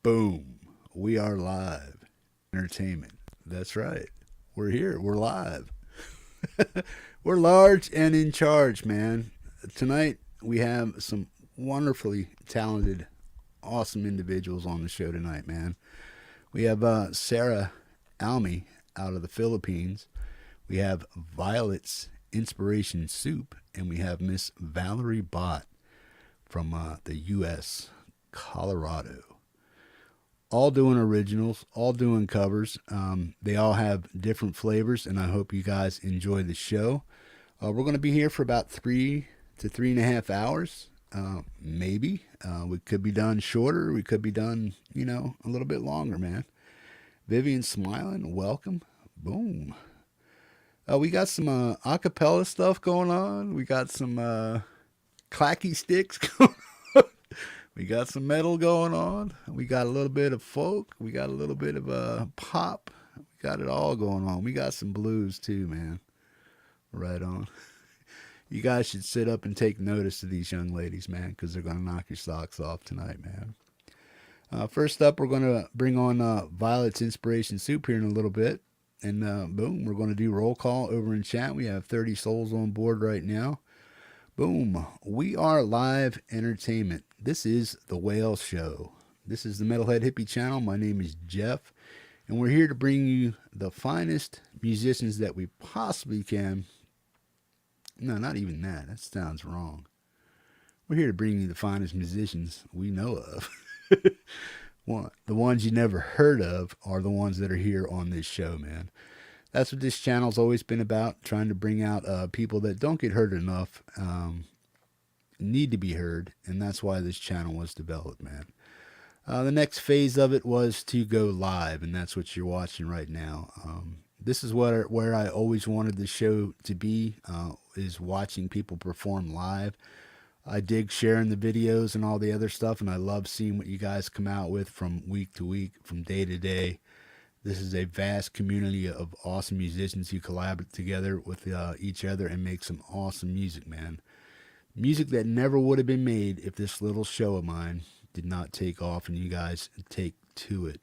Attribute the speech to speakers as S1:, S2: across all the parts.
S1: Boom. We are live. Entertainment. That's right. We're here. We're live. We're large and in charge, man. Tonight, we have some wonderfully talented, awesome individuals on the show tonight, man. We have Sarah Almy out of the Philippines. We have Violet's Inspiration Soup. And we have Miss Valerie Bhat from the U.S., Colorado. All doing originals, all doing covers. They all have different flavors, and I hope you guys enjoy the show. We're going to be here for about 3 to 3.5 hours, maybe. We could be done shorter. We could be done, a little bit longer, man. Vivian smiling, welcome. Boom. We got some acapella stuff going on. We got some clacky sticks going on. We got some metal going on. We got a little bit of folk. We got a little bit of pop. We got it all going on. We got some blues too, man. Right on. You guys should sit up and take notice of these young ladies, man, because they're going to knock your socks off tonight, man. First up, we're going to bring on Violet's Inspiration Soup here in a little bit. And boom, we're going to do roll call over in chat. We have 30 souls on board right now. Boom. We are live entertainment. This is the W.A.L.E show. This is the Metalhead Hippie channel. My name is Jeff, and we're here to bring you the finest musicians that we possibly can. No, not even that. That sounds wrong. We're here to bring you the finest musicians we know of. The ones you never heard of are the ones that are here on this show, man. That's what this channel's always been about, trying to bring out people that don't get heard enough, need to be heard, and that's why this channel was developed, man. The next phase of it was to go live, and that's what you're watching right now. This is where I always wanted the show to be, is watching people perform live. I dig sharing the videos and all the other stuff, and I love seeing what you guys come out with from week to week, from day to day. This is a vast community of awesome musicians who collaborate together with each other and make some awesome music, man. Music that never would have been made if this little show of mine did not take off and you guys take to it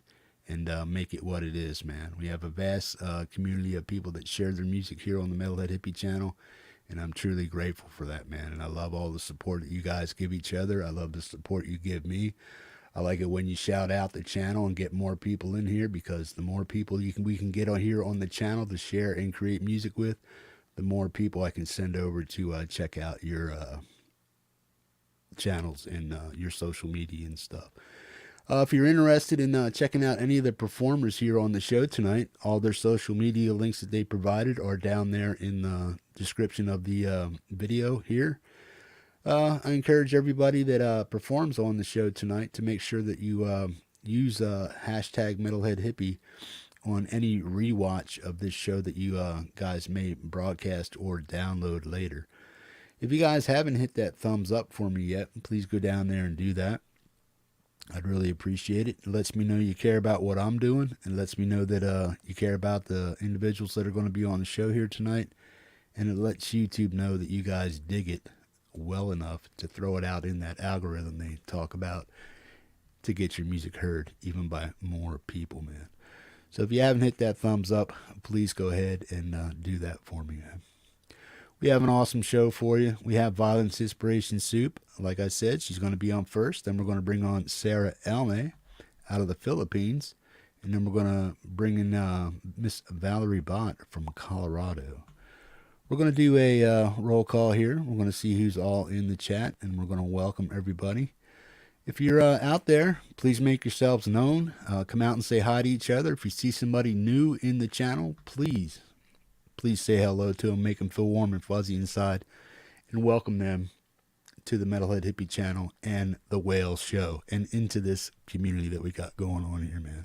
S1: and make it what it is, man. We have a vast community of people that share their music here on the Metalhead Hippie channel, and I'm truly grateful for that, man. And I love all the support that you guys give each other. I love the support you give me. I like it when you shout out the channel and get more people in here, because the more people we can get on here on the channel to share and create music with, the more people I can send over to check out your channels and your social media and stuff. If you're interested in checking out any of the performers here on the show tonight, all their social media links that they provided are down there in the description of the video here. I encourage everybody that performs on the show tonight to make sure that you use hashtag Metalhead Hippie on any rewatch of this show that you guys may broadcast or download later. If you guys haven't hit that thumbs up for me yet, please go down there and do that. I'd really appreciate it. It lets me know you care about what I'm doing, and lets me know that you care about the individuals that are going to be on the show here tonight, and it lets YouTube know that you guys dig it well enough to throw it out in that algorithm they talk about to get your music heard even by more people, man. So if you haven't hit that thumbs up, please go ahead and do that for me, man. We have an awesome show for you. We have Violet's Inspiration Soup. Like I said, she's going to be on first. Then we're going to bring on Sarah Almy out of the Philippines. And then we're going to bring in Miss Valerie Bhat from Colorado. We're going to do a roll call here. We're going to see who's all in the chat, and we're going to welcome everybody. If you're out there, please make yourselves known. Come out and say hi to each other. If you see somebody new in the channel, please say hello to them, make them feel warm and fuzzy inside, and welcome them to the Metalhead Hippie channel and the W.A.L.E show and into this community that we got going on here, man.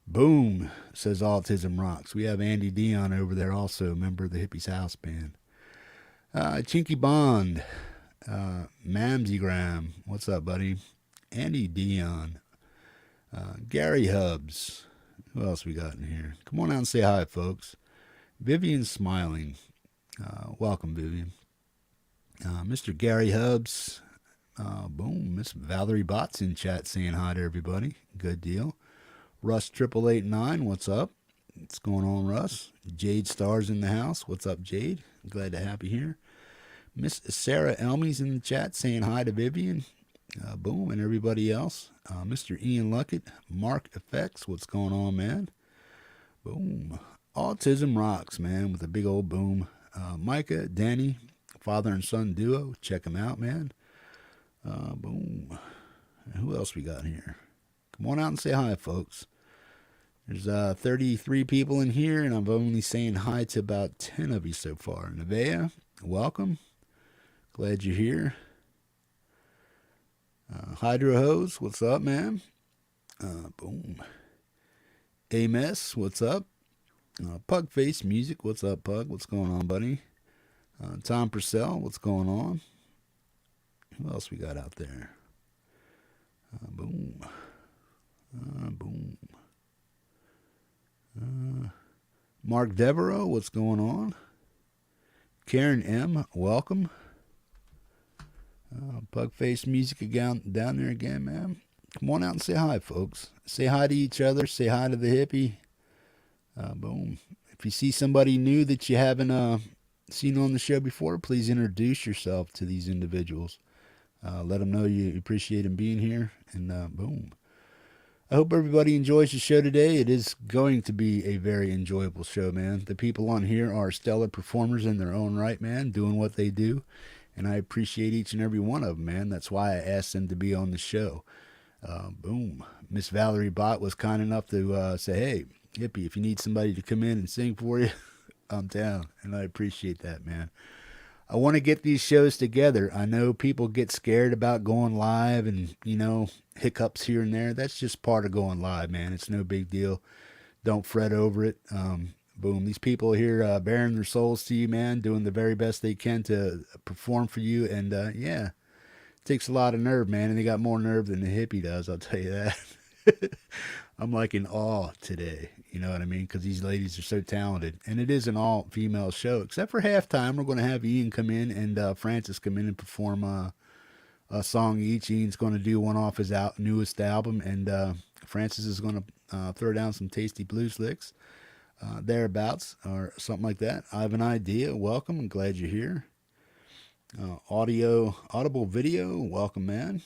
S1: Boom, says Autism Rocks. We have Andy Dion over there also, a member of the Hippies House Band. Chinky Bond, Mamsy Graham, what's up, buddy? Andy Dion, Gary Hubbs. Who else we got in here? Come on out and say hi, folks. Vivian Smiling. Welcome, Vivian. Mr. Gary Hubbs. Boom. Miss Valerie Bhat's in chat saying hi to everybody. Good deal. Russ 8889. What's up? What's going on, Russ? Jade Star's in the house. What's up, Jade? Glad to have you here. Miss Sarah Almy's in the chat saying hi to Vivian. Boom, and everybody else. Mr. Ian Luckett, Mark Effects. What's going on, man? Boom. Autism Rocks, man, with a big old boom. Micah, Danny, father and son duo. Check them out, man. Boom. And who else we got here? Come on out and say hi, folks. There's 33 people in here, and I'm only saying hi to about 10 of you so far. Nevaeh, welcome. Glad you're here. Hydro Hose, what's up, man? Boom. Amos, what's up? Pugface Music, what's up, Pug? What's going on, buddy? Tom Purcell, what's going on? Who else we got out there? Boom. Boom. Mark Devereaux, what's going on? Karen M, welcome. Pugface Music down there again, man. Come on out and say hi, folks. Say hi to each other. Say hi to the hippie. Boom. If you see somebody new that you haven't seen on the show before, please introduce yourself to these individuals. Let them know you appreciate them being here. And boom. I hope everybody enjoys the show today. It is going to be a very enjoyable show, man. The people on here are stellar performers in their own right, man, doing what they do. And I appreciate each and every one of them, man. That's why I asked them to be on the show. Boom. Miss Valerie Bhat was kind enough to say, hey, hippie, if you need somebody to come in and sing for you, I'm down. And I appreciate that, man. I want to get these shows together. I know people get scared about going live and, hiccups here and there. That's just part of going live, man. It's no big deal. Don't fret over it. Boom. These people here bearing their souls to you, man, doing the very best they can to perform for you. And, yeah, it takes a lot of nerve, man. And they got more nerve than the hippie does, I'll tell you that. I'm like in awe today, you know what I mean? Because these ladies are so talented. And it is an all-female show. Except for halftime, we're going to have Ian come in and Francis come in and perform a song each. Ian's going to do one off his newest album. And Francis is going to throw down some tasty blues licks. Thereabouts or something like that. I have an idea. Welcome. I'm glad you're here. Audible video. Welcome, man.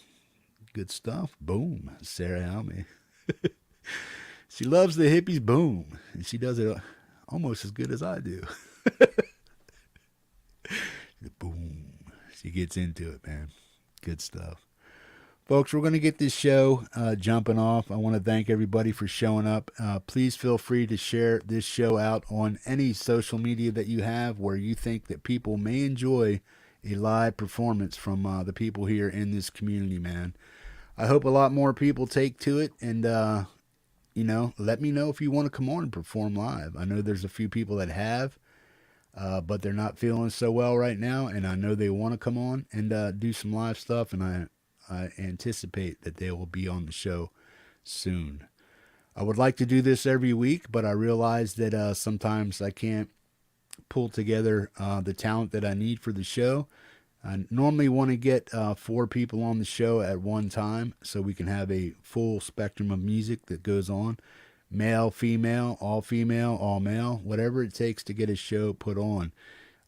S1: Good stuff. Boom. Sarah Almy. She loves the hippies. Boom. And she does it almost as good as I do. Boom. She gets into it, man. Good stuff. Folks, we're going to get this show jumping off. I want to thank everybody for showing up. Please feel free to share this show out on any social media that you have where you think that people may enjoy a live performance from the people here in this community, man. I hope a lot more people take to it and, let me know if you want to come on and perform live. I know there's a few people that have, but they're not feeling so well right now, and I know they want to come on and do some live stuff, and I anticipate that they will be on the show soon. I would like to do this every week, but I realize that sometimes I can't pull together the talent that I need for the show. I normally want to get 4 people on the show at one time so we can have a full spectrum of music that goes on. Male, female, all male, whatever it takes to get a show put on.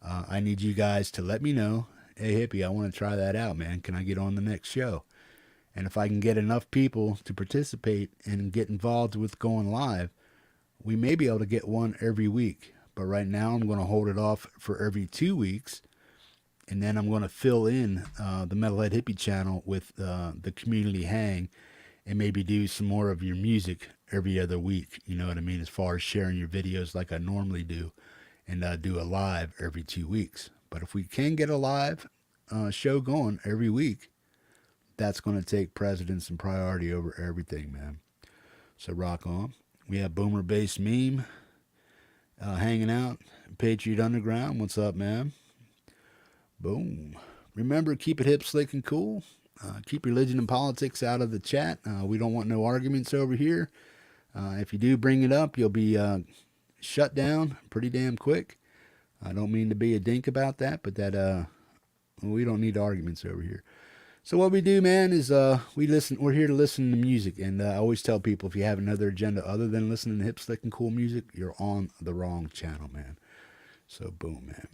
S1: I need you guys to let me know, hey, hippie, I want to try that out, man. Can I get on the next show? And if I can get enough people to participate and get involved with going live, we may be able to get one every week. But right now I'm going to hold it off for every 2 weeks. And then I'm going to fill in the Metalhead Hippie channel with the community hang and maybe do some more of your music every other week. You know what I mean? As far as sharing your videos like I normally do and do a live every 2 weeks. But if we can get a live show going every week, that's going to take precedence and priority over everything, man. So rock on. We have Boomer Bass Meme hanging out. Patriot Underground, what's up, man? Boom. Remember, keep it hip, slick, and cool. Keep religion and politics out of the chat. We don't want no arguments over here. If you do bring it up, you'll be shut down pretty damn quick. I don't mean to be a dink about that, but we don't need arguments over here. So what we do, man, is we listen. We're here to listen to music, and I always tell people if you have another agenda other than listening to hip, slick, and cool music, you're on the wrong channel, man. So boom, man.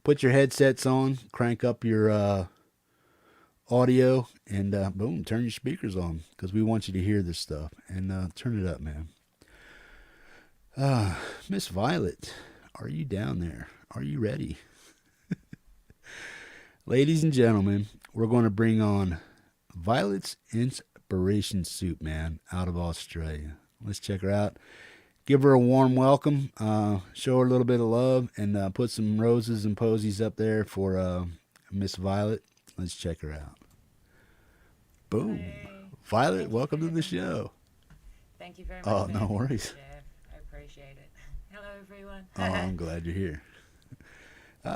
S1: Put your headsets on, crank up your audio, and boom, turn your speakers on because we want you to hear this stuff. And turn it up, man. Miss Violet, are you down there? Are you ready? Ladies and gentlemen, we're going to bring on Violet's Inspiration Soup, man, out of Australia. Let's check her out. Give her a warm welcome. Show her a little bit of love, and put some roses and posies up there for Miss Violet. Let's check her out. Boom.
S2: Hey,
S1: Violet,
S2: thank you for
S1: welcome to the
S2: having me.
S1: show.
S2: Thank you very much
S1: Oh,
S2: for
S1: no
S2: having me,
S1: worries.
S2: Jeff. I appreciate it. Hello, everyone.
S1: Oh, I'm glad you're here.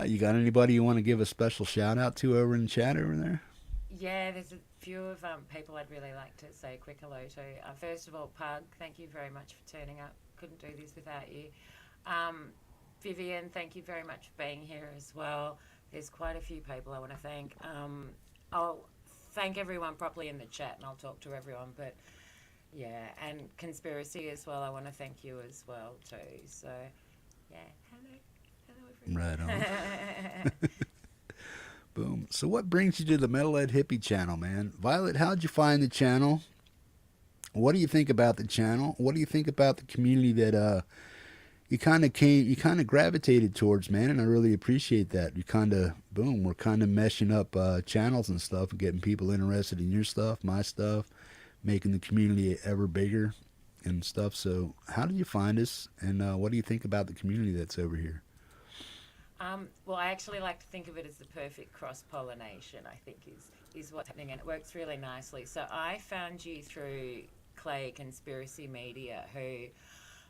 S1: You got anybody you want to give a special shout out to over in the chat over there?
S2: Yeah, there's a few of people I'd really like to say a quick hello to. First of all, Pug, thank you very much for turning up. Couldn't do this without you. Um, Vivian, thank you very much for being here as well. There's quite a few people I want to thank. I'll thank everyone properly in the chat and I'll talk to everyone, but yeah, and Conspiracy as well. I want to thank you as well too. So yeah, hello
S1: Right on.
S2: everyone.
S1: Boom. So, what brings you to the Metalhead Hippie channel, man? Violet, how'd you find the channel? What do you think about the channel? What do you think about the community that you kind of gravitated towards, man? And I really appreciate that. You kind of, boom, we're kind of meshing up channels and stuff and getting people interested in your stuff, my stuff, making the community ever bigger and stuff. So, how did you find us? And what do you think about the community that's over here?
S2: Well, I actually like to think of it as the perfect cross pollination, I think is what's happening, and it works really nicely. So I found you through Clay Conspiracy Media, who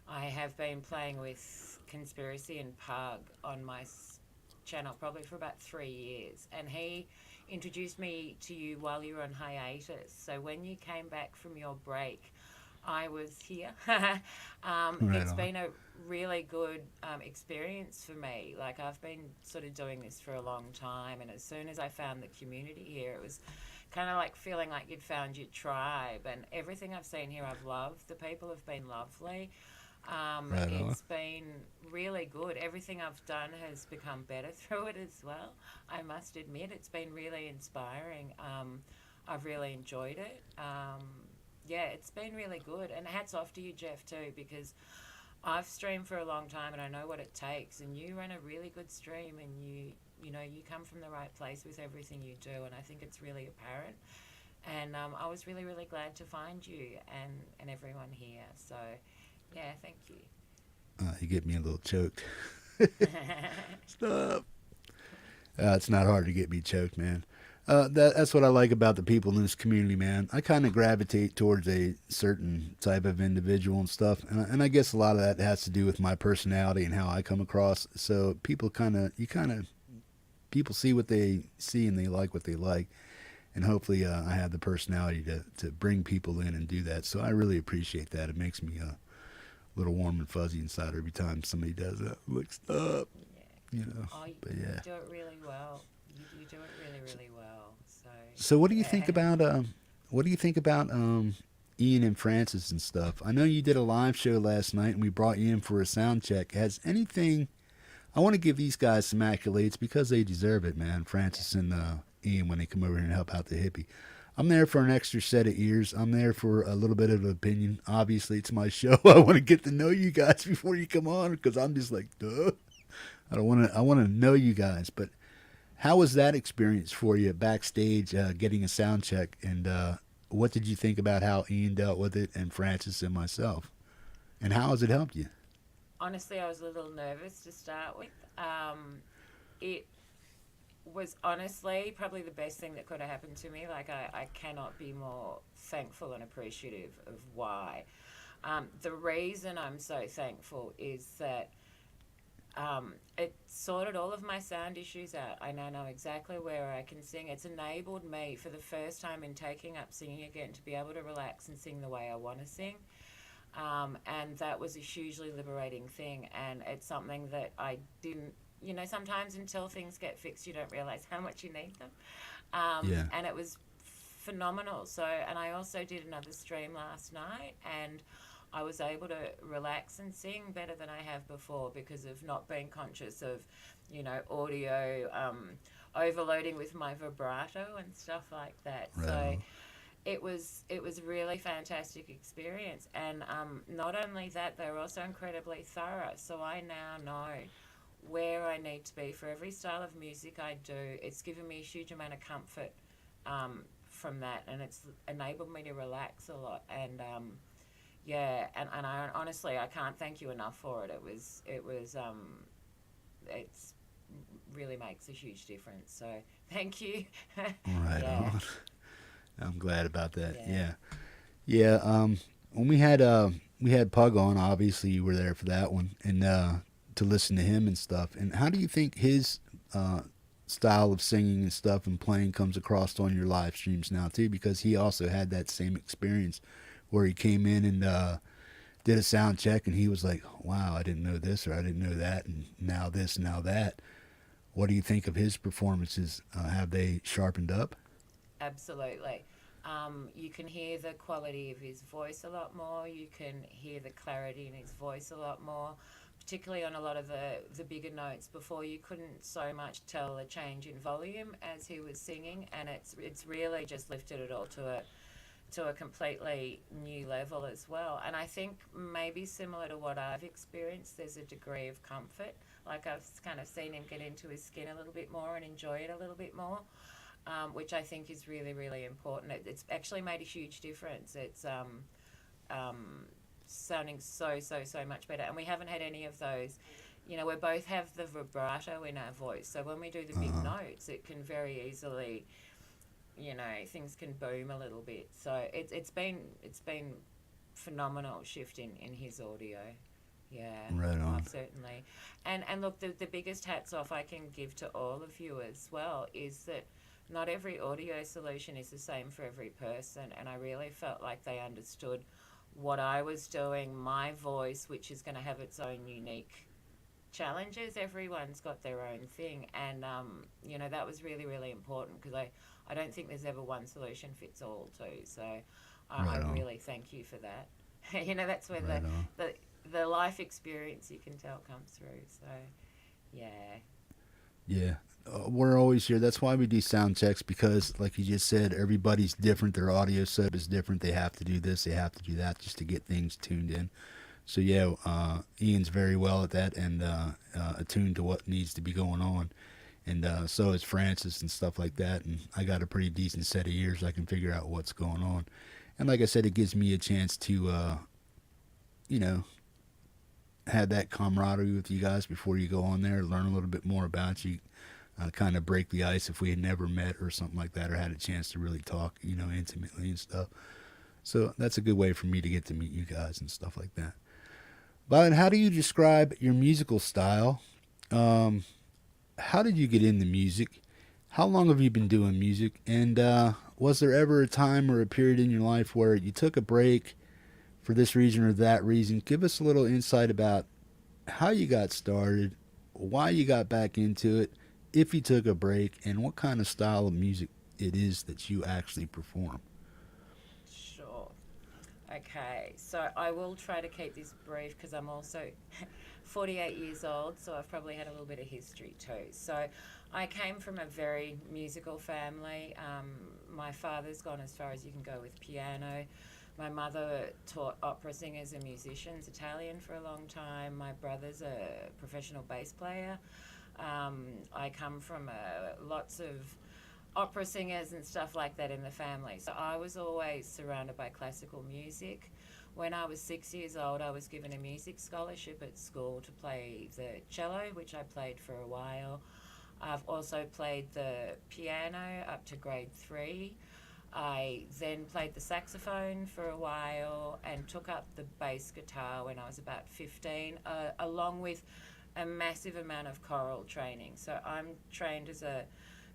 S2: I have been playing with Conspiracy and Pug on my channel probably for about 3 years. And he introduced me to you while you were on hiatus. So when you came back from your break, I was here.
S1: Right
S2: It's
S1: on.
S2: been a really good experience for me. Like, I've been sort of doing this for a long time, and as soon as I found the community here, it was kind of like feeling like you'd found your tribe. And everything I've seen here, I've loved. The people have been lovely.
S1: Right on.
S2: It's been really good. Everything I've done has become better through it as well. I must admit, it's been really inspiring. I've really enjoyed it. Yeah, it's been really good. And hats off to you, Jeff, too, because I've streamed for a long time and I know what it takes. And you run a really good stream, and you come from the right place with everything you do. And I think it's really apparent. And I was really, really glad to find you and everyone here. So, yeah, thank you.
S1: You get me a little choked. Stop. It's not hard to get me choked, man. That's what I like about the people in this community, man. I kind of gravitate towards a certain type of individual and stuff, and I guess a lot of that has to do with my personality and how I come across. So people see what they see and they like what they like, and hopefully I have the personality to bring people in and do that. So I really appreciate that. It makes me a little warm and fuzzy inside every time somebody does that. Like, stop,
S2: Yeah.
S1: you know.
S2: Oh,
S1: But
S2: you
S1: yeah.
S2: do it really well. You do it really, really well. So,
S1: So what do you think
S2: yeah.
S1: about Ian and Francis and stuff? I know you did a live show last night and we brought you in for a sound check. Has anything I want to give these guys some accolades because they deserve it, man.
S2: Yeah.
S1: Francis and Ian when they come over here and help out the hippie. I'm there for an extra set of ears. I'm there for a little bit of an opinion. Obviously, it's my show. I want to get to know you guys before you come on because I'm just like, duh. I don't want to. I want to know you guys. But how was that experience for you backstage, getting a sound check, and what did you think about how Ian dealt with it, and Francis and myself, and how has it helped you?
S2: Honestly, I was a little nervous to start with. It was honestly probably the best thing that could have happened to me. Like, I cannot be more thankful and appreciative of why. The reason I'm so thankful is that It sorted all of my sound issues out. I now know exactly where I can sing. It's enabled me for the first time in taking up singing again to be able to relax and sing the way I want to sing. And that was a hugely liberating thing. And it's something that I didn't, sometimes until things get fixed, you don't realize how much you need them.
S1: Yeah.
S2: And it was phenomenal. So, and I also did another stream last night, and I was able to relax and sing better than I have before because of not being conscious of, audio overloading with my vibrato and stuff like that.
S1: Right
S2: So
S1: on.
S2: it was really fantastic experience, and not only that, they were also incredibly thorough. So I now know where I need to be for every style of music I do. It's given me a huge amount of comfort from that, and it's enabled me to relax a lot. And yeah, and I honestly I can't thank you enough for it. It's really makes a huge difference. So thank you.
S1: Right
S2: Yeah,
S1: on. I'm glad about that.
S2: yeah.
S1: Yeah. Yeah. When we had Pug on, obviously you were there for that one, and to listen to him and stuff. And how do you think his uh, style of singing and stuff and playing comes across on your live streams now too? Because he also had that same experience where he came in and did a sound check, and he was like, "Wow, I didn't know this or I didn't know that, and now this, now that." What do you think of his performances? Have they sharpened up?
S2: Absolutely. You can hear the quality of his voice a lot more. You can hear the clarity in his voice a lot more, particularly on a lot of the bigger notes. Before, you couldn't so much tell a change in volume as he was singing, and it's really just lifted it all to a completely new level as well. And I think maybe similar to what I've experienced, there's a degree of comfort. Like I've kind of seen him get into his skin a little bit more and enjoy it a little bit more, which I think is really, really important. It's actually made a huge difference. It's um, sounding so, so, so much better. And we haven't had any of those. We both have the vibrato in our voice. So when we do the big
S1: Uh,
S2: notes, it can very easily, things can boom a little bit. So it's been phenomenal shift in his audio. Yeah,
S1: right on.
S2: I've certainly, and look, the biggest hats off I can give to all of you as well is that not every audio solution is the same for every person, and I really felt like they understood what I was doing, my voice, which is going to have its own unique challenges. Everyone's got their own thing, and that was really, really important because I don't think there's ever one solution fits all too. So I
S1: Right on.
S2: really thank you for that. That's where
S1: Right on.
S2: the the life experience, you can tell, comes through. So yeah,
S1: Yeah. We're always here. That's why we do sound checks because, like you just said, everybody's different. Their audio setup is different. They have to do this, they have to do that just to get things tuned in. So, yeah, Ian's very well at that and attuned to what needs to be going on. And so is Francis and stuff like that. And I got a pretty decent set of ears. I can figure out what's going on. And like I said, it gives me a chance to, you know, have that camaraderie with you guys before you go on there, learn a little bit more about you, kind of break the ice if we had never met or something like that, or had a chance to really talk, intimately and stuff. So that's a good way for me to get to meet you guys and stuff like that. But how do you describe your musical style? Um, how did you get into music? How long have you been doing music? And was there ever a time or a period in your life where you took a break for this reason or that reason? Give us a little insight about how you got started, why you got back into it, if you took a break, and what kind of style of music it is that you actually perform.
S2: sure. Okay, so I will try to keep this brief because I'm also 48 years old, so I've probably had a little bit of history too. So I came from a very musical family. My father's gone as far as you can go with piano. My mother taught opera singers and musicians Italian for a long time. My brother's a professional bass player. I come from lots of opera singers and stuff like that in the family. So I was always surrounded by classical music. When I was 6 years old, I was given a music scholarship at school to play the cello, which I played for a while. I've also played the piano up to grade 3. I then played the saxophone for a while and took up the bass guitar when I was about 15, along with a massive amount of choral training. So I'm trained as a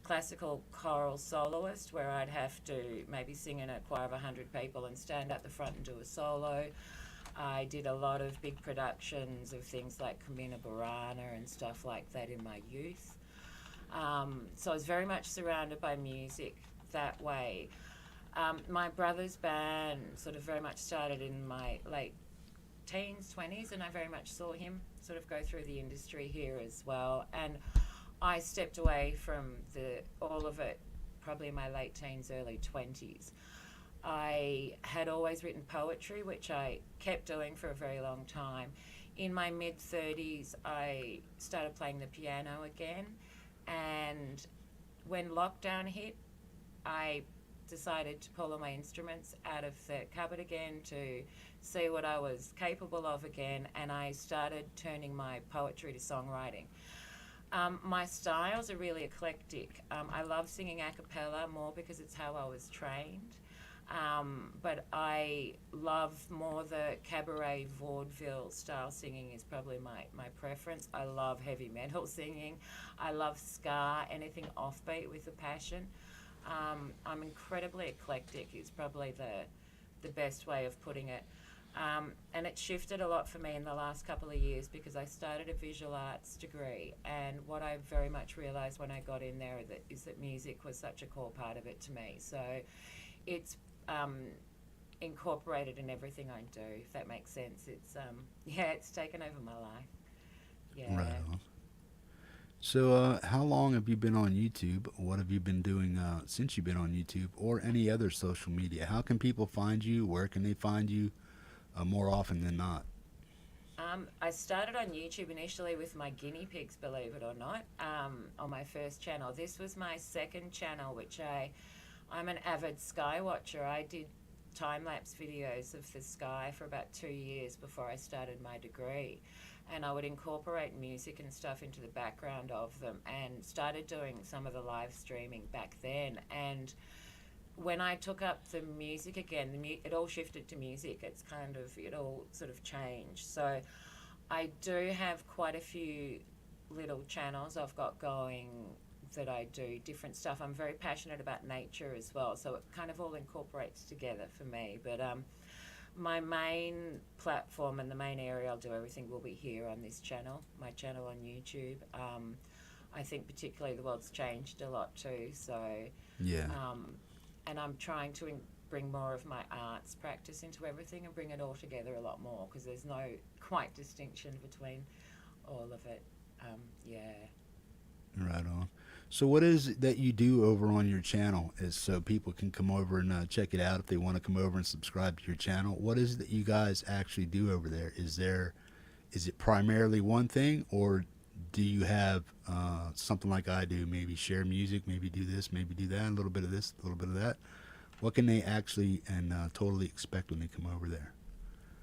S2: classical choral soloist, where I'd have to maybe sing in a choir of 100 people and stand at the front and do a solo. I did a lot of big productions of things like Carmina Burana and stuff like that in my youth. So I was very much surrounded by music that way. My brother's band sort of very much started in my late teens, 20s, and I very much saw him sort of go through the industry here as well. And I stepped away from all of it probably in my late teens, early 20s. I had always written poetry, which I kept doing for a very long time. In my mid 30s, I started playing the piano again. And when lockdown hit, I decided to pull all my instruments out of the cupboard again to see what I was capable of again. And I started turning my poetry to songwriting. My styles are really eclectic. I love singing a cappella more because it's how I was trained. But I love more the cabaret vaudeville style singing is probably my preference. I love heavy metal singing. I love ska, anything offbeat with a passion. I'm incredibly eclectic is probably the best way of putting it. And it shifted a lot for me in the last couple of years because I started a visual arts degree, and what I very much realised when I got in there is that music was such a core part of it to me. So it's incorporated in everything I do, if that makes sense. It's yeah, it's taken over my life.
S1: Right
S2: Yeah.
S1: on. So, how long have you been on YouTube? What have you been doing since you've been on YouTube or any other social media? How can people find you? Where can they find you more often than not?
S2: I started on YouTube initially with my guinea pigs, believe it or not, on my first channel. This was my second channel, which I'm an avid sky watcher. I did time lapse videos of the sky for about 2 years before I started my degree. And I would incorporate music and stuff into the background of them and started doing some of the live streaming back then. And when I took up the music again, it all shifted to music. It's kind of, it all sort of changed. So I do have quite a few little channels I've got going that I do different stuff. I'm very passionate about nature as well, so it kind of all incorporates together for me. But my main platform and the main area I'll do everything will be here on this channel, my channel on YouTube. I think particularly the world's changed a lot too, so
S1: Yeah.
S2: um, and I'm trying to bring more of my arts practice into everything and bring it all together a lot more because there's no quite distinction between all of it. Yeah.
S1: Right on. So, what is it that you do over on your channel? Is so people can come over and check it out if they want to come over and subscribe to your channel. What is it that you guys actually do over there? Is it primarily one thing, or do you have something like I do? Maybe share music, maybe do this, maybe do that, a little bit of this, a little bit of that. What can they actually and totally expect when they come over there?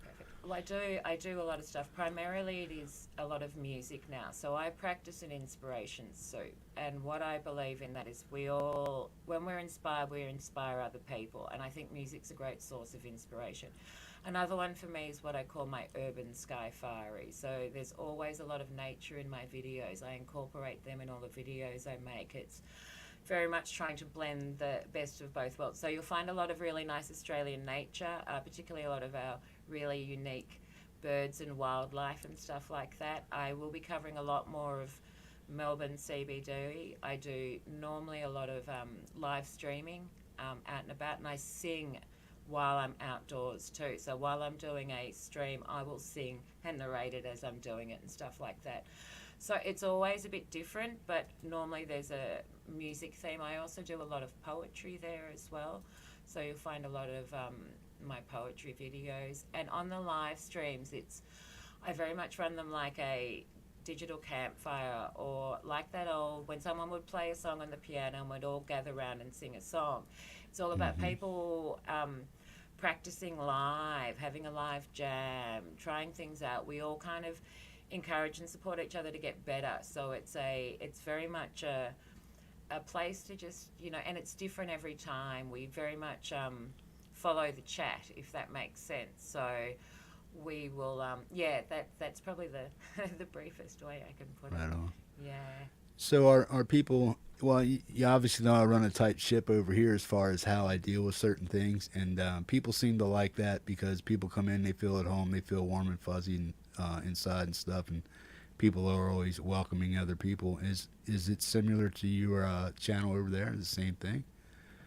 S2: Perfect. Well, I do a lot of stuff. Primarily, it is a lot of music now. So I practice an inspiration soup, and what I believe in that is when we're inspired, we inspire other people, and I think music's a great source of inspiration. Another one for me is what I call my urban sky-fiery. So there's always a lot of nature in my videos. I incorporate them in all the videos I make. It's very much trying to blend the best of both worlds. So you'll find a lot of really nice Australian nature, particularly a lot of our really unique birds and wildlife and stuff like that. I will be covering a lot more of Melbourne CBD. I do normally a lot of live streaming out and about, and I sing while I'm outdoors too. So while I'm doing a stream, I will sing and narrate it as I'm doing it and stuff like that. So it's always a bit different, but normally there's a music theme. I also do a lot of poetry there as well. So you'll find a lot of my poetry videos. And on the live streams, I very much run them like a digital campfire, or like that old when someone would play a song on the piano and we'd all gather around and sing a song. It's all about
S1: Mm-hmm.
S2: people practicing live, having a live jam, trying things out. We all kind of encourage and support each other to get better. So it's very much a place to just, and it's different every time. We very much follow the chat, if that makes sense. So we will. Yeah, that's probably the the briefest way I can put it.
S1: Right on.
S2: Yeah.
S1: So are people? Well, you obviously know I run a tight ship over here as far as how I deal with certain things, and people seem to like that because people come in, they feel at home, they feel warm and fuzzy and, inside and stuff, and people are always welcoming other people. Is it similar to your channel over there? The same thing?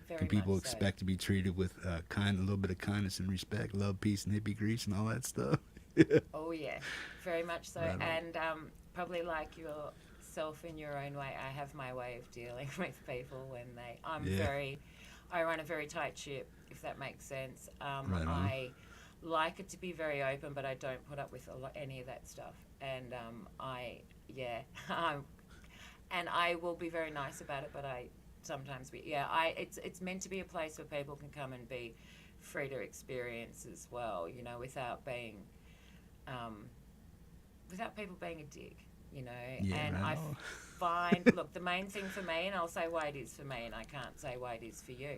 S1: Can
S2: Very much
S1: people
S2: so.
S1: expect to be treated with a little bit of kindness and respect, love, peace, and hippie grease, and all that stuff?
S2: Oh yeah, very much so.
S1: Right on.
S2: And probably like yourself in your own way, I have my way of dealing with people when they.
S1: Yeah.
S2: I run a very tight ship, if that makes sense.
S1: Right on.
S2: I like it to be very open, but I don't put up with any of that stuff. And yeah, and I will be very nice about it, but I sometimes be, yeah, it's meant to be a place where people can come and be free to experience as well, um, without people being a dick,
S1: Yeah.
S2: and
S1: Right
S2: I
S1: on.
S2: find, look, the main thing for me, and I'll say why it is for me, and I can't say why it is for you.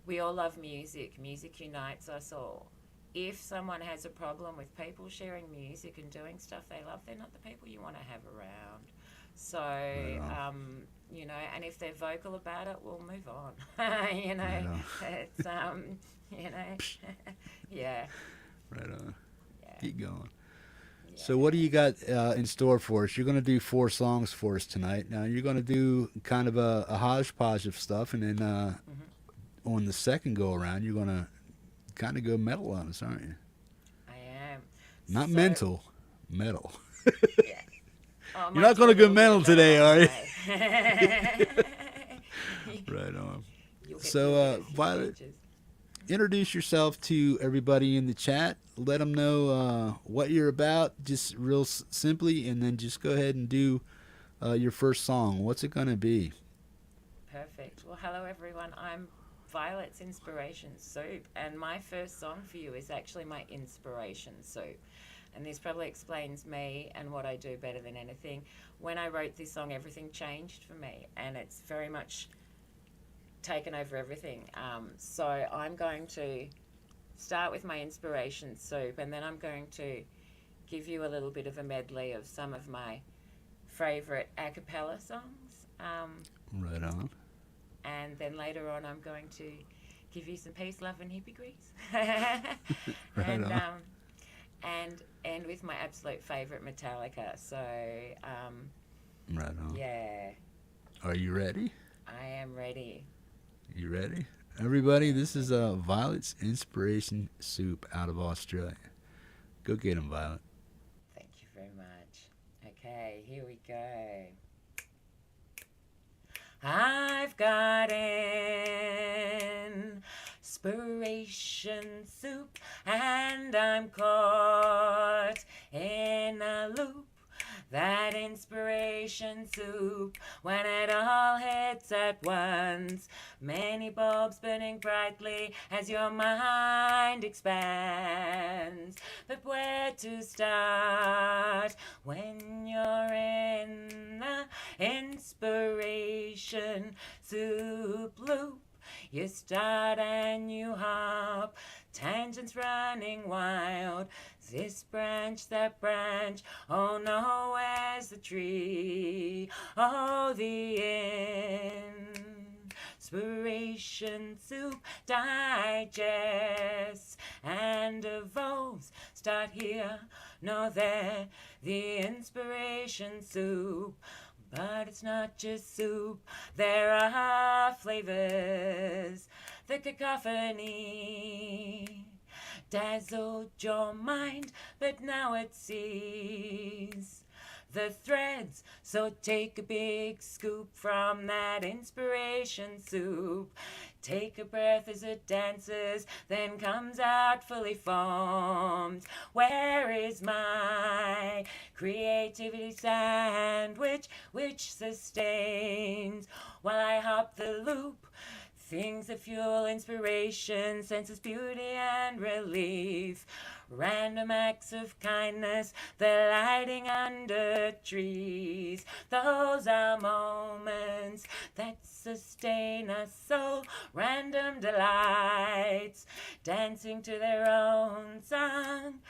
S2: We all love music. Music unites us all. If someone has a problem with people sharing music and doing stuff they love, they're not the people you want to have around. So,
S1: Right on.
S2: and if they're vocal about it, we'll move on.
S1: Right on.
S2: It's, you know, yeah,
S1: Right on.
S2: yeah,
S1: Keep going. So, what do
S2: yeah.
S1: you got in store for us? You're going to do 4 songs for us tonight. Now, you're going to do kind of a hodgepodge of stuff, and then
S2: Hmm.
S1: on the second go around, you're going to kind of go metal on us, aren't you?
S2: I am.
S1: Not
S2: So,
S1: mental, metal.
S2: yeah. Oh, I
S1: You're
S2: might
S1: not
S2: do
S1: going
S2: a
S1: to go
S2: little bit
S1: metal
S2: of that
S1: today,
S2: along the
S1: are you?
S2: way.
S1: Right on.
S2: You'll
S1: So,
S2: get a few
S1: Violet,
S2: peaches.
S1: introduce yourself to everybody in the chat. Let them know what you're about, just real simply, and then just go ahead and do your first song. What's it going to be?
S2: Perfect. Well, hello everyone. I'm Violet's Inspiration Soup, and my first song for you is actually my inspiration soup. And this probably explains me and what I do better than anything. When I wrote this song, everything changed for me, and it's very much taken over everything. So I'm going to start with my inspiration soup, and then I'm going to give you a little bit of a medley of some of my favorite a cappella songs.
S1: Right on.
S2: And then later on, I'm going to give you some peace, love, and hippie grease.
S1: Right
S2: and
S1: on.
S2: and end with my absolute favorite Metallica. So
S1: Right on.
S2: yeah,
S1: Are you ready?
S2: I am ready.
S1: You ready? Everybody,
S2: Yeah,
S1: this is Violet's Inspiration Soup out of Australia. Go get 'em, Violet.
S2: thank you very much. Okay, here we go. I've got inspiration soup, and I'm caught in a loop. That inspiration soup, when it all hits at once, many bulbs burning brightly as your mind expands. But where to start when you're in the inspiration soup loop? You start and you hop, tangents running wild. This branch, that branch, oh no, where's the tree? Oh, the inspiration soup digests and evolves. Start here, no there, the inspiration soup. But it's not just soup, there are flavors. The cacophony dazzled your mind, but now it sees the threads. So take a big scoop from that inspiration soup. Take a breath as it dances, then comes out fully formed. Where is my creativity sandwich, which sustains while I hop the loop Things that fuel inspiration, senses beauty and relief. Random acts of kindness, the lighting under trees. Those are moments that sustain us so. Random delights, dancing to their own song.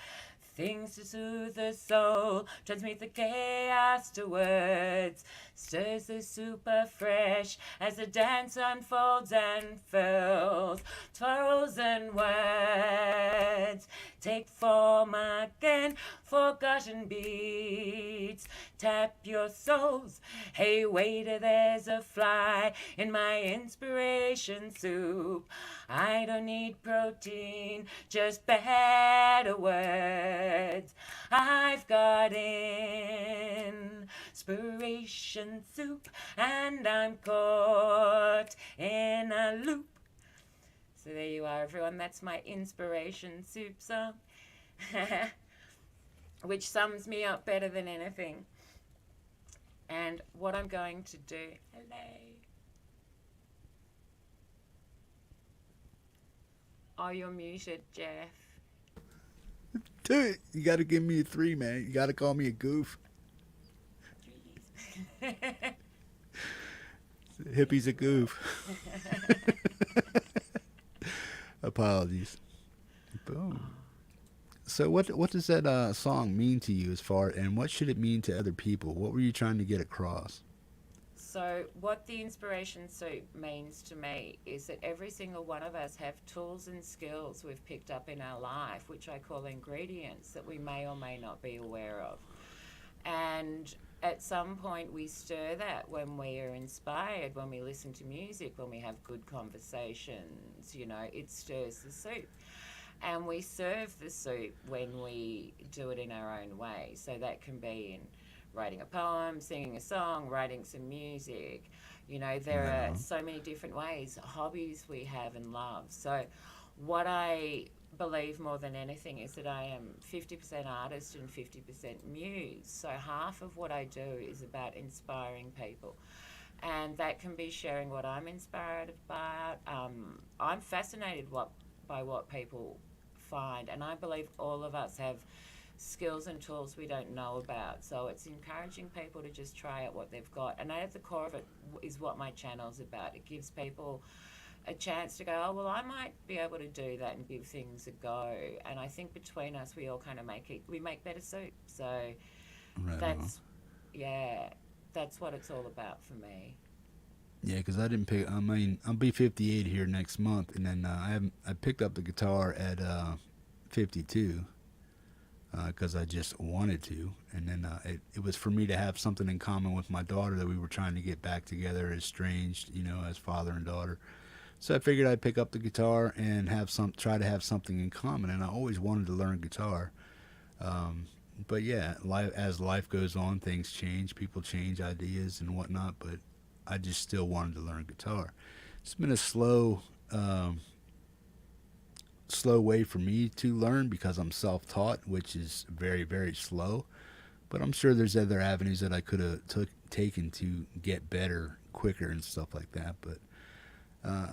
S2: Things to soothe the soul, transmute the chaos to words, stirs the super fresh as the dance unfolds and fills. Frozen words take form again, forgotten beats. Tap your souls. Hey, waiter, there's a fly in my inspiration soup. I don't need protein, just better words. I've got inspiration soup, and I'm caught in a loop. So there you are, everyone. That's my inspiration soup song, which sums me up better than anything. And what I'm going to do, hello. Oh, you're muted, Jeff.
S1: Dude, you got to give me a 3, man. You got to call me a goof. Hippie's a goof. Apologies. Boom. So what does that song mean to you as far, and what should it mean to other people? What were you trying to get across?
S2: So, what the inspiration soup means to me is that every single one of us have tools and skills we've picked up in our life, which I call ingredients, that we may or may not be aware of. And at some point, we stir that when we are inspired, when we listen to music, when we have good conversations, it stirs the soup. And we serve the soup when we do it in our own way. So that can be in writing a poem, singing a song, writing some music. There
S1: Right
S2: are
S1: on.
S2: so many different ways, hobbies we have and love. So what I believe more than anything is that I am 50% artist and 50% muse. So half of what I do is about inspiring people. And that can be sharing what I'm inspired about. I'm fascinated by what people find, and I believe all of us have skills and tools we don't know about. So it's encouraging people to just try out what they've got. And at the core of it is what my channel's about. It gives people a chance to go, oh, well, I might be able to do that and give things a go. And I think between us, we all kind of we make better soup. So
S1: Right on.
S2: that's, yeah, that's what it's all about for me.
S1: Yeah, because I didn't pick. I mean, I'll be 58 here next month, and then I picked up the guitar at 52 because I just wanted to, and then it was for me to have something in common with my daughter that we were trying to get back together, estranged, as father and daughter. So I figured I'd pick up the guitar and try to have something in common, and I always wanted to learn guitar. Um, but yeah, as life goes on, things change, people change, ideas and whatnot. But I just still wanted to learn guitar. It's been a slow way for me to learn because I'm self-taught, which is very very slow. But I'm sure there's other avenues that I could have taken to get better quicker and stuff like that. But uh,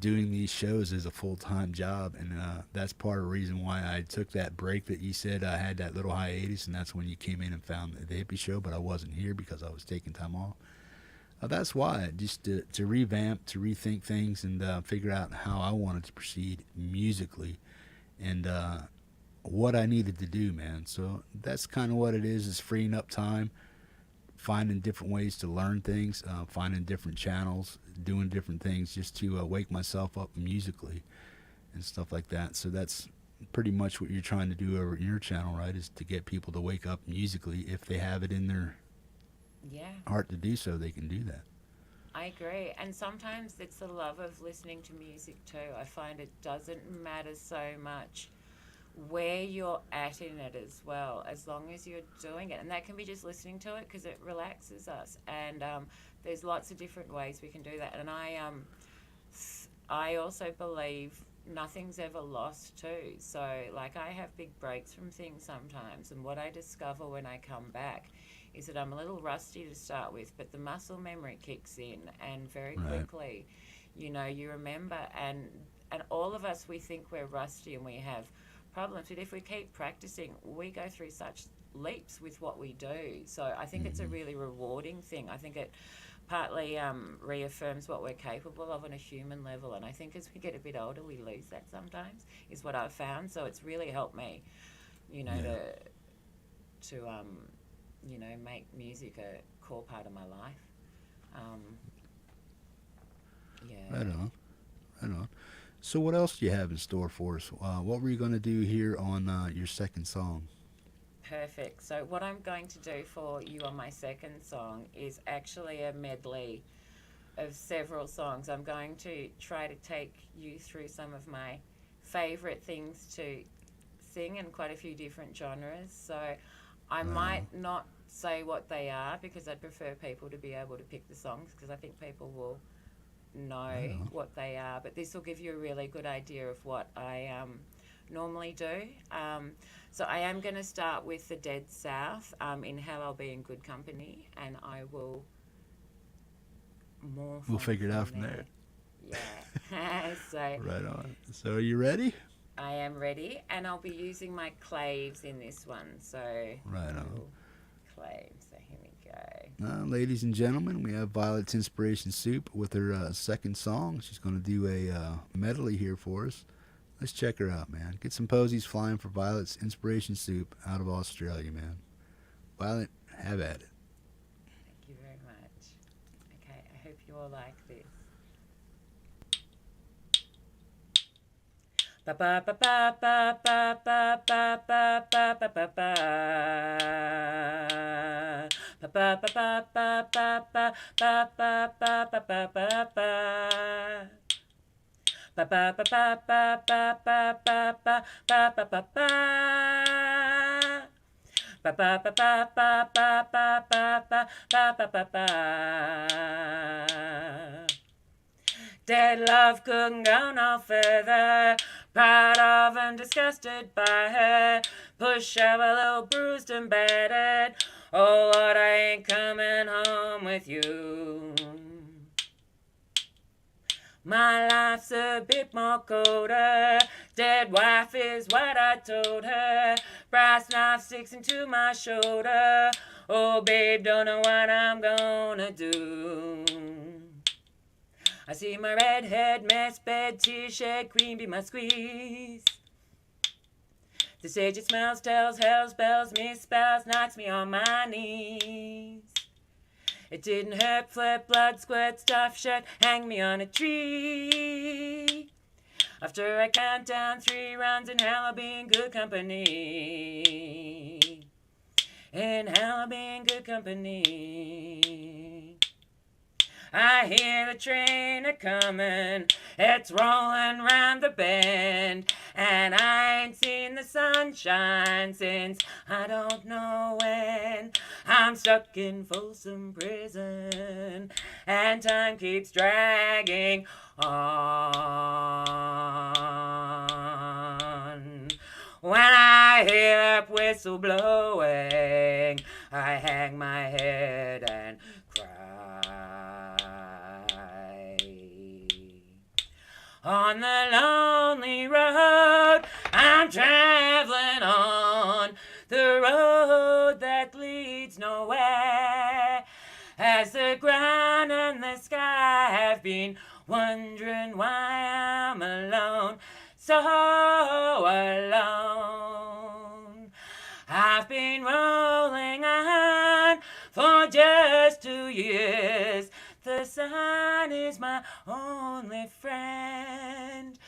S1: doing these shows is a full-time job, and that's part of the reason why I took that break that you said I had, that little hiatus, and that's when you came in and found the hippie show. But I wasn't here because I was taking time off. That's why, just to revamp, to rethink things, and figure out how I wanted to proceed musically, and what I needed to do, man. So that's kind of what it is freeing up time, finding different ways to learn things, finding different channels, doing different things just to wake myself up musically and stuff like that. So that's pretty much what you're trying to do over in your channel, right? Is to get people to wake up musically. If they have it in their
S2: Yeah,
S1: heart to do so, they can do that.
S2: I agree. And sometimes it's the love of listening to music too. I find it doesn't matter so much where you're at in it as well, as long as you're doing it. And that can be just listening to it because it relaxes us. And there's lots of different ways we can do that. And I also believe nothing's ever lost too. So like I have big breaks from things sometimes, and what I discover when I come back is that I'm a little rusty to start with, but the muscle memory kicks in, and very
S1: Right.
S2: quickly You remember, and all of us, we think we're rusty and we have problems, but if we keep practicing, we go through such leaps with what we do. So I think it's a
S1: Hmm.
S2: really rewarding thing. I think it partly reaffirms what we're capable of on a human level, and I think as we get a bit older, we lose that sometimes. Is what I've found. So it's really helped me, you know,
S1: Yeah.
S2: to make music a core part of my life. Um,
S1: Right
S2: yeah.
S1: on. Right on. So, what else do you have in store for us? What were you going to do here on your second song?
S2: Perfect. So, what I'm going to do for you on my second song is actually a medley of several songs. I'm going to try to take you through some of my favorite things to sing in quite a few different genres. So, I
S1: Right on.
S2: might not say what they are because I'd prefer people to be able to pick the songs because I think people will
S1: Right
S2: know
S1: on.
S2: what they are. But this will give you a really good idea of what I normally do. So I am going to start with the Dead South in Hell I'll Be in Good Company, and I will morph
S1: We'll
S2: on
S1: figure it out
S2: from
S1: from there.
S2: there. Yeah. So
S1: Right on. So, are you ready?
S2: I am ready, and I'll be using my claves in this one. So
S1: Right
S2: my
S1: on.
S2: little claves. So here we go.
S1: Ladies and gentlemen, we have Violet's Inspiration Soup with her second song. She's going to do a medley here for us. Let's check her out, man. Get some posies flying for Violet's Inspiration Soup out of Australia, man. Violet, have at it.
S2: Thank you very much. Okay, I hope you all like this. Ba ba ba ba ba ba ba ba ba ba ba ba ba. Ba ba ba ba ba ba ba ba ba ba ba ba ba ba. Ba ba ba ba ba ba ba ba ba ba ba ba ba. Ba ba ba ba ba ba ba ba ba ba ba ba ba. Dead love couldn't go no further. Proud of and disgusted by her. Push out a little bruised and battered. Oh Lord, I ain't coming home with you. My life's a bit more colder. Dead wife is what I told her. Brass knife sticks into my shoulder. Oh babe, don't know what I'm gonna do. I see my redhead mess bed t-shirt queen be my squeeze. The sage it smells, tells, hell's bells, misspells, knocks me on my knees. It didn't hurt, flip, blood, squirt, stuff, shirt, hang me on a tree. After I count down 3 rounds in hell, I'll be in good company. In hell, I'll be in good company. I hear the train a-comin', it's rollin' round the bend, and I ain't seen the sunshine since I don't know when. I'm stuck in Folsom Prison, and time keeps dragging on. When I hear that whistle blowing, I hang my head and cry. On the lonely road, I'm traveling on the road that leads nowhere. As the ground and the sky have been wondering why I'm alone, so alone. I've been rolling on for just 2 years. The sun is my only friend.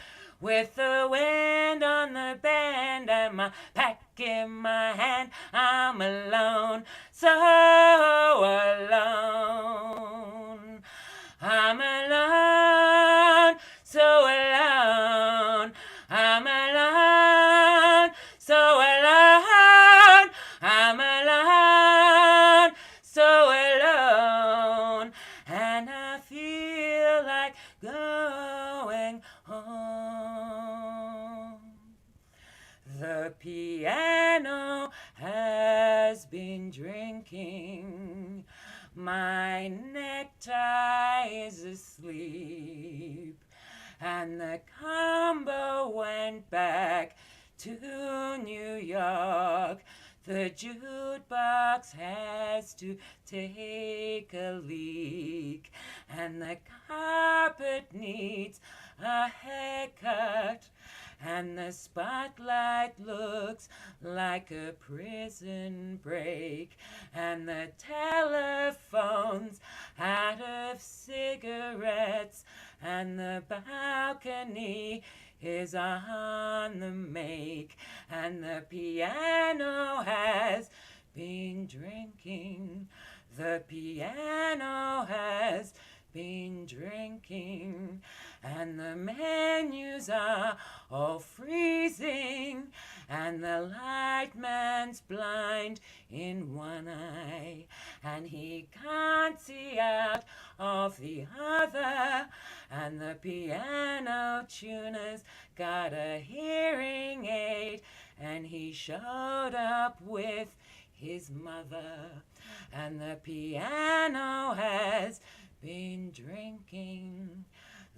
S2: With the wind on the bend and my pack in my hand, I'm alone, so alone. I'm alone, so alone. I'm alone, so alone. I'm alone, so alone. And I feel like going home. The piano has been drinking My necktie is asleep, and the combo went back to New York. The jukebox has to take a leak, and the carpet needs a haircut, and the spotlight looks like a prison break, and the telephone's out of cigarettes, and the balcony is on the make, and the piano has been drinking. The piano has been drinking, and the menus are all freezing, and the light man's blind in one eye, and he can't see out of the other, and the piano tuner's got a hearing aid, and he showed up with his mother, and the piano has been drinking.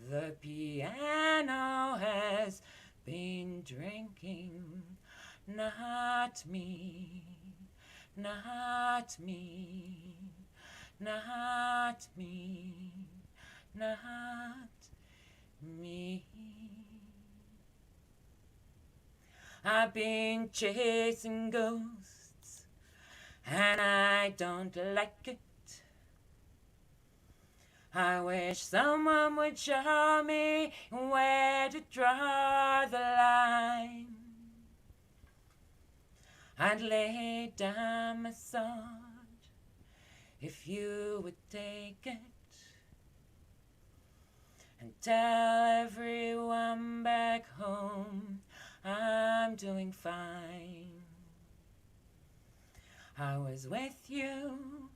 S2: The piano has been drinking. Not me, not me, not me, not me. I've been chasing ghosts, and I don't like it. I wish someone would show me where to draw the line. I'd lay down my sword if you would take it, and tell everyone back home I'm doing fine. I was with you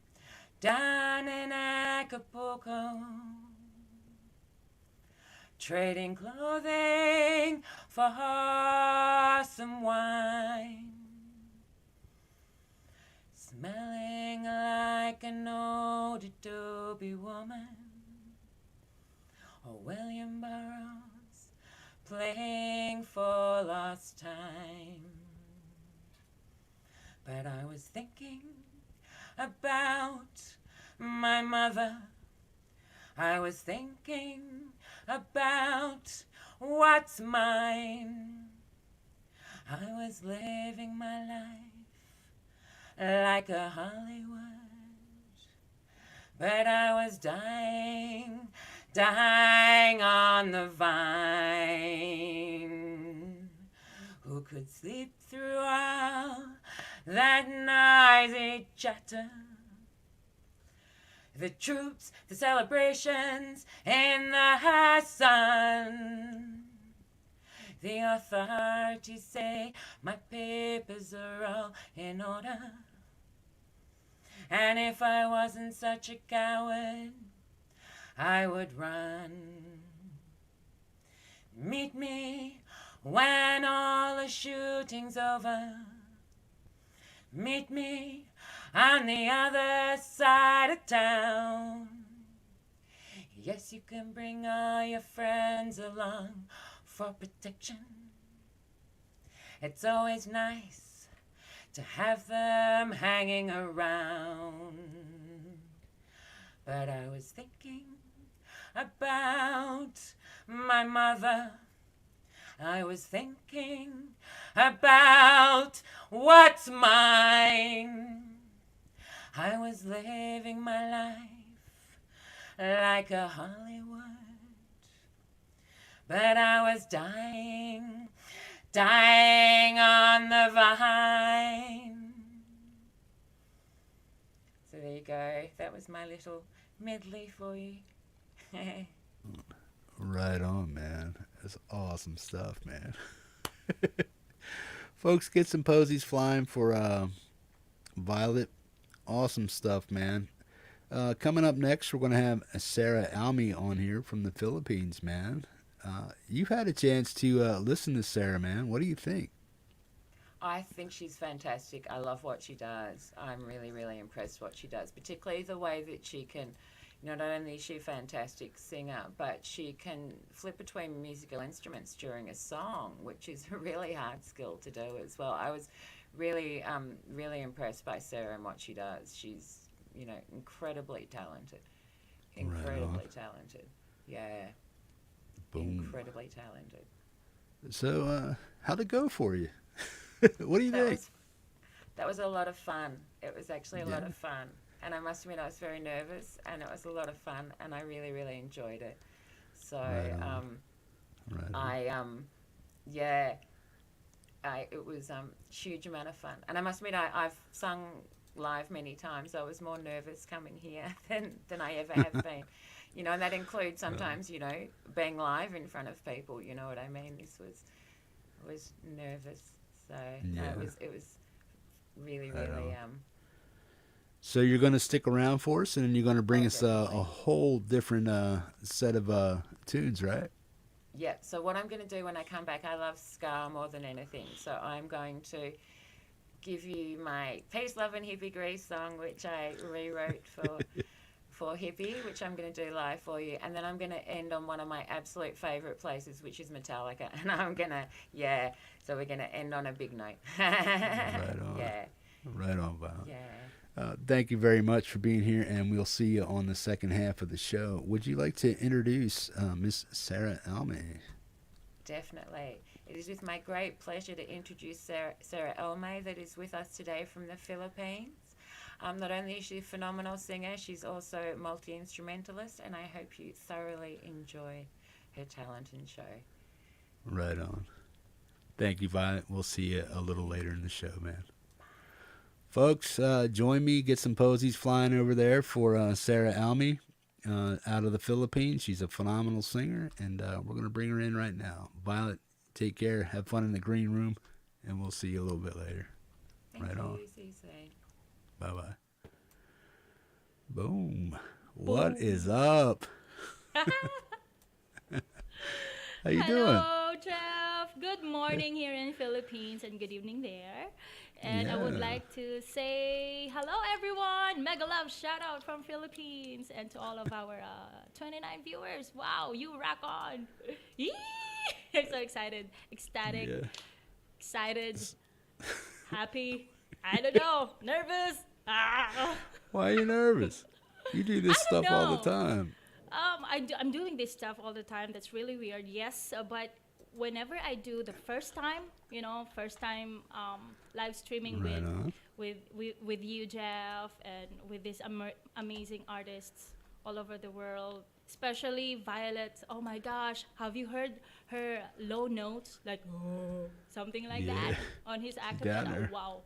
S2: down in Acapulco, trading clothing for some wine, smelling like an old adobe woman, or William Burroughs playing for lost time. But I was thinking about my mother. I was thinking about what's mine. I was living my life like a Hollywood, but I was dying on the vine. Who could sleep through all that noisy chatter? The troops, the celebrations in the sun. The authorities say my papers are all in order, and if I wasn't such a coward, I would run. Meet me when all the shooting's over. Meet me on the other side of town. Yes, you can bring all your friends along for protection. It's always nice to have them hanging around. But I was thinking about my mother. I was thinking about what's mine. I was living my life like a Hollywood, but I was dying on the vine. So there you go. That was my little medley for you.
S1: Right on, man. That's awesome stuff, man. Folks, get some posies flying for Violet. Awesome stuff, man. Coming up next, we're going to have Sarah Almy on here from the Philippines, man. You've had a chance to listen to Sarah, man. What do you think?
S2: I think she's fantastic. I love what she does. I'm really, really impressed what she does, particularly the way that she can. Not only is she a fantastic singer, but she can flip between musical instruments during a song, which is a really hard skill to do as well. I was really, really impressed by Sarah and what she does. She's, incredibly talented.
S1: Right on.
S2: Incredibly talented. Yeah,
S1: Boom.
S2: incredibly talented.
S1: So, how'd it go for you? What do you
S2: That
S1: think?
S2: was that was a lot of fun. It was actually a lot
S1: Yeah.
S2: of fun. And I must admit, I was very nervous, and it was a lot of fun, and I really, really enjoyed it. So,
S1: Right on. Right on.
S2: I, yeah, it was huge amount of fun. And I must admit, I've sung live many times. I was more nervous coming here than I ever have been. And that includes
S1: Right.
S2: sometimes, being live in front of people. You know what I mean? This was I was nervous. So no, it
S1: Yeah.
S2: was it was really,
S1: Right
S2: really
S1: on. So you're going to stick around for us, and you're going to bring
S2: oh,
S1: us a
S2: definitely.
S1: whole different set of tunes, right?
S2: Yeah, so what I'm going to do when I come back, I love ska more than anything. So I'm going to give you my Peace, Love and Hippie Grease song, which I rewrote for Hippie, which I'm going to do live for you. And then I'm going to end on one of my absolute favourite places, which is Metallica. And I'm going to, yeah, so we're going to end on a big note.
S1: Right on.
S2: Yeah,
S1: Right on, Val.
S2: yeah,
S1: Thank you very much for being here, and we'll see you on the second half of the show. Would you like to introduce Miss Sarah Almy?
S2: definitely. It is with my great pleasure to introduce Sarah Almy, that is with us today from the Philippines. Not only is she a phenomenal singer, she's also a multi instrumentalist, and I hope you thoroughly enjoy her talent and show.
S1: Right on. Thank you, Violet. We'll see you a little later in the show, man. Folks, join me. Get some posies flying over there for Sarah Almy out of the Philippines. She's a phenomenal singer, and we're going to bring her in right now. Violet, take care. Have fun in the green room, and we'll see you a little bit later.
S2: Thank
S1: Right on.
S2: you. See you soon.
S1: Bye bye. Boom. What is
S3: Boom.
S1: up? How you doing?
S3: Hello, Jeff. Good morning here in Philippines and good evening there. And I would
S1: Yeah.
S3: like to say hello, everyone. Mega love shout out from Philippines and to all of our 29 viewers. Wow, you rock on. Yee! I'm so excited, ecstatic,
S1: Yeah.
S3: excited, happy. I don't know, nervous. Ah.
S1: Why are you nervous? You do this
S3: I don't
S1: stuff all the
S3: know.
S1: time.
S3: I'm doing this stuff all the time. That's really weird. Yes, but whenever I do the first time, first time live streaming
S1: Right on.
S3: with you, Jeff, and with these amazing artists all over the world, especially Violet. Oh my gosh, have you heard her low notes, like something like that
S1: Yeah.
S3: on his
S1: She got
S3: acapella?
S1: her.
S3: Wow,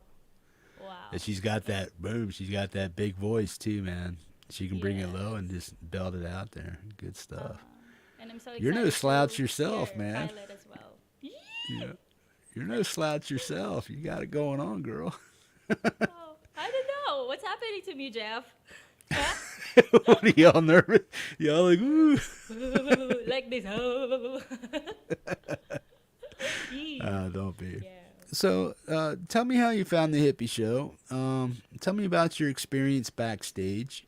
S1: And
S3: wow.
S1: she's got that boom. She's got that big voice too, man. She can bring it low and
S3: Yes.
S1: just belt it out there. Good stuff.
S3: And I'm so
S1: You're no
S3: excited
S1: slouch
S3: to
S1: yourself,
S3: hear
S1: man.
S3: Violet as well. Yee!
S1: Yeah. You're no slouch yourself. You got it going on, girl.
S3: Oh, I don't know. What's happening to me, Jeff? Huh?
S1: What are y'all nervous? Y'all like, ooh.
S3: Like this. Yee.
S1: Don't be.
S3: Yeah.
S1: So, tell me how you found the hippie show. Tell me about your experience backstage.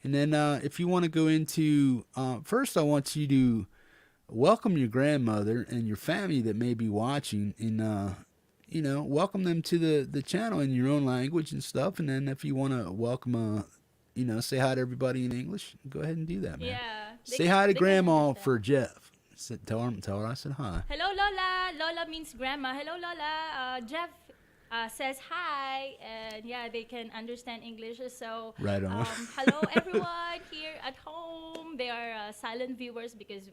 S1: And then, if you want to go into, first, I want you to welcome your grandmother and your family that may be watching, and welcome them to the channel in your own language and stuff. And then, if you want to welcome, say hi to everybody in English, go ahead and do that, man.
S3: Yeah. They
S1: Say
S3: can
S1: hi to
S3: they can
S1: Grandma
S3: understand.
S1: for Jeff. Tell her I said hi.
S3: Hello, Lola. Lola means grandma. Hello, Lola. Jeff says hi, and yeah, they can understand English. So,
S1: Right on.
S3: hello, everyone here at home. They are silent viewers because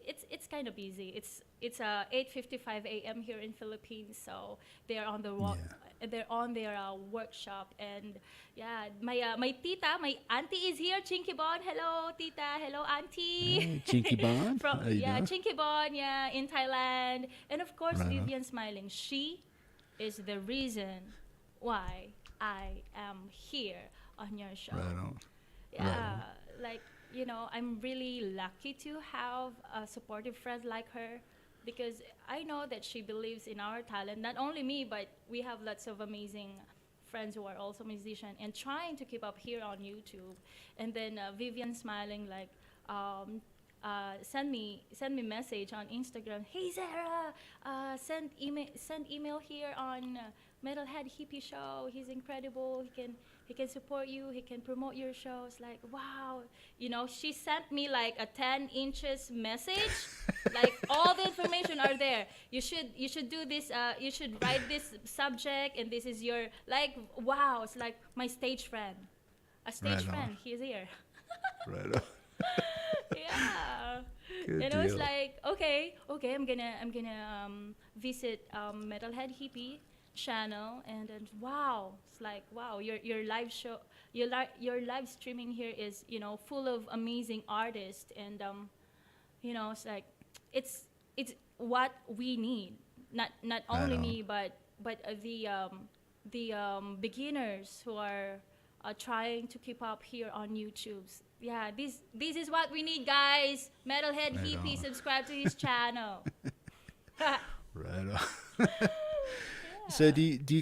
S3: it's kind of easy. It's 8:55 a.m. here in Philippines, so they are on the
S1: Yeah.
S3: they're on their workshop, and yeah, my tita, my auntie is here. Chinky Bon, hello, tita. Hello, auntie.
S1: Hey, Chinky Bond.
S3: From
S1: How you
S3: yeah,
S1: doing?
S3: Chinky Bon, yeah, in Thailand, and of course
S1: Right on.
S3: Vivian Smiling. She is the reason why I am here on your
S1: Right
S3: show.
S1: on. Right
S3: Yeah,
S1: on.
S3: like I'm really lucky to have a supportive friend like her because I know that she believes in our talent. Not only me, but we have lots of amazing friends who are also musicians and trying to keep up here on YouTube. And then Vivian smiling like, send me message on Instagram. Hey Sarah, send email here on Metalhead Hippie Show. He's incredible. He can support you. He can promote your shows. Like wow, she sent me like a 10 inches message. Like all the information are there. You should do this. You should write this subject, and this is your like wow. It's like my stage friend, a stage
S1: Right on.
S3: friend. He's here.
S1: Right on.
S3: Yeah.
S1: Good
S3: And I was
S1: deal.
S3: like, okay, I'm gonna visit Metalhead Hippie channel, and then wow, it's like wow, your live show, your live streaming here is full of amazing artists, and it's like it's what we need. Not
S1: Right
S3: only
S1: on.
S3: me, but the beginners who are trying to keep up here on YouTube. Yeah, this is what we need, guys. Metalhead
S1: Right
S3: Hippie,
S1: on.
S3: subscribe to his channel.
S1: Right on. So
S3: Yeah.
S1: do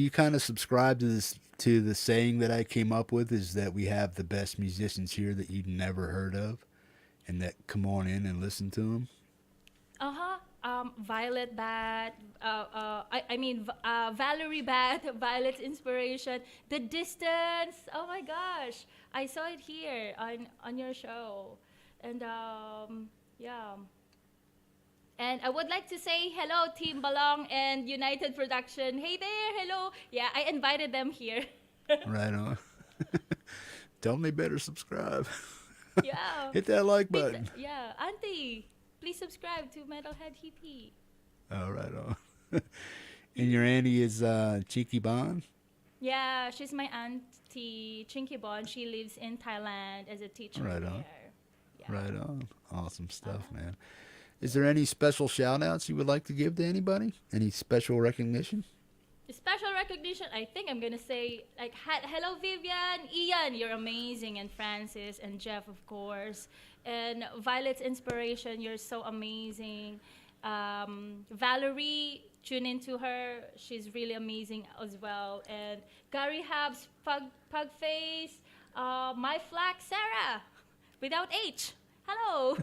S1: you kind of subscribe to this, to the saying that I came up with, is that we have the best musicians here that you'd never heard of, and that come on in and listen to them.
S3: Uh-huh. Violet Bat, Valerie Bat, Violet's inspiration, The Distance. Oh my gosh, I saw it here on your show, and yeah. And I would like to say hello, Team Balong and United Production. Hey there, hello. Yeah, I invited them here.
S1: Right on. Tell them they better subscribe.
S3: Yeah,
S1: Hit that like
S3: please,
S1: button.
S3: yeah, Auntie, please subscribe to Metalhead Hippie.
S1: Oh, right on. And your auntie is Cheeky Bond.
S3: Yeah, she's my auntie, Chinky Bon. She lives in Thailand as a teacher
S1: Right on.
S3: there. Yeah.
S1: Right on. Awesome stuff,
S3: Uh-huh.
S1: man. Is there any special shout outs you would like to give to anybody? Any special recognition?
S3: Special recognition, I think I'm gonna say like hello Vivian, Ian, you're amazing, and Francis and Jeff, of course, and Violet's inspiration, you're so amazing. Valerie, tune into her, she's really amazing as well. And Gary Habs, Pug Face, my flag Sarah, without H. Hello.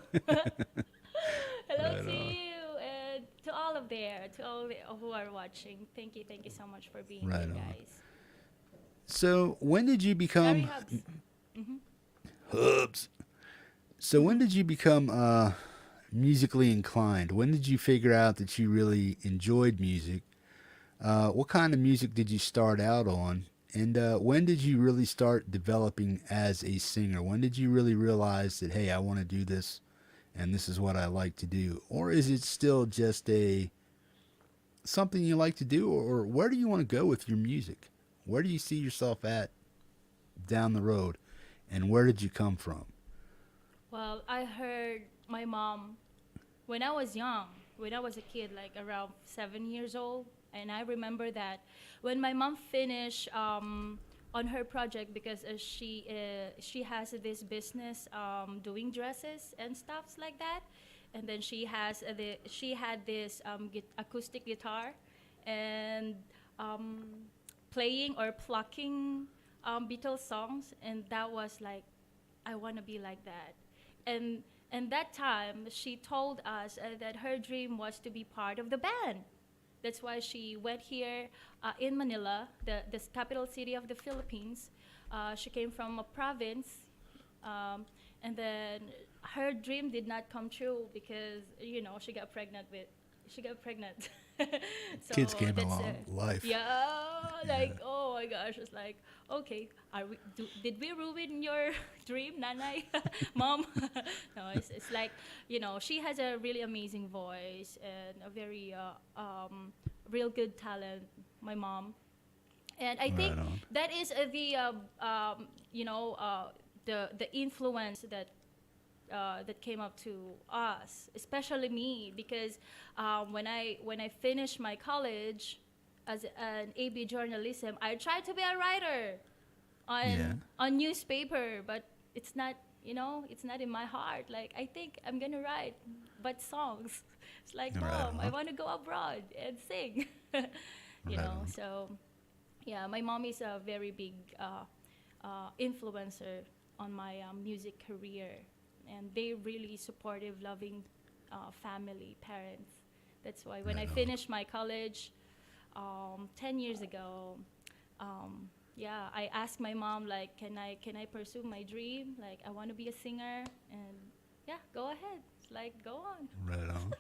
S3: Hello
S1: Right
S3: to
S1: on.
S3: you and to all of there, to all who are watching. Thank you so much for being
S1: Right
S3: here,
S1: on.
S3: guys.
S1: So when did you
S3: Gary
S1: become
S3: Hubs. Hmm.
S1: Hubs? So when did you become musically inclined? When did you figure out that you really enjoyed music? What kind of music did you start out on? And when did you really start developing as a singer? When did you really realize that, hey, I want to do this and this is what I like to do? Or is it still just a something you like to do? Or where do you want to go with your music? Where do you see yourself at down the road? And where did you come from?
S3: Well, I heard my mom when I was young, when I was a kid, like around 7 years old, and I remember that when my mom finished on her project, because she has this business doing dresses and stuffs like that, and then she had this acoustic guitar, and um, playing or plucking Beatles songs, and that was like I want to be like that. And that time, she told us that her dream was to be part of the band. That's why she went here in Manila, the capital city of the Philippines. She came from a province, um, and then her dream did not come true because she got pregnant.
S1: Kids
S3: So
S1: came
S3: that's
S1: along, life.
S3: yeah,
S1: Yeah.
S3: like oh my gosh, it's like okay, did we ruin your dream, Nanay, mom? No, it's like she has a really amazing voice and a very real good talent, my mom. And I
S1: Right
S3: think
S1: on.
S3: that is the influence that came up to us, especially me, because when I finished my college as an AB journalism, I tried to be a writer
S1: Yeah.
S3: on newspaper, but it's not it's not in my heart. Like I think I'm gonna write, but songs. It's like,
S1: Right
S3: Mom, I
S1: on.
S3: want to go abroad and sing.
S1: Right on.
S3: So yeah, my mom is a very big influencer on my music career, and they really supportive, loving family, parents. That's why when I
S1: Right on.
S3: finished my college 10 years ago, yeah, I asked my mom like, can I pursue my dream? Like, I want to be a singer, and yeah, go ahead. Like, go on.
S1: Right on.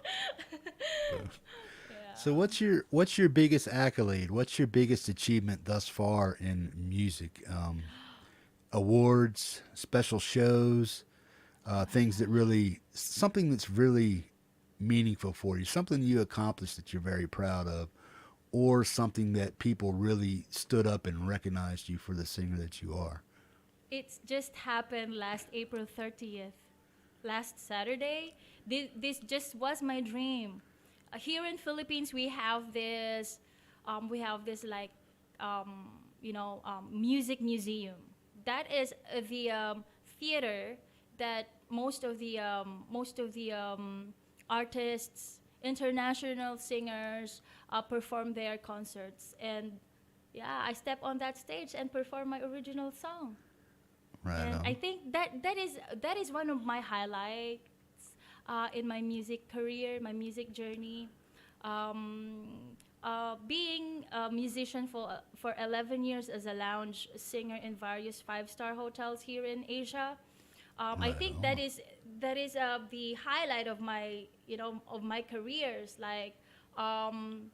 S1: So
S3: Yeah.
S1: what's your biggest accolade? What's your biggest achievement thus far in music? Awards, special shows, things that really something that's really meaningful for you, something you accomplished that you're very proud of, or something that people really stood up and recognized you for the singer that you are.
S3: It's just happened last April 30th, last Saturday. This just was my dream. Here in Philippines, we have this like, music museum. That is the theater that most of the artists, international singers, perform their concerts. And yeah, I step on that stage and perform my original song.
S1: Right
S3: And I
S1: on.
S3: think that is one of my highlights in my music career, my music journey. Um, being a musician for 11 years as a lounge singer in various five-star hotels here in Asia, I
S1: Right
S3: think that
S1: on.
S3: is that is the highlight of my careers. Like, um,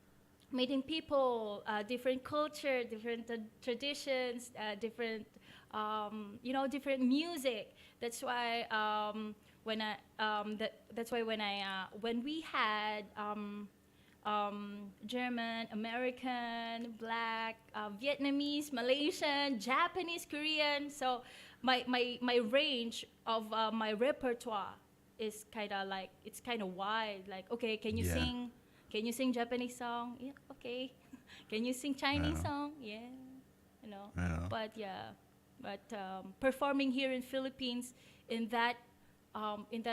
S3: meeting people, different culture, different traditions, different music. That's why when we had German, American, Black, Vietnamese, Malaysian, Japanese, Korean. So my range of my repertoire is kind of like, it's kind of wide. Like, okay, can you
S1: Yeah.
S3: sing? Can you sing Japanese song? Yeah, okay. Can you sing
S1: Right
S3: Chinese
S1: on.
S3: song? Yeah, you know.
S1: Right on.
S3: But yeah, but performing here in Philippines in that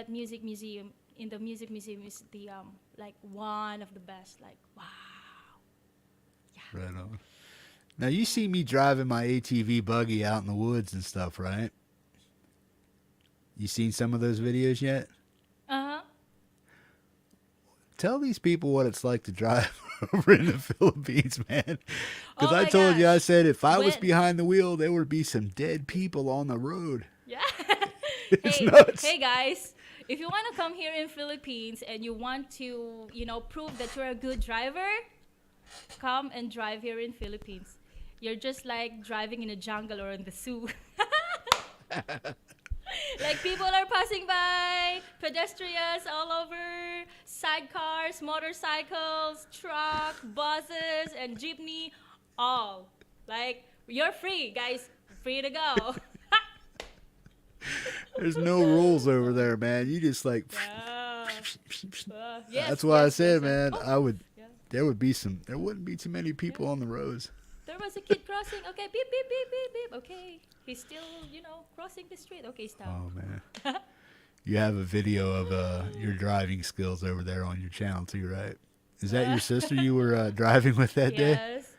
S3: music museum, in the music museum, is the like one of the best. Like, wow.
S1: Right on. Now you see me driving my ATV buggy out in the woods and stuff, right? You seen some of those videos yet?
S3: Uh huh.
S1: Tell these people what it's like to drive over in the Philippines, man. Because
S3: Oh
S1: I
S3: my
S1: told you, I
S3: gosh.
S1: said if I was
S3: When?
S1: behind the wheel, there would be some dead people on the road.
S3: Yeah.
S1: It's
S3: Hey,
S1: nuts.
S3: hey guys. If you want to come here in Philippines and you want to, prove that you're a good driver, come and drive here in Philippines. You're just like driving in a jungle or in the zoo. Like, people are passing by, pedestrians all over, sidecars, motorcycles, truck, buses, and jeepney, all. Like, you're free, guys, free to go.
S1: There's no rules over there, man. You just like.
S3: Yeah.
S1: That's
S3: Yes,
S1: why I
S3: yes, yes,
S1: said,
S3: yes.
S1: man,
S3: Oh,
S1: I would.
S3: yeah,
S1: There would be some. There wouldn't be too many
S3: yeah.
S1: people on the roads.
S3: There was a kid crossing. Okay, beep, beep, beep, beep, beep. Okay, he's still, crossing the street. Okay, stop.
S1: Oh man, you have a video of your driving skills over there on your channel too, right? Is that your sister you were driving with that day?
S3: Yes.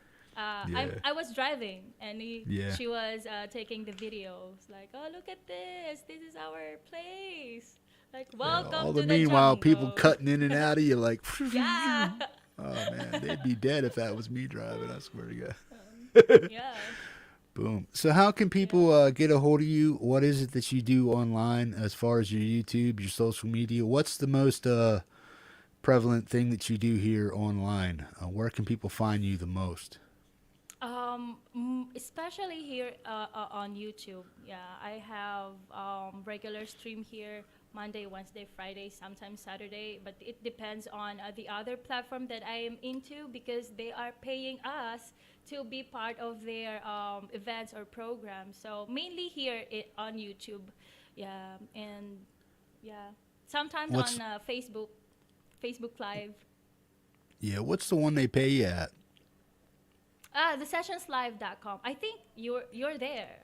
S1: Yeah,
S3: I was driving, and
S1: yeah.
S3: she was taking the videos. Like, oh, look at this. This is our place. Like,
S1: Yeah.
S3: welcome
S1: All the
S3: to the
S1: meanwhile, people
S3: jungle.
S1: cutting in and out of you like.
S3: Yeah.
S1: Oh man, they'd be dead if that was me driving. I swear to God.
S3: Yeah.
S1: Boom. So, how can
S3: Yeah.
S1: people get a hold of you? What is it that you do online as far as your YouTube, your social media? What's the most prevalent thing that you do here online? Where can people find you the most?
S3: Especially here on YouTube. Yeah, I have regular stream here Monday, Wednesday, Friday, sometimes Saturday, but it depends on the other platform that I am into, because they are paying us to be part of their events or programs. So mainly here on YouTube. Yeah, and yeah, sometimes
S1: What's
S3: on Facebook Live.
S1: Yeah? What's the one they pay you at?
S3: The sessionslive.com. I think you're there.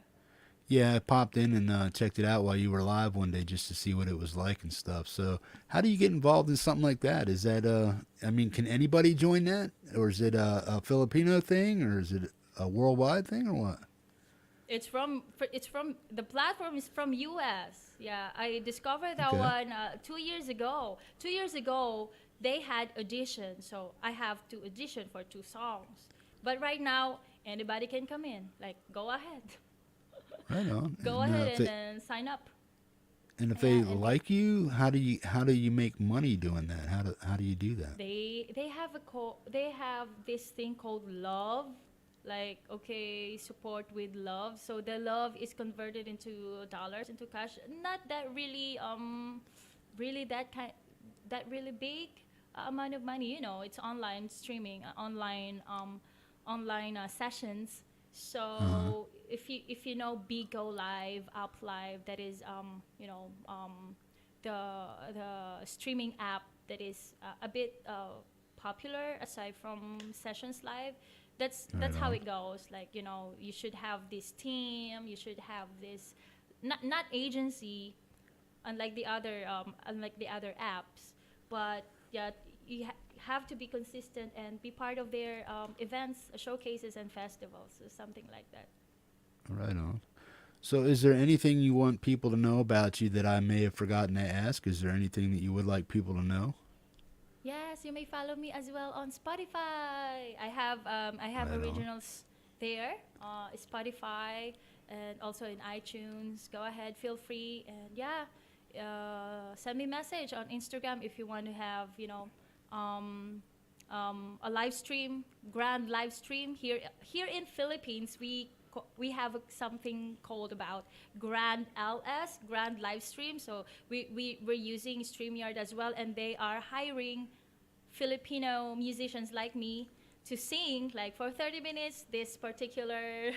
S1: Yeah, I popped in and checked it out while you were live one day just to see what it was like and stuff. So, how do you get involved in something like that? Is that I mean, can anybody join that, or is it a Filipino thing, or is it a worldwide thing, or what?
S3: It's from the platform is from US. Yeah, I discovered that
S1: Okay.
S3: one 2 years ago. 2 years ago, they had audition, so I have to audition for two songs. But right now, anybody can come in. Like, go ahead,
S1: Right on.
S3: go ahead, and then sign up.
S1: And if they
S3: Yeah, and
S1: like you, how do you make money doing that? How do you do that?
S3: they have this thing called love, like, okay, support with love. So the love is converted into dollars, into cash. Not that really really that really big amount of money. It's online streaming, online sessions.
S1: Uh huh.
S3: So if you know Bigo Live, Up Live, that is the streaming app that is a bit popular aside from Sessions Live.
S1: Right
S3: That's how
S1: on.
S3: it goes. Like, you should have this team, you should have this, not agency, unlike the other apps. But yeah, have to be consistent and be part of their events, showcases, and festivals, or something like that.
S1: Right on. So, is there anything you want people to know about you that I may have forgotten to ask? Is there anything that you would like people to know?
S3: Yes, you may follow me as well on Spotify. I have
S1: Right on.
S3: originals there, Spotify, and also in iTunes. Go ahead, feel free, and yeah, send me a message on Instagram if you want to have um, a live stream, grand live stream here in Philippines. We have something called about Grand LS, Grand Live Stream. So we're using StreamYard as well, and they are hiring Filipino musicians like me to sing like for 30 minutes this particular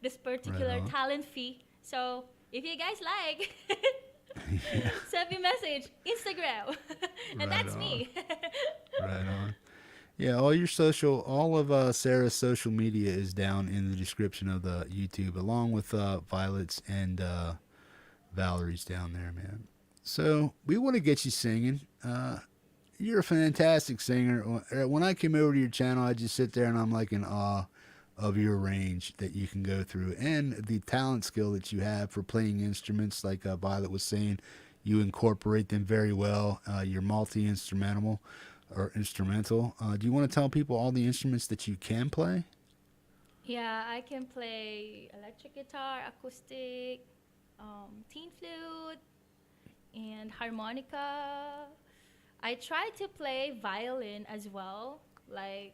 S3: this
S1: Right
S3: particular
S1: on.
S3: talent fee. So if you guys like,
S1: Yeah.
S3: send me message Instagram, and
S1: Right
S3: that's
S1: on.
S3: me.
S1: Right on. Yeah, all of Sarah's social media is down in the description of the YouTube, along with Violet's and Valerie's down there, man. So we want to get you singing. You're a fantastic singer. When I came over to your channel, I just sit there and I'm like in awe of your range that you can go through and the talent skill that you have for playing instruments. Like Violet was saying, you incorporate them very well. You're multi instrumental or instrumental. Do you want to tell people all the instruments that you can play?
S3: Yeah, I can play electric guitar, acoustic, teen flute, and harmonica. I tried to play violin as well, like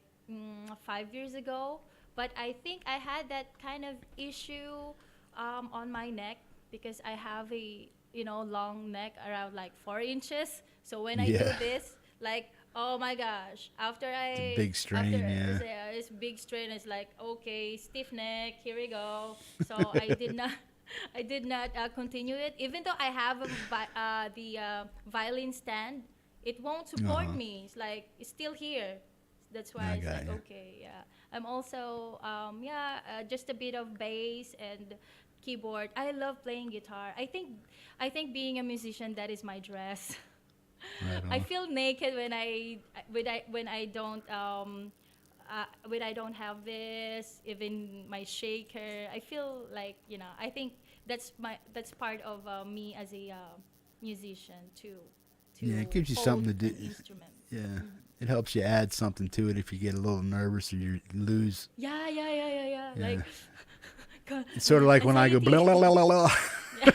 S3: 5 years ago, but I think I had that kind of issue on my neck because I have a long neck around like 4 inches. So when I do
S1: Yeah,
S3: this, like, oh my gosh,
S1: it's a big
S3: after
S1: strain. Yeah.
S3: this big strain is like, okay, stiff neck, here we go. So I did not. I did not continue it, even though I have the violin stand. It won't
S1: Uh
S3: support
S1: huh.
S3: me. It's like it's still here. That's why
S1: I
S3: it's
S1: got
S3: like,
S1: you.
S3: okay, yeah. I'm also just a bit of bass and keyboard. I love playing guitar. I think being a musician, that is my dress.
S1: Right
S3: I
S1: on.
S3: feel naked when I don't have this, even my shaker. I feel like, I think that's part of me as a musician,
S1: Yeah, it
S3: to
S1: gives you something
S3: hold
S1: to do.
S3: an instrument.
S1: Yeah,
S3: Mhm.
S1: it helps you add something to it if you get a little nervous or you lose.
S3: Yeah, yeah, yeah, yeah, yeah.
S1: Yeah,
S3: Like
S1: it's sort of like when I go blah
S3: anxiety.
S1: blah blah blah blah.
S3: Yeah,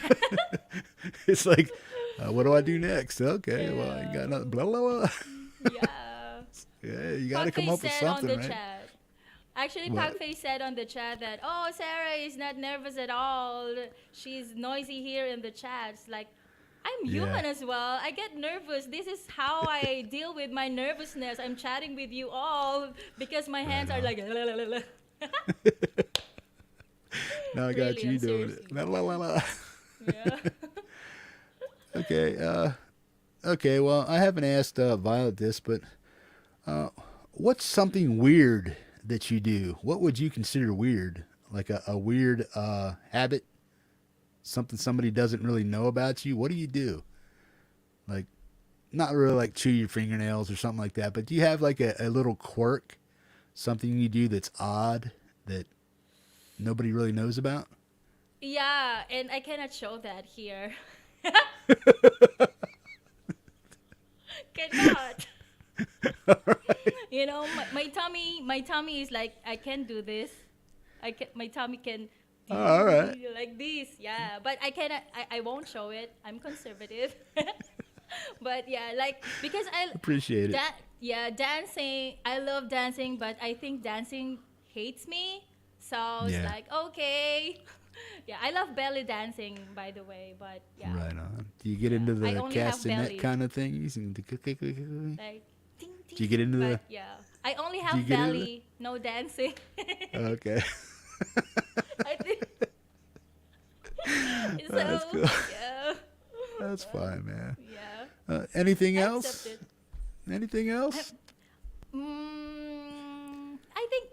S1: It's like, what do I do next? Okay, well, I
S3: yeah,
S1: got nothing. Blah blah blah.
S3: yeah.
S1: Yeah, you got to come
S3: Pugface
S1: up with
S3: said on
S1: something,
S3: the
S1: right?
S3: chat. Actually,
S1: What?
S3: Pugface said on the chat that, oh, Sarah is not nervous at all. She's noisy here in the chat. It's like, I'm
S1: Yeah.
S3: human as well. I get nervous. This is how I deal with my nervousness. I'm chatting with you all because my
S1: Right
S3: hands are
S1: on.
S3: like,
S1: Now I got
S3: really
S1: you
S3: and
S1: doing it.
S3: seriously.
S1: La la la la.
S3: Yeah.
S1: Okay. Okay. Well, I haven't asked Violet this, but uh, what's something weird that you do? What would you consider weird? Like a weird habit? something somebody doesn't really know about you, what do you do? Like, not really like chew your fingernails or something like that, but do you have like a little quirk, something you do that's odd that nobody really knows about?
S3: Yeah, and I cannot show that here. Cannot. My tummy is like I can do this. My tummy can
S1: Oh, all right.
S3: like this. Yeah, but I cannot. I won't show it. I'm conservative. But yeah, like because I
S1: Appreciate it.
S3: yeah, dancing. I love dancing, but I think dancing hates me. So it's
S1: Yeah.
S3: like okay. Yeah, I love belly dancing, by the way. But yeah,
S1: Right on. Do you get
S3: yeah.
S1: into
S3: I
S1: the
S3: only have
S1: castanet
S3: belly.
S1: kind of things?
S3: Like ding,
S1: Do you
S3: ding.
S1: get into
S3: But
S1: the?
S3: yeah, I only
S1: you
S3: have
S1: get into
S3: belly, no dancing.
S1: Okay.
S3: I think
S1: That's
S3: so.
S1: cool.
S3: Yeah,
S1: That's fine, man.
S3: yeah.
S1: Anything
S3: I
S1: else?
S3: accept it.
S1: Anything else?
S3: I think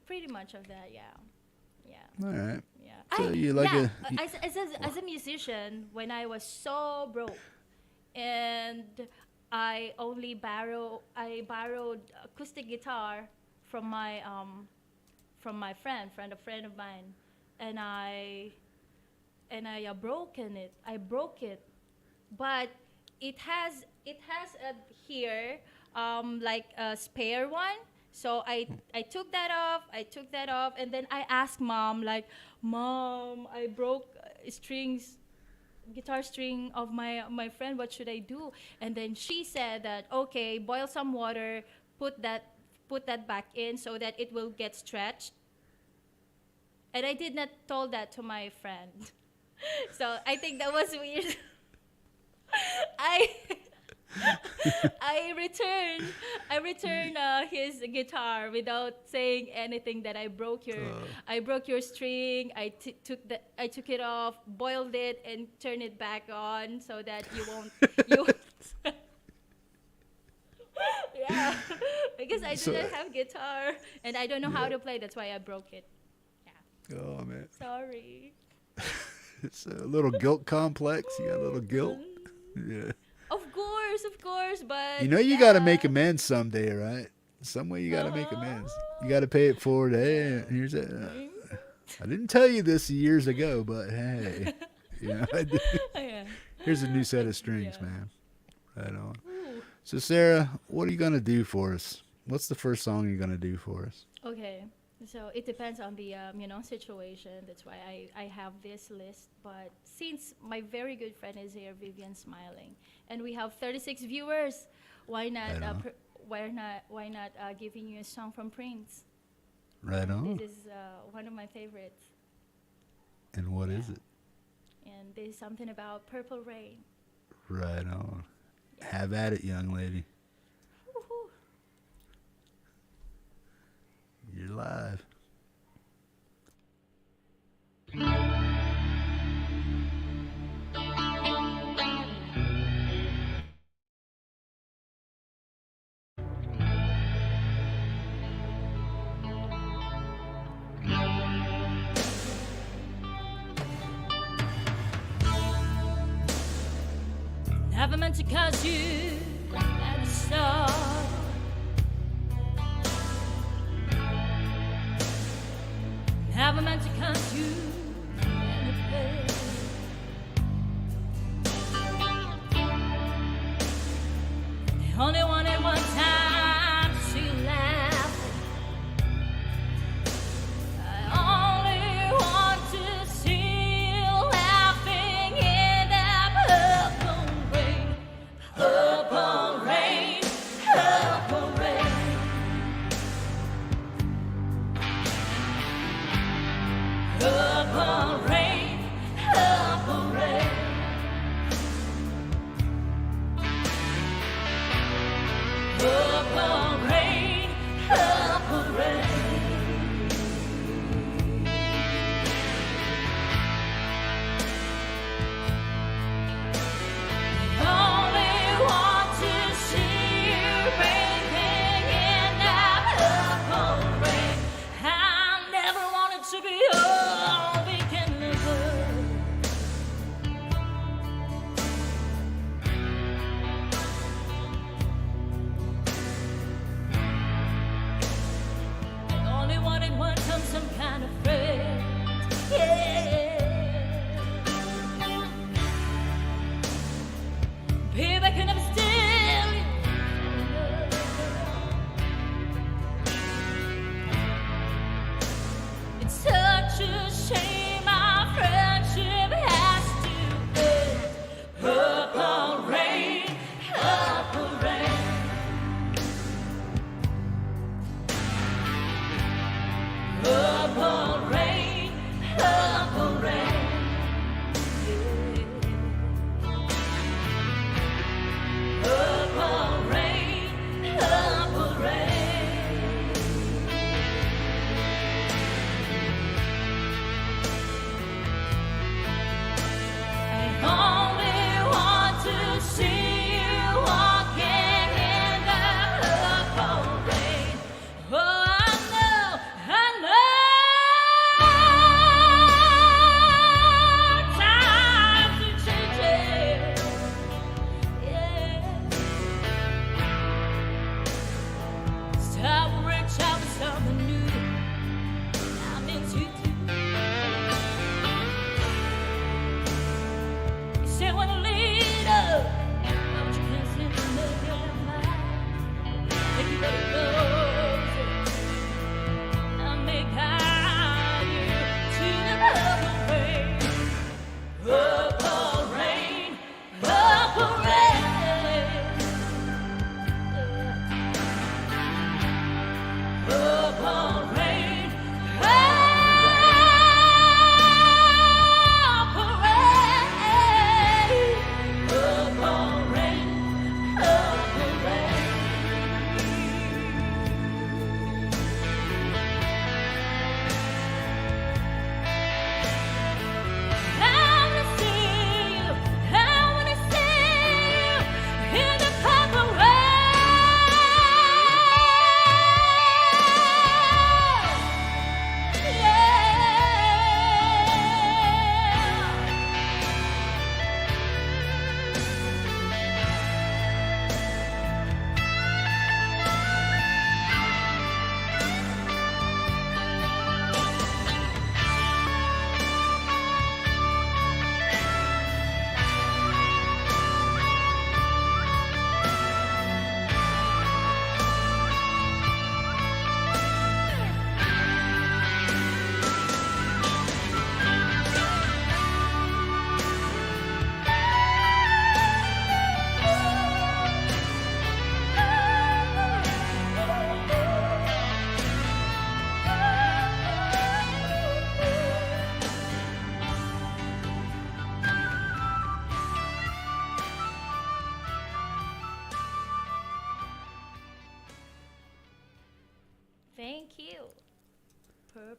S3: pretty much of that. Yeah, yeah.
S1: All right.
S3: Yeah.
S1: So you like
S3: yeah.
S1: a?
S3: As a musician, when I was so broke, and I borrowed acoustic guitar from my a friend of mine, and I broken it. I broke it, but it has a here like a spare one. So I took that off. And then I asked mom, like, Mom, I broke guitar string of my friend. What should I do? And then she said that okay, boil some water, put that back in so that it will get stretched. And I did not told that to my friend. So I think that was weird. I I returned his guitar without saying anything that I broke your string. I took it off, boiled it, and turned it back on so that you yeah, because I
S1: So-
S3: didn't have guitar and I don't know how to play. That's why I broke it. Yeah,
S1: Oh man,
S3: sorry.
S1: it's a little guilt complex. You got a little guilt. Yeah.
S3: Of course, but
S1: You know you got to make amends someday, right? Some way you got to make
S3: Uh-huh.
S1: amends. You got to pay it forward. Hey, here's a. I didn't tell you this years ago, but hey, you know,
S3: Yeah.
S1: here's a new set of strings,
S3: Yeah.
S1: man. Right on.
S3: Ooh.
S1: So Sarah, what are you gonna do for us? What's the first song you're gonna do for us?
S3: Okay, so it depends on the situation. That's why I have this list. But since my very good friend is here, Vivian Smiling, and we have 36 viewers, why not?
S1: Right on.
S3: Why not giving you a song from Prince?
S1: Right on.
S3: This is one of my favorites,
S1: And what is it?
S3: and this is something about Purple Rain.
S1: Right on. Have at it, young lady.
S3: Woohoo.
S1: You're live.
S3: Never meant to cause you at the start. Never meant to cause you any pain. I only wanted one time to see you laughing. I only want to see you laughing in that purple rain, purple rain, purple rain.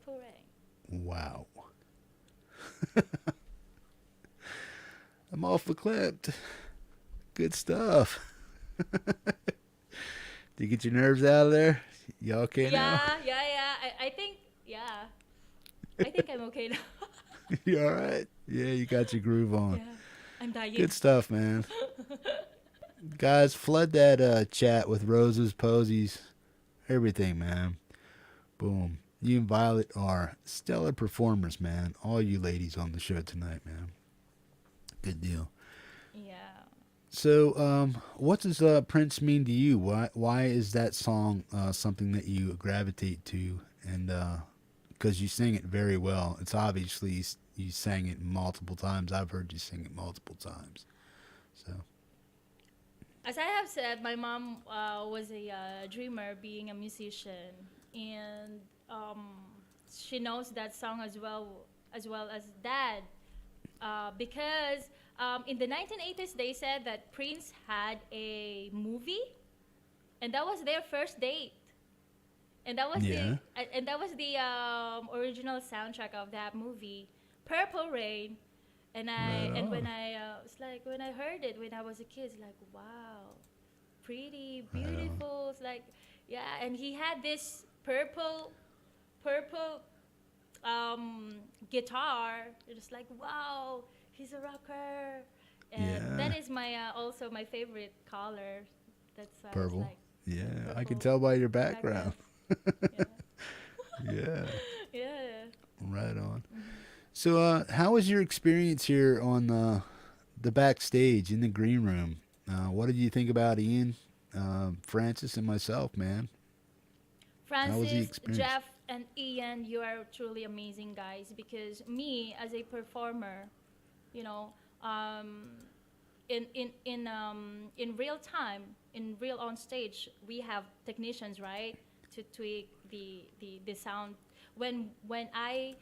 S3: Purple Rain.
S1: Wow. I'm off the clipped. Good stuff. Did you get your nerves out of there? You okay now?
S3: Yeah. I think, yeah. I think I'm okay now.
S1: You all right? Yeah, you got your groove on.
S3: Yeah. I'm
S1: Good
S3: dying.
S1: stuff, man. Guys, flood that chat with roses, posies, everything, man. Boom. You and Violet are stellar performers, man. All you ladies on the show tonight, man. Good deal.
S3: Yeah.
S1: So, what does Prince mean to you? Why is that song something that you gravitate to? And because you sing it very well, it's obviously you sang it multiple times. I've heard you sing it multiple times. So,
S3: As I have said, my mom was a dreamer, being a musician, and she knows that song as well as dad, because in the 1980s they said that Prince had a movie, and that was their first date,
S1: yeah,
S3: and that was the original soundtrack of that movie, Purple Rain.
S1: right
S3: And when
S1: on,
S3: it's like when I heard it when I was a kid, it's like wow, pretty
S1: right on.
S3: beautiful. It's like yeah, and he had this purple guitar. It's like wow, he's a rocker, and
S1: Yeah,
S3: that is my also my favorite color. That's why it's
S1: purple.
S3: like
S1: Yeah, I can
S3: purple
S1: tell by your background.
S3: background. Yeah,
S1: Yeah,
S3: yeah.
S1: right on.
S3: Hmm.
S1: So, how was your experience here on the backstage in the green room? What did you think about Ian, Francis, and myself, man? How was the
S3: Francis,
S1: experience?
S3: Jeff, and Ian, you are truly amazing guys because me as a performer, you know, um, in real time, in real on stage, we have technicians, right, to tweak the sound. When I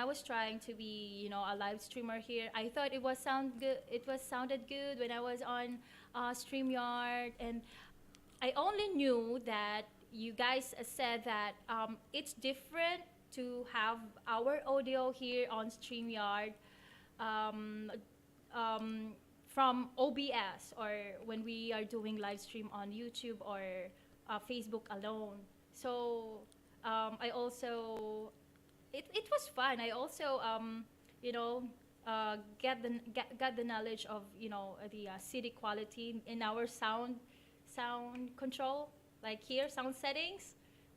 S3: was trying to be a live streamer here, I thought it was sound good. It was sounded good when I was on Streamyard, and I only knew that you guys said that it's different to have our audio here on StreamYard um, um, from OBS or when we are doing live stream on YouTube or Facebook alone. So I also it was fun. I also you know got the knowledge of the city quality in our sound control, like here sound settings,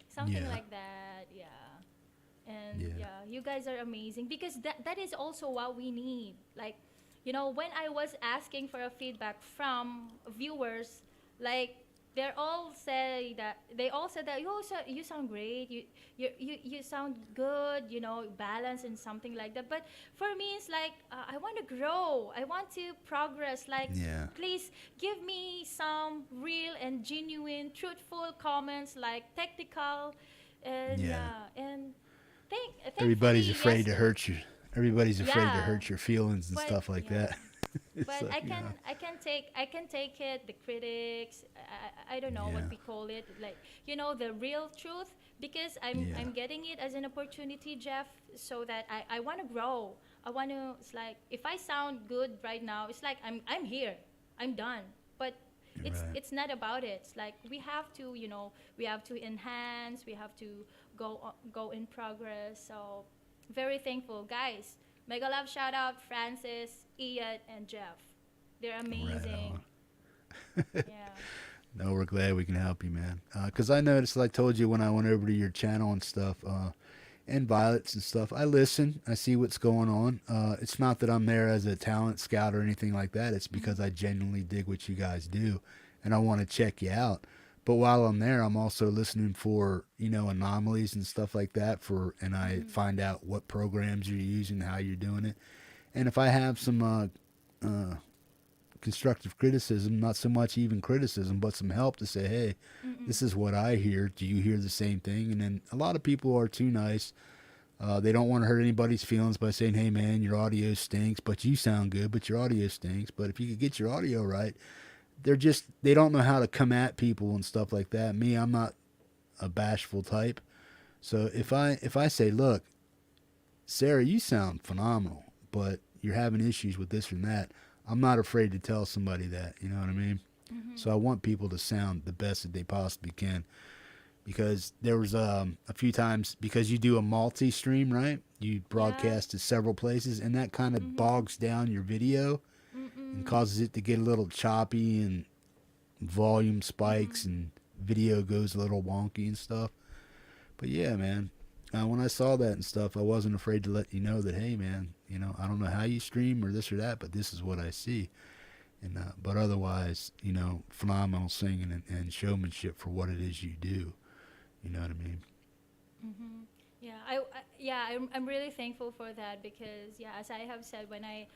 S3: something
S1: Yeah,
S3: like that. Yeah, and
S1: yeah,
S3: yeah, you guys are amazing because that is also what we need. Like, when I was asking for a feedback from viewers, like they all said that you sound great, you sound good, balance and something like that. But for me, it's like I want to grow, I want to progress. Like,
S1: yeah,
S3: please give me some real and genuine, truthful comments, like technical, and
S1: yeah.
S3: yeah, and
S1: Everybody's
S3: thankfully,
S1: afraid
S3: yes,
S1: to hurt you. Everybody's afraid to
S3: yeah,
S1: hurt your feelings and
S3: but
S1: stuff like
S3: yeah,
S1: that. It's
S3: but
S1: like, you know,
S3: I can take it, the critics. I don't know what
S1: yeah,
S3: we call it, like the real truth, because
S1: yeah,
S3: I'm getting it as an opportunity, Jeff, so that I want to grow. I want to. It's like if I sound good right now, it's like I'm here, I'm done. But
S1: right.
S3: it's not about it. It's like we have to we have to enhance, we have to go in progress. So very thankful, guys. Mega love shout out Francis, Ian, and Jeff. They're
S1: Right
S3: amazing.
S1: on.
S3: Yeah.
S1: No, we're glad we can help you, man. Because I noticed, like I told you when I went over to your channel and stuff, and Violet's and stuff, I listen. I see what's going on. It's not that I'm there as a talent scout or anything like that. It's because I genuinely dig what you guys do, and I want to check you out. But while I'm there, I'm also listening for anomalies and stuff like that. And I
S3: Mm-hmm.
S1: find out what programs you're using, how you're doing it, and if I have some constructive criticism, not so much even criticism, but some help to say, hey,
S3: Mm-mm.
S1: this is what I hear. Do you hear the same thing? And then a lot of people are too nice. They don't want to hurt anybody's feelings by saying, hey, man, your audio stinks, but you sound good, but your audio stinks. But if you could get your audio right, they don't know how to come at people and stuff like that. Me, I'm not a bashful type. So if I say, look, Sarah, you sound phenomenal, but you're having issues with this and that, I'm not afraid to tell somebody that. You know what I mean? So I want people to sound the best that they possibly can. Because there was a few times, because you do a multi-stream, right? You
S3: Yeah.
S1: broadcast to several places, and that kind of
S3: Mm-hmm.
S1: bogs down your video and
S3: Mm-mm.
S1: causes it to get a little choppy, and volume spikes,
S3: Mm-hmm.
S1: and video goes a little wonky and stuff. But yeah, man, when I saw that and stuff, I wasn't afraid to let you know that, hey, man, I don't know how you stream or this or that, but this is what I see. And but otherwise, phenomenal singing and showmanship for what it is you do. You know what I mean?
S3: Mm-hmm. Yeah, I'm really thankful for that because yeah, as I have said, when I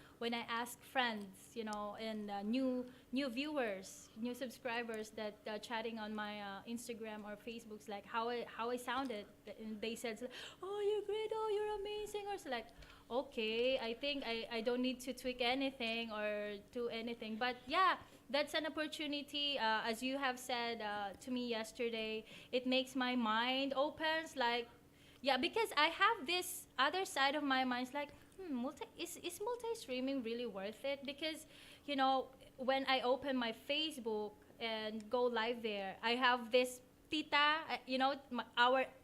S3: ask friends, and new viewers, new subscribers that chatting on my Instagram or Facebook's like how I sounded, and they said, "Oh, you're great! Oh, you're amazing!" Or so like, okay, I think I don't need to tweak anything or do anything, but yeah. That's an opportunity, as you have said to me yesterday. It makes my mind opens, like, yeah, because I have this other side of my mind. It's like, is multi-streaming really worth it? Because, you know, when I open my Facebook and go live there, I have this tita,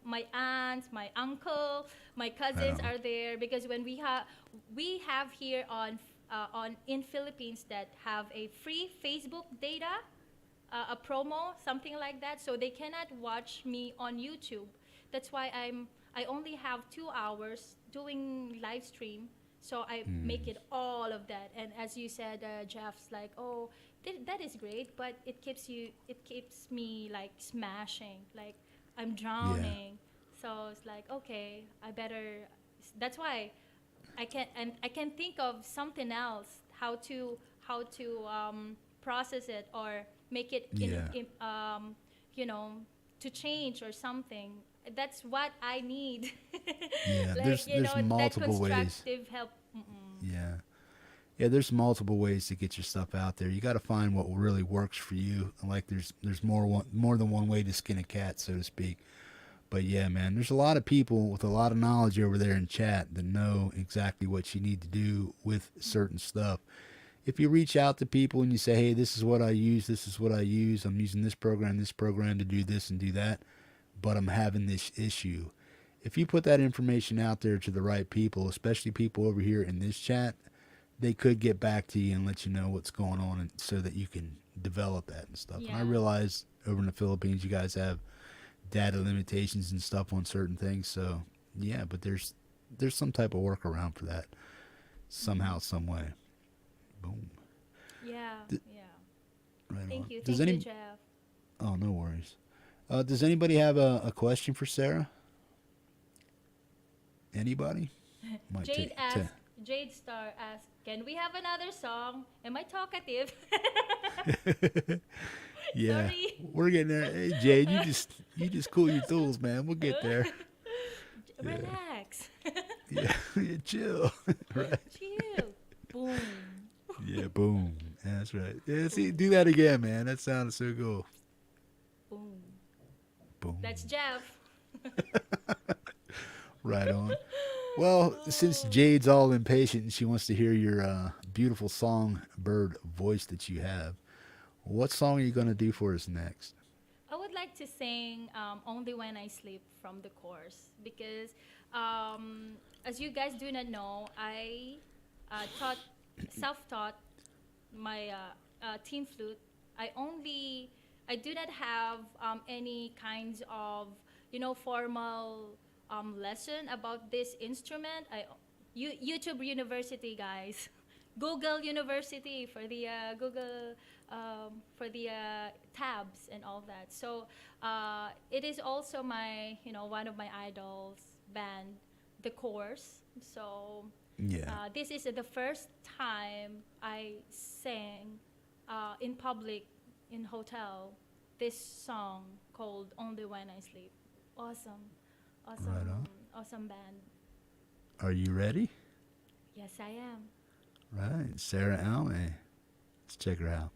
S3: my aunts, my uncle, my
S1: Right
S3: cousins
S1: on.
S3: are there because when we have here on in Philippines that have a free Facebook data, a promo, something like that. So they cannot watch me on YouTube. That's why I only have 2 hours doing live stream. So I make
S1: Mm,
S3: it all of that. And as you said, Jeff's like, oh, that is great, but it keeps me like smashing, like I'm
S1: yeah,
S3: drowning. So it's like, okay, I better. That's why I can think of something else how to process it or make it
S1: yeah,
S3: you know to change or something. That's what I need.
S1: yeah.
S3: Like
S1: There's
S3: that
S1: multiple ways.
S3: constructive help. Mm-mm.
S1: Yeah, yeah. There's multiple ways to get your stuff out there. You got to find what really works for you. Like there's more than one way to skin a cat, so to speak. But yeah, man, there's a lot of people with a lot of knowledge over there in chat that know exactly what you need to do with certain stuff. If you reach out to people and you say, hey, this is what I use, this is what I use, I'm using this program to do this and do that, but I'm having this issue. If you put that information out there to the right people, especially people over here in this chat, they could get back to you and let you know what's going on, and so that you can develop that and stuff. And I
S3: Yeah.
S1: realize over in the Philippines, you guys have data limitations and stuff on certain things. So yeah, but there's some type of workaround for that
S3: Mm-hmm.
S1: somehow, some way. Boom.
S3: Yeah.
S1: D-
S3: Yeah.
S1: right on.
S3: Thank you.
S1: Does
S3: Thank you,
S1: any?
S3: Jeff.
S1: Oh, no worries. Does anybody have a question for Sarah? Anybody? Might
S3: Jade
S1: take.
S3: asked. Jade Star asked, "Can we have another song?" Am I talkative?
S1: Yeah,
S3: Sorry.
S1: we're getting there. Hey Jade, you just cool your tools, man. We'll get there. Yeah,
S3: Relax.
S1: yeah, yeah, chill. Right.
S3: Chill. Boom.
S1: Yeah, boom. Yeah, that's right. Yeah, see, do that again, man. That sounded so cool.
S3: Boom.
S1: Boom.
S3: That's Jeff.
S1: Right on. Well, since Jade's all impatient and she wants to hear your beautiful songbird voice that you have, what song are you going to do for us next?
S3: I would like to sing Only When I Sleep from the course because, as you guys do not know, I self-taught my teen flute. I only, I do not have any kinds of, formal lesson about this instrument. YouTube University, guys. Google University for the tabs and all that. So it is also my, one of my idols band, The Course. So
S1: Yeah.
S3: this is the first time I sang in public in hotel this song called Only When I Sleep. Awesome,
S1: Right on.
S3: awesome band.
S1: Are you ready?
S3: Yes, I am.
S1: Right. Sarah Almy. Let's check her out.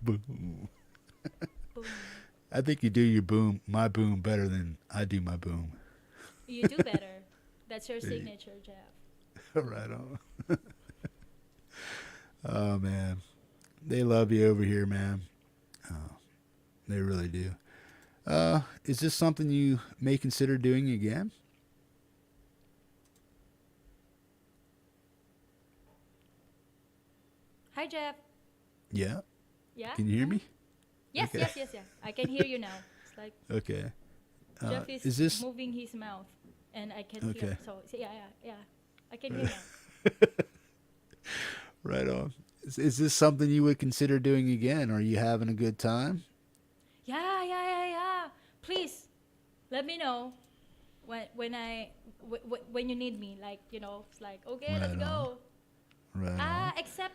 S1: Boom.
S3: Boom.
S1: I think you do your boom, my boom, better than I do my boom.
S3: You do better. That's your
S1: Hey.
S3: signature, Jeff.
S1: Right on. Oh man, they love you over here, man. Oh, they really do. Is this something you may consider doing again?
S3: Hi, Jeff.
S1: Yeah.
S3: Yeah?
S1: Can you hear
S3: Mhm.
S1: me?
S3: Yes,
S1: Okay.
S3: yes, yes, yeah. I can hear you now. It's like
S1: Okay.
S3: Jeff is
S1: Is this
S3: moving his mouth, and I can
S1: okay?
S3: hear. So yeah, yeah, yeah. I can hear now.
S1: Right on. Is this something you would consider doing again? Are you having a good time?
S3: Yeah, yeah, yeah, yeah. Please let me know when you need me. Like it's like okay, let's
S1: Right on.
S3: go.
S1: Right on.
S3: Except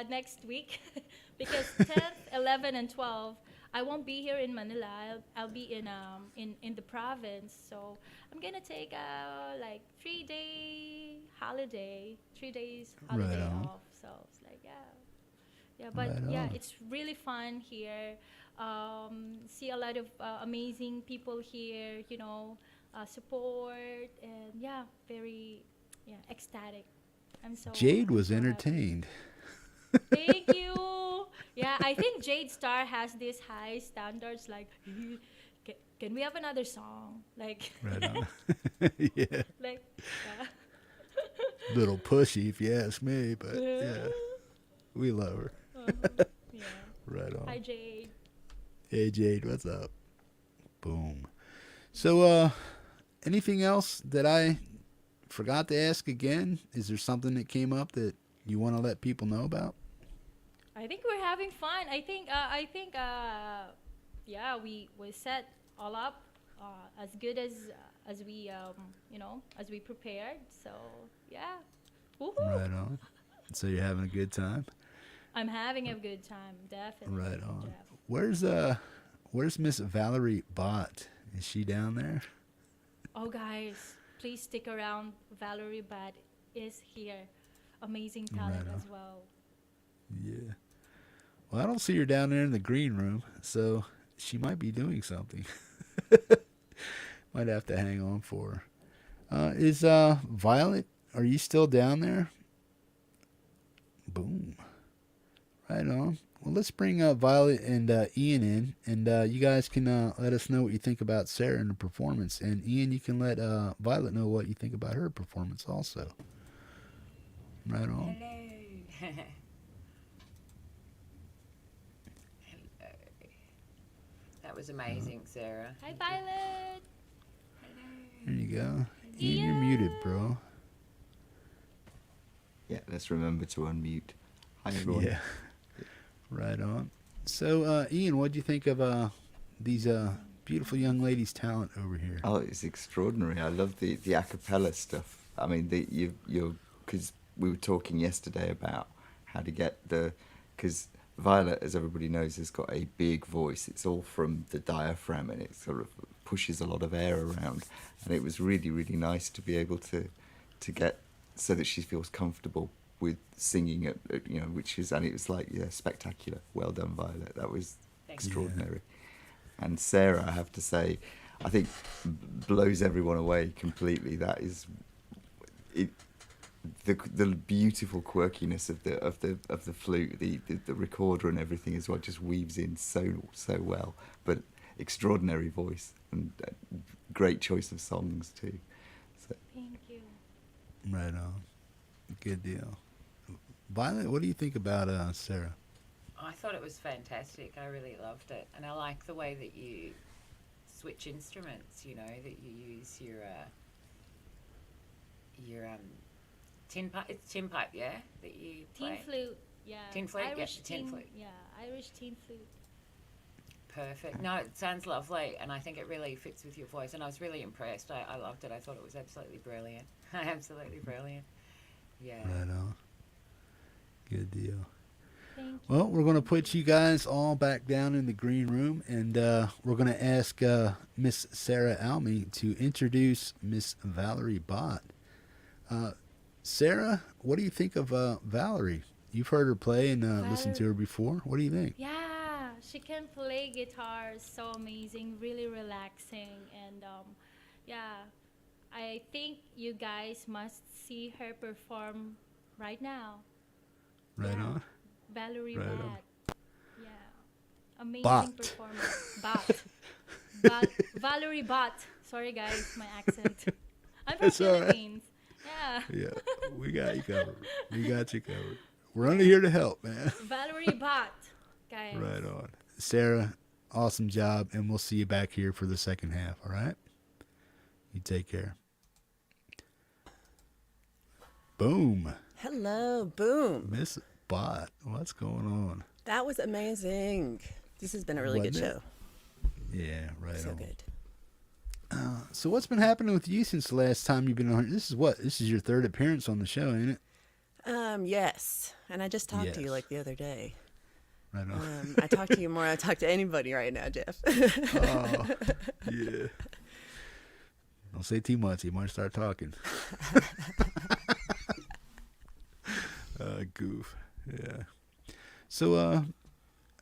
S3: next week, because 10th, 11, and 12, I won't be here in Manila. I'll be in the province. So I'm gonna take a like 3 days
S1: Right
S3: holiday
S1: on.
S3: off. So it's like yeah. But
S1: Right
S3: yeah,
S1: on.
S3: it's really fun here. See a lot of amazing people here. Support and yeah, very ecstatic.
S1: Jade
S3: I'm
S1: was
S3: so happy.
S1: entertained.
S3: Thank you. Yeah, I think Jade Star has these high standards. Like, can we have another song? Like,
S1: Right on. Yeah.
S3: like, yeah.
S1: Little pushy, if you ask me, but yeah, we love her.
S3: Uh-huh. Yeah.
S1: Right on.
S3: Hi, Jade.
S1: Hey Jade, what's up? Boom. So, anything else that I forgot to ask again? Is there something that came up that you want to let people know about?
S3: I think we're having fun. Yeah, we set all up as good as we prepared. So yeah, woohoo!
S1: Right on. So you're having a good time?
S3: I'm having a good time, definitely,
S1: Right on.
S3: Jeff.
S1: Where's Miss Valerie Bhat? Is she down there?
S3: Oh, guys, please stick around. Valerie Bhat is here. Amazing
S1: Right
S3: talent
S1: on.
S3: as well.
S1: Yeah. Well, I don't see her down there in the green room, so she might be doing something. Might have to hang on for her. Is Violet? Are you still down there? Boom. Right on. Well, let's bring Violet and Ian in, and you guys can let us know what you think about Sarah and the performance. And Ian, you can let Violet know what you think about her performance also. Right on.
S2: Hello. That was amazing, Sarah.
S3: Hi, Violet.
S1: There you go. Ian, you're muted,
S3: Ian.
S1: bro.
S4: Yeah, let's remember to unmute. Hi, everyone.
S1: Yeah. Right on. So, Ian, what do you think of these beautiful young ladies' talent over here?
S4: Oh, it's extraordinary. I love the a cappella stuff. I mean, you're because we were talking yesterday about how to get because Violet, as everybody knows, has got a big voice. It's all from the diaphragm, and it sort of pushes a lot of air around. And it was really, really nice to be able to get so that she feels comfortable with singing which is, and it was like, yeah, spectacular. Well done, Violet. That was
S2: Thank you.
S4: extraordinary. And Sarah, I have to say, I think blows everyone away completely. That is it. The beautiful quirkiness of the flute, the recorder and everything as well just weaves in so well. But extraordinary voice and great choice of songs too. So.
S3: Thank you.
S1: Right on. Good deal. Violet, what do you think about Sarah?
S2: I thought it was fantastic. I really loved it, and I like the way that you switch instruments. You know, that you use your tin pipe. It's tin pipe, yeah, that you
S3: Tin
S2: play.
S3: flute. Yeah.
S2: Tin flute, yeah,
S3: Irish
S2: tin flute.
S3: Yeah, Irish tin flute.
S2: Perfect. No, it sounds lovely, and I think it really fits with your voice. And I was really impressed. I loved it. I thought it was absolutely brilliant. Absolutely brilliant. Yeah.
S1: Right on. Good deal.
S3: Thank you.
S1: Well, we're going to put you guys all back down in the green room, and we're going to ask Miss Sarah Almy to introduce Miss Valerie Bhat. Sarah, what do you think of Valerie? You've heard her play and listened to her before. What do you think?
S3: Yeah, she can play guitar so amazing, really relaxing, and yeah, I think you guys must see her perform right now.
S1: Right
S3: Yeah,
S1: on.
S3: Valerie
S1: Right on.
S3: Bhat. Yeah, amazing
S1: Bot.
S3: performer. Bhat. Valerie Bhat. Sorry guys, my accent. I'm from
S1: That's all right.
S3: Philippines. Yeah.
S1: Yeah, we got you covered. We got you covered. We're only here to help, man.
S3: Valerie Bhat, guys.
S1: Right on. Sarah, awesome job, and we'll see you back here for the second half, all right? You take care. Boom.
S5: Hello, boom.
S1: Miss Bot, what's going on?
S5: That was amazing. This has been a really good
S1: Wasn't it?
S5: show.
S1: Yeah, right
S5: So
S1: on.
S5: good.
S1: So what's been happening with you since the last time you've been on? This is what? This is your third appearance on the show, ain't it?
S5: Yes. And I just talked to you
S1: Yes.
S5: like the other day.
S1: Right on.
S5: I talk to you more than I talk to anybody right now, Jeff.
S1: Oh, yeah. Don't say too much. You might start talking. Goof. Yeah. So,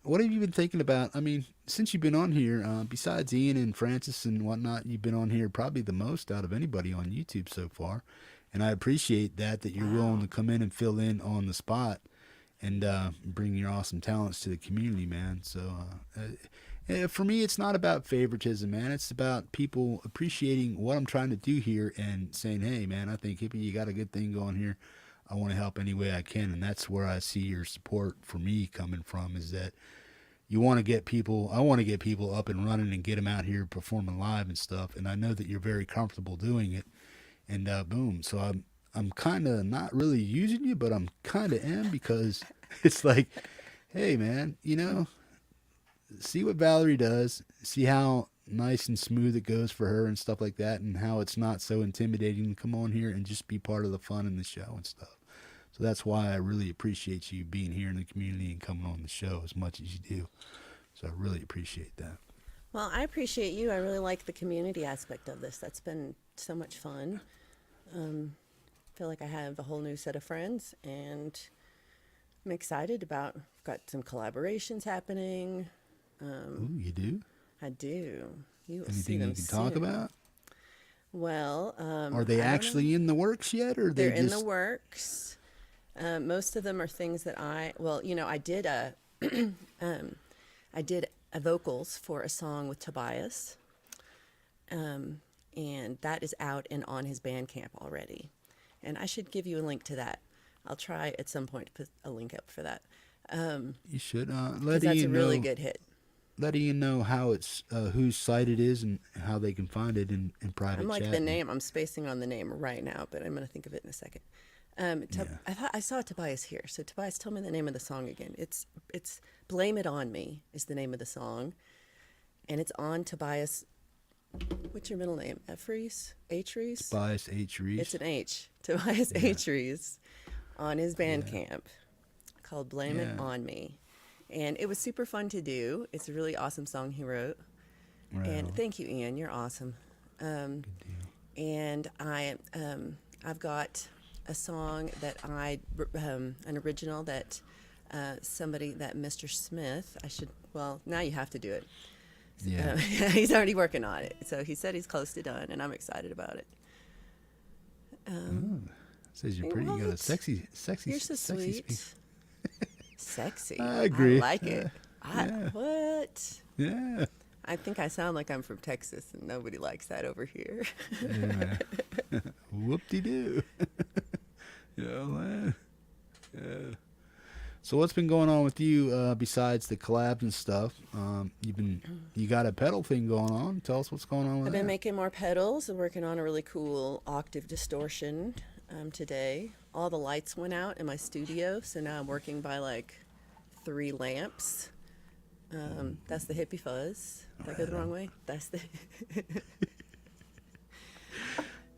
S1: what have you been thinking about? I mean, since you've been on here, besides Ian and Francis and whatnot, you've been on here probably the most out of anybody on YouTube so far. And I appreciate that you're willing to come in and fill in on the spot and bring your awesome talents to the community, man. So, for me, it's not about favoritism, man. It's about people appreciating what I'm trying to do here and saying, hey, man, I think, Hippie, you got a good thing going here. I want to help any way I can. And that's where I see your support for me coming from, is that you want to get people, I want to get people up and running and get them out here performing live and stuff. And I know that you're very comfortable doing it. And boom. So I'm kind of not really using you, but I'm kind of am, because it's like, hey, man, see what Valerie does, see how nice and smooth it goes for her and stuff like that, and how it's not so intimidating to come on here and just be part of the fun in the show and stuff. So that's why I really appreciate you being here in the community and coming on the show as much as you do. So I really appreciate that.
S5: Well, I appreciate you. I really like the community aspect of this. That's been so much fun. Feel like I have a whole new set of friends, and I'm excited about. I've got some collaborations happening.
S1: Ooh, you do?
S5: I do. You will see
S1: Anything
S5: them
S1: you can talk
S5: soon.
S1: about?
S5: Well,
S1: Are they
S5: I don't know.
S1: actually in the works yet, or
S5: They're
S1: they
S5: in
S1: just
S5: the works. Most of them are things that I did I did a vocals for a song with Tobias, and that is out and on his Bandcamp already. And I should give you a link to that. I'll try at some point to put a link up for that.
S1: You should
S5: 'Cause
S1: let
S5: that's a
S1: Ian
S5: really
S1: know.
S5: good hit.
S1: Let Ian know how it's whose site it is and how they can find it in private
S5: I'm like
S1: chat.
S5: the name. I'm spacing on the name right now, but I'm going to think of it in a second.
S1: Yeah.
S5: I thought I saw Tobias here. So Tobias, tell me the name of the song again. It's "Blame It on Me" is the name of the song, and it's on Tobias. What's your middle name? Efries? Atries?
S1: Tobias H. Reese.
S5: It's an H. Tobias Atries on his Bandcamp called "Blame It
S1: Yeah.
S5: on Me," and it was super fun to do. It's a really awesome song he wrote.
S1: Right
S5: And
S1: on.
S5: thank you, Ian. You're awesome.
S1: Good deal.
S5: And I've got a song that an original that somebody that Mr. Smith. Now you have to do it.
S1: Yeah.
S5: He's already working on it. So he said he's close to done, and I'm excited about it.
S1: Says you're pretty. You got a
S5: What?
S1: sexy,
S5: You're so
S1: sexy
S5: sweet.
S1: speech.
S5: Sexy.
S1: I agree.
S5: I like it.
S1: Yeah.
S5: What?
S1: Yeah.
S5: I think I sound like I'm from Texas, and nobody likes that over here.
S1: Yeah. Whoop-de-doo. Yeah, man. Yeah. So what's been going on with you besides the collabs and stuff? You got a pedal thing going on. Tell us what's going on with
S5: I've
S1: that.
S5: been making more pedals and working on a really cool octave distortion today. All the lights went out in my studio, so now I'm working by like 3 lamps. That's the hippie fuzz. Did I go the wrong way? That's the.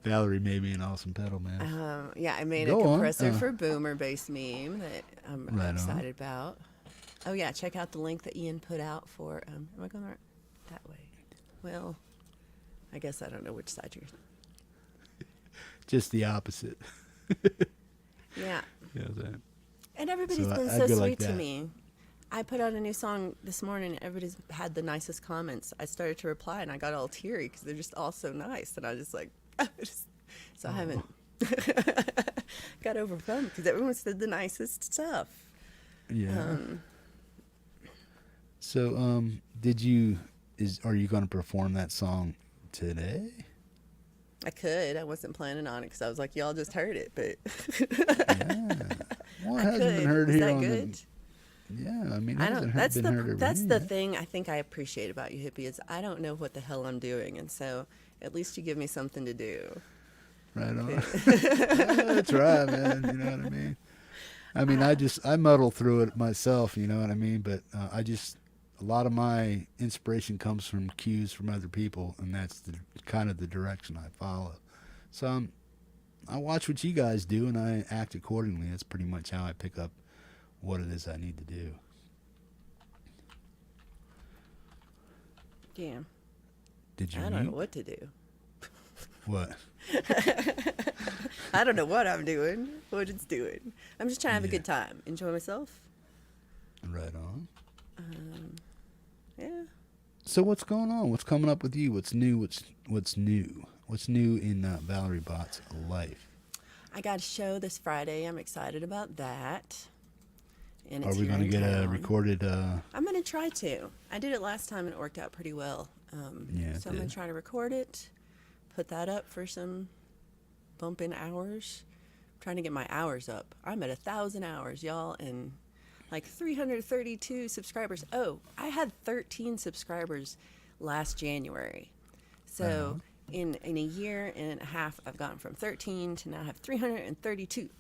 S1: Valerie made me an awesome pedal, man.
S5: Yeah, I made
S1: Go
S5: a
S1: on.
S5: compressor for Boomer Bass Meme that I'm
S1: Right on.
S5: excited about. Oh yeah, check out the link that Ian put out for. Am I going that way? Well, I guess I don't know which side you're.
S1: Just the opposite.
S5: Yeah.
S1: Yeah, that.
S5: And everybody's
S1: So
S5: been
S1: I'd
S5: so
S1: be
S5: sweet
S1: like
S5: to
S1: that.
S5: me. I put out a new song this morning. Everybody's had the nicest comments. I started to reply, and I got all teary because they're just all so nice. And I was just like, so I haven't got overwhelmed because everyone said the nicest stuff.
S1: Yeah. So, are you going to perform that song today?
S5: I could. I wasn't planning on it because I was like, y'all just heard it, but
S1: Yeah. Well, it
S5: I
S1: hasn't
S5: could.
S1: been heard
S5: Is
S1: here
S5: that
S1: on
S5: good?
S1: Yeah, I mean, it
S5: I
S1: hasn't
S5: don't. That's
S1: been heard over
S5: that's
S1: here
S5: the
S1: yet.
S5: thing I think I appreciate about you, hippie, is I don't know what the hell I'm doing, and so at least you give me something to do.
S1: Right on. That's right, man. You know what I mean? I mean, I muddle through it myself. You know what I mean? But a lot of my inspiration comes from cues from other people, and that's the kind of the direction I follow. So I watch what you guys do, and I act accordingly. That's pretty much how I pick up what it is I need to do.
S5: Yeah.
S1: Did you
S5: I don't know
S1: mute?
S5: what to do.
S1: What?
S5: I don't know what I'm doing, what it's doing. I'm just trying to have a
S1: Yeah.
S5: good time, enjoy myself.
S1: Right on.
S5: Yeah.
S1: So what's going on? What's coming up with you? What's new? What's new? What's new in Valerie Bhat's life?
S5: I got a show this Friday. I'm excited about that. And
S1: Are
S5: it's
S1: we
S5: here
S1: going to
S5: in
S1: get a
S5: town.
S1: recorded?
S5: I'm going to try to. I did it last time and it worked out pretty well.
S1: Yeah, it
S5: so I'm going
S1: did.
S5: to try to record it, put that up for some bump in hours. I'm trying to get my hours up. I'm at 1,000 hours, y'all, and like 332 subscribers. Oh, I had 13 subscribers last January. So in a year and a half, I've gone from 13 to now I have 332.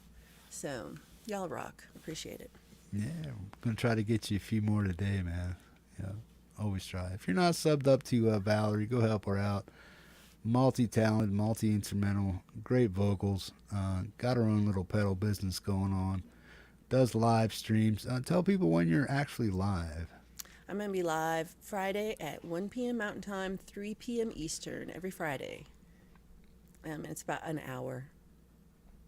S5: So y'all rock. Appreciate it.
S1: Yeah, we're going to try to get you a few more today, man. Yeah, always try. If you're not subbed up to Valerie, go help her out. Multi-talented, multi-instrumental, great vocals. Got her own little pedal business going on. Does live streams. Tell people when you're actually live.
S5: I'm going to be live Friday at 1 p.m. Mountain Time, 3 p.m. Eastern, every Friday. It's about an hour.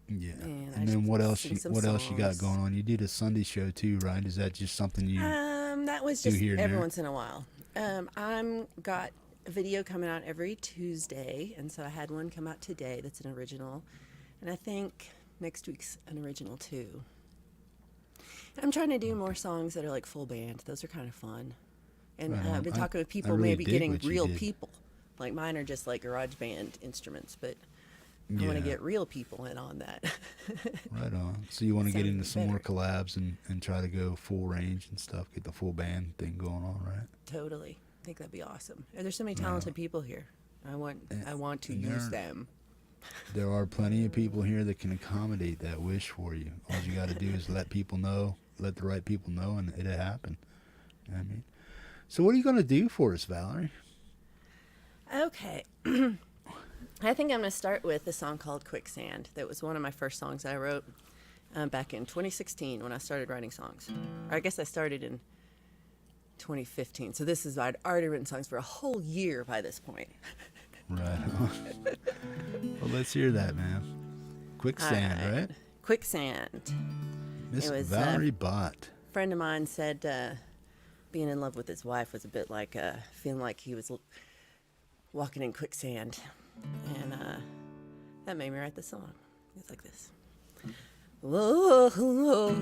S1: Yeah.
S5: And I
S1: And then
S5: just
S1: what else?
S5: sing some
S1: What else you got
S5: songs.
S1: going on? You did a Sunday show too, right? Is that just something you?
S5: That was
S1: do
S5: just
S1: here and
S5: every
S1: there.
S5: once in a while. I'm got a video coming out every Tuesday, and so I had one come out today that's an original, and I think next week's an original too. I'm trying to do more songs that are like full band. Those are kind of fun. And
S1: Right on.
S5: I've been
S1: I-
S5: talking with
S1: I
S5: people,
S1: really
S5: maybe
S1: dig
S5: getting
S1: what you
S5: real
S1: did.
S5: people. Like mine are just like garage band instruments, but I want to get real people in on that.
S1: Right on. So you want to get
S5: Sound
S1: into some more
S5: better.
S1: collabs and try to go full range and stuff, get the full band thing going on, right?
S5: Totally. I think that'd be awesome. And there's so many talented people here. I want to
S1: and
S5: use
S1: they're-
S5: them.
S1: There are plenty of people here that can accommodate that wish for you. All you got to do is let people know, let the right people know, and it'll happen. You know what I mean? So what are you going to do for us, Valerie?
S5: Okay. I think I'm going to start with a song called Quicksand. That was one of my first songs I wrote back in 2016 when I started writing songs. Or I guess I started in 2015. So this is, I'd already written songs for a whole year by this point.
S1: Right on. Well, let's hear that, man. Quicksand,
S5: All
S1: right?
S5: Quicksand.
S1: Miss
S5: It was,
S1: Valerie Bhat.
S5: A friend of mine said being in love with his wife was a bit like feeling like he was walking in quicksand. And that made me write the song. It's like this. Whoa, whoa,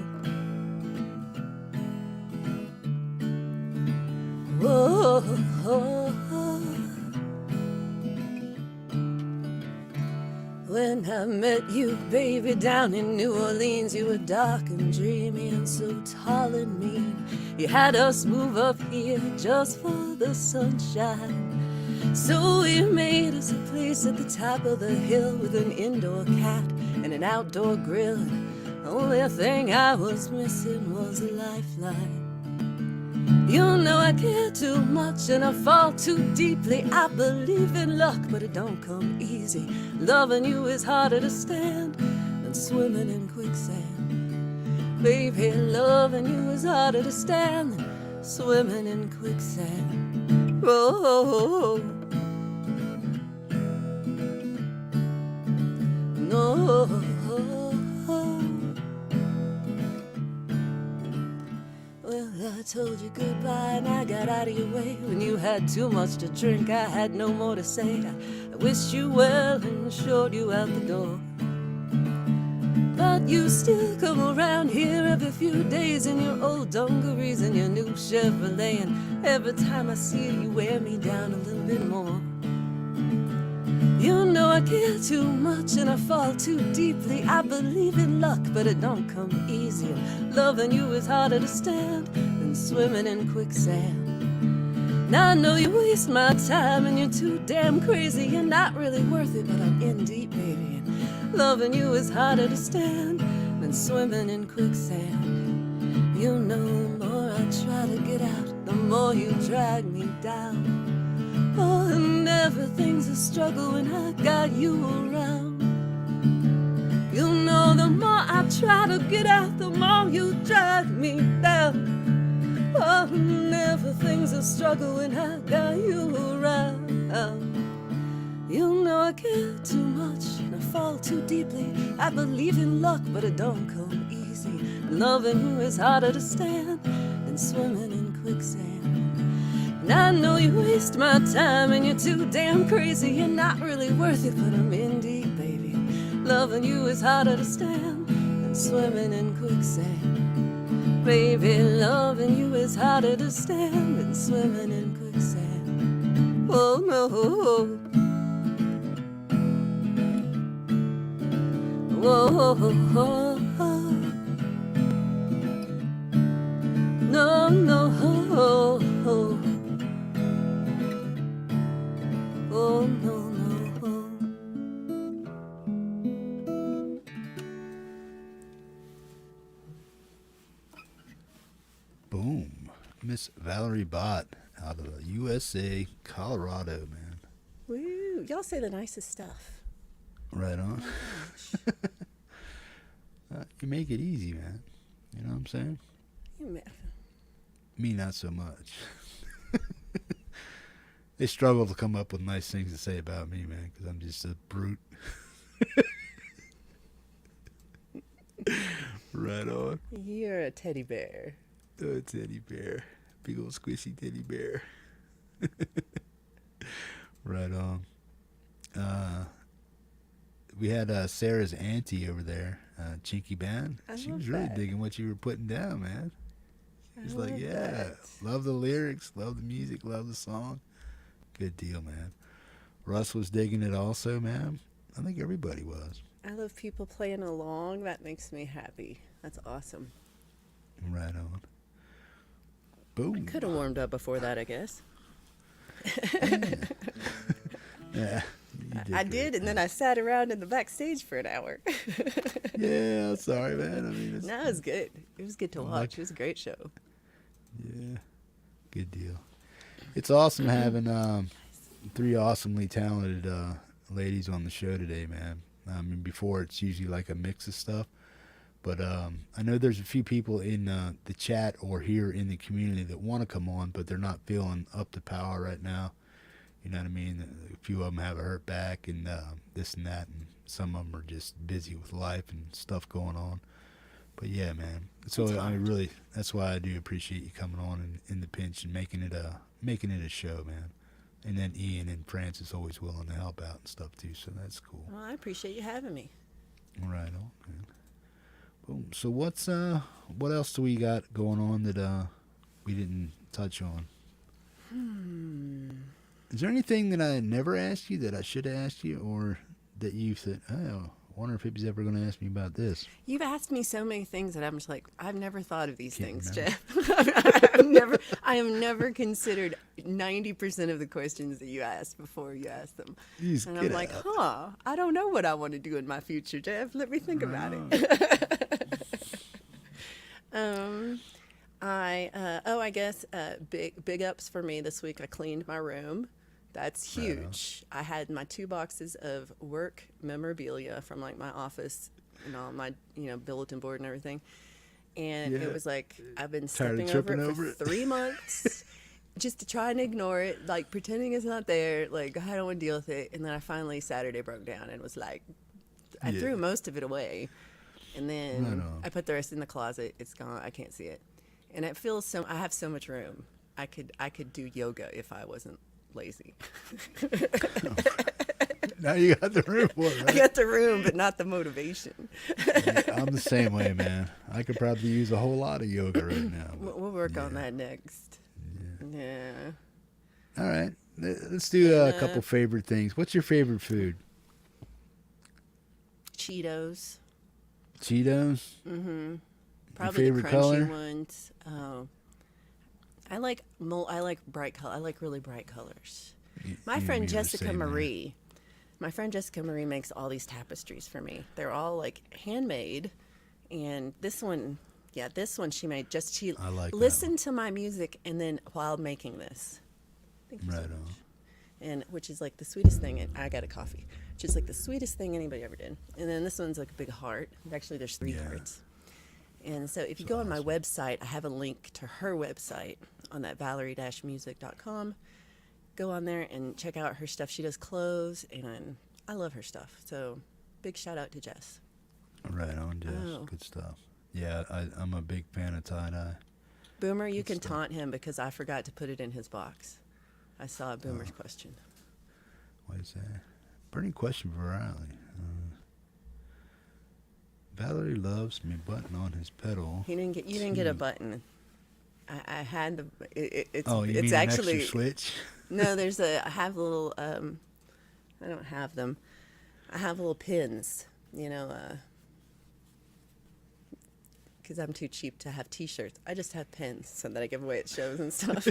S5: whoa, whoa. When I met you, baby, down in New Orleans, you were dark and dreamy and so tall and mean. You had us move up here just for the sunshine. So we made us a place at the top of the hill with an indoor cat and an outdoor grill. And the only thing I was missing was a lifeline. You know I care too much and I fall too deeply. I believe in luck, but it don't come easy. Loving you is harder to stand than swimming in quicksand. Baby, loving you is harder to stand than swimming in quicksand. Oh, no. told you goodbye and I got out of your way. When you had too much to drink, I had no more to say. I wished you well and showed you out the door. But you still come around here every few days in your old dungarees and your new Chevrolet. And every time I see you, you wear me down a little bit more. You know I care too much and I fall too deeply. I believe in luck, but it don't come easy. Loving you is harder to stand than swimming in quicksand. Now I know you waste my time and you're too damn crazy. You're not really worth it, but I'm in deep, baby. And loving you is harder to stand than swimming in quicksand. You know the more I try to get out, the more you drag me down. Oh, and everything's a struggle when I got you around. You know the more I try to get out, the more you drag me down. Oh, and everything's a struggle when I got you around. You know I care too much and I fall too deeply. I believe in luck, but it don't come easy. Loving you is harder to stand than swimming in quicksand. And I know you waste my time and you're too damn crazy. You're not really worth it, but I'm in deep, baby. Loving you is harder to stand than swimming in quicksand. Baby, loving you is harder to stand than swimming in quicksand. Oh, no. Whoa, no, no. Oh, no, no.
S1: Boom. Miss Valerie Bhat out of the USA, Colorado, man.
S5: Woo. Y'all say the nicest stuff.
S1: Right on.
S5: Oh, gosh.
S1: You make it easy, man. You know what I'm saying? Me, not so much. They struggle to come up with nice things to say about me, man, because I'm just a brute. Right on.
S5: You're a teddy bear.
S1: Oh, teddy bear. Big old squishy teddy bear. Right on. We had Sarah's auntie over there, Chinky Band. She was really digging what you were putting down, man. She's like, yeah, love the lyrics, love the music, love the song. Good deal, man. Russ was digging it also, man. I think everybody was.
S5: I love people playing along. That makes me happy. That's awesome.
S1: Right on. Boom.
S5: Could have warmed up before that, I guess.
S1: Yeah.
S5: I did, and then I sat around in the backstage for an hour.
S1: Yeah, I'm sorry, man. I mean,
S5: No, it was good. It was good to watch. It was a great show.
S1: Yeah, good deal. It's awesome having three awesomely talented ladies on the show today, man. I mean, before it's usually like a mix of stuff, but I know there's a few people in the chat or here in the community that want to come on, but they're not feeling up to power right now. You know what I mean? A few of them have a hurt back and this and that, and some of them are just busy with life and stuff going on. But yeah, man. So I really, that's why I do appreciate you coming on in the pinch and making it a show, man. And then Ian and Francis always willing to help out and stuff too. So that's cool.
S5: Well, I appreciate you having me.
S1: Right on, man. Boom. So what else do we got going on that we didn't touch on? Is there anything that I never asked you that I should have asked you, or that you said, oh, I wonder if he's ever going to ask me about this?
S5: You've asked me so many things that I'm just like, I've never thought of these
S1: Can't
S5: things,
S1: remember.
S5: Jeff. I have never considered 90% of the questions that you ask before you ask them.
S1: Jeez,
S5: And
S1: get
S5: I'm like,
S1: out.
S5: I don't know what I want to do in my future, Jeff. Let me think about it. I guess big ups for me this week. I cleaned my room. That's huge. I had my 2 boxes of work memorabilia from like my office and all my bulletin board and everything. And it was like I've been stepping over it for 3 months just to try and ignore it, like pretending it's not there, like I don't want to deal with it. And then I finally Saturday broke down and was like, I threw most of it away. And then I put the rest in the closet. It's gone. I can't see it. and it feels so. I have so much room. I could do yoga if I wasn't lazy.
S1: Now you got the room for it,
S5: I
S1: right?
S5: got the room, but not the motivation.
S1: Yeah, I'm the same way, man. I could probably use a whole lot of yoga right now. but-
S5: We'll work on that next. Yeah.
S1: All right. Let's do a couple favorite things. What's your favorite food?
S5: Cheetos.
S1: Cheetos?
S5: Probably the
S1: favorite
S5: crunchy
S1: color?
S5: ones. Oh. I like bright color. I like really bright colors. My
S1: You and
S5: friend
S1: me are the
S5: Jessica
S1: same, man.
S5: Marie. My friend Jessica Marie makes all these tapestries for me. They're all like handmade, and this one she made she
S1: I like that
S5: listened to my music and then while making this. Thank you so
S1: Right
S5: much.
S1: on.
S5: And which is like the sweetest thing. And I got a coffee, which is like the sweetest thing anybody ever did. And then this one's like a big heart. Actually, there's 3
S1: Yeah.
S5: hearts. And so if you go on my website, I have a link to her website on that valerie-music.com. Go on there and check out her stuff. She does clothes, and I love her stuff. So big shout out to Jess.
S1: Right on, Jess.
S5: Oh.
S1: Good stuff. Yeah, I'm a big fan of tie-dye.
S5: Boomer, you can taunt him because I forgot to put it in his box. I saw a Boomer's question.
S1: What is that? Burning question for Riley. Valerie loves me button on his pedal.
S5: You didn't get a button. I had the. It's
S1: Oh, you
S5: it's
S1: mean
S5: actually
S1: an extra switch?
S5: no. I have little. I don't have them. I have little pins. You know. Because I'm too cheap to have T-shirts. I just have pins so that I give away at shows and stuff.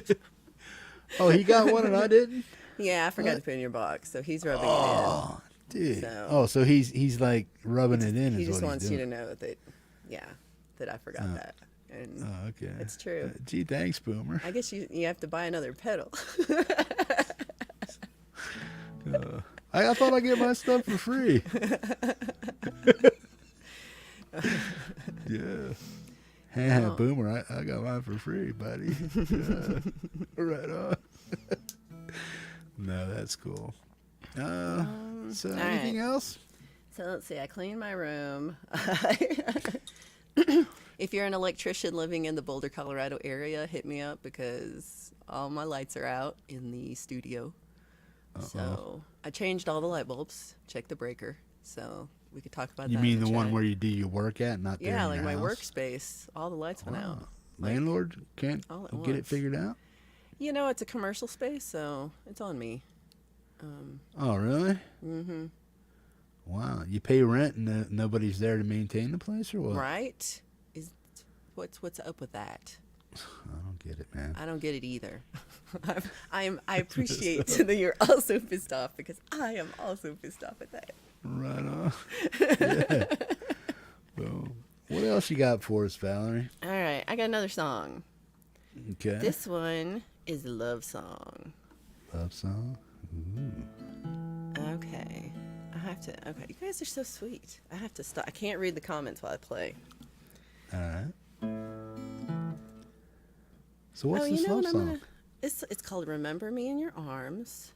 S1: Oh, he got one and I didn't?
S5: Yeah, I forgot to put it in your box, so he's rubbing it
S1: Oh, dude.
S5: So-
S1: So he's like rubbing it in.
S5: in. He
S1: Is
S5: just
S1: what
S5: wants
S1: he's
S5: you
S1: doing.
S5: to know that, that I forgot that. And
S1: Oh, okay.
S5: It's true.
S1: Gee, thanks, Boomer.
S5: I guess you have to buy another pedal.
S1: I thought I'd get my stuff for free. Yeah. Hey, Boomer, I got mine for free, buddy. Yeah. Right on. No, that's cool. So anything else?
S5: So let's see. I cleaned my room. If you're an electrician living in the Boulder, Colorado area, hit me up because all my lights are out in the studio. So I changed all the light bulbs, checked the breaker. So we could talk about
S1: You
S5: that.
S1: mean
S5: in
S1: the one
S5: chat.
S1: where you do your work at, not there
S5: Yeah,
S1: in
S5: like
S1: your
S5: my
S1: house?
S5: workspace. All the lights went out.
S1: Wow. Landlord can't
S5: All at
S1: get it
S5: once.
S1: figured out?
S5: You know, it's a commercial space, so it's on me.
S1: Oh, really? Mm-hmm. Wow. You pay rent and nobody's there to maintain the place, or what?
S5: Right? What's up with that?
S1: I don't get it, man.
S5: I don't get it either. I appreciate that you're also pissed off because I am also pissed off at that.
S1: Right on. Yeah. Well, what else you got for us, Valerie?
S5: All right, I got another song.
S1: Okay.
S5: This one is a love song.
S1: Love song?
S5: Okay. Okay, you guys are so sweet. I have to stop. I can't read the comments while I play.
S1: All right. So what's
S5: oh,
S1: this
S5: you know
S1: love
S5: what?
S1: song?
S5: It's called "Remember Me in Your Arms,"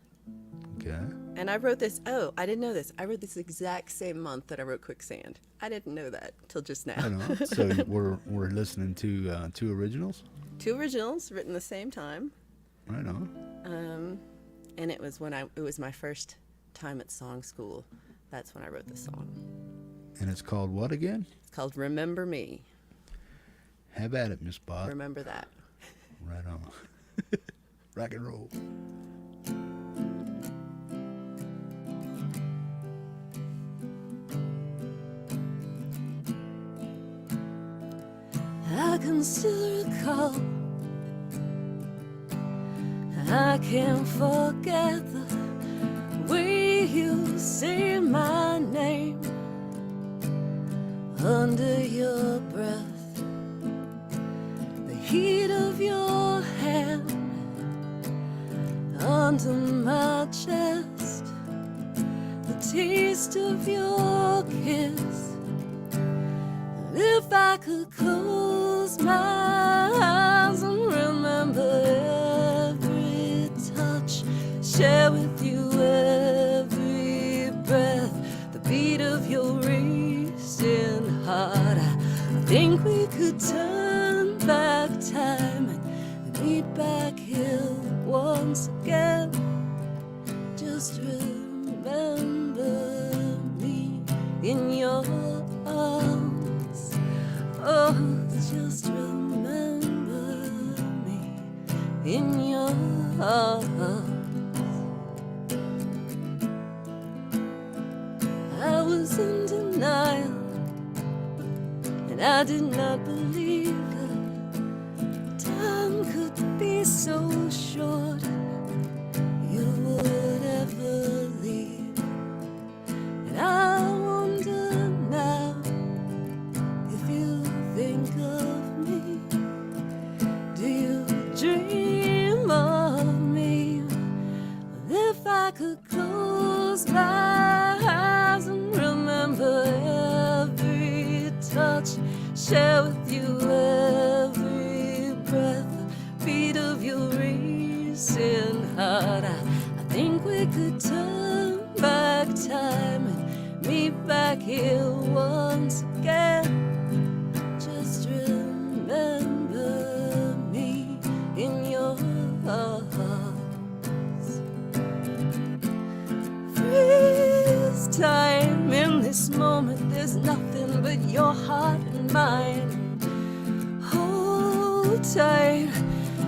S1: Okay.
S5: and I wrote this. Oh, I didn't know this. I wrote this exact same month that I wrote "Quicksand." I didn't know that till just now.
S1: I know. So we're listening to two originals?
S5: 2 originals written the same time.
S1: Right on.
S5: And it was my first time at song school. That's when I wrote this song.
S1: And it's called what again?
S5: It's called "Remember Me."
S1: Have at it, Miss Bot.
S5: Remember that.
S1: Right on. Rock and roll.
S5: I can still recall. I can't forget the way you say my name under your breath, the heat of your hand under my chest, the taste of your kiss. If I could close my eyes and remember every touch, share with you every breath, the beat of your racing heart, I think we could turn back time was in denial, and I did not believe that time could be so short. You would ever leave, and I wonder now if you think of me. Do you dream of me? If I could close my eyes and remember every touch, share with you every breath, beat of your racing heart, I think we could turn back time and meet back here once again. Just remember me in your arms. Freeze time in this moment. There's nothing but your heart and mine. Hold tight.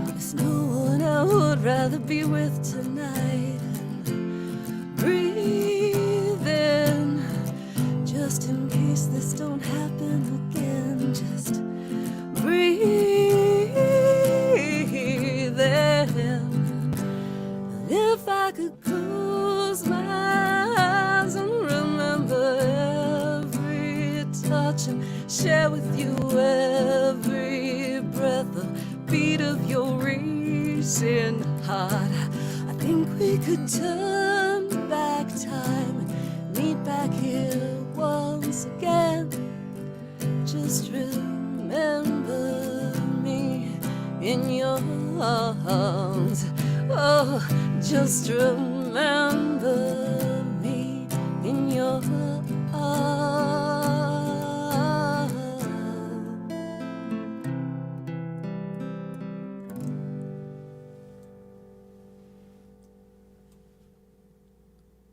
S5: There's no one I would rather be with tonight. Breathe in, just in case this don't happen again. Just breathe in. If I could close my eyes and remember every touch and share with you every breath, the beat of your racing heart, I think we could turn back time and meet back here once again. Just remember me in your arms. Oh, just remember me in your arms.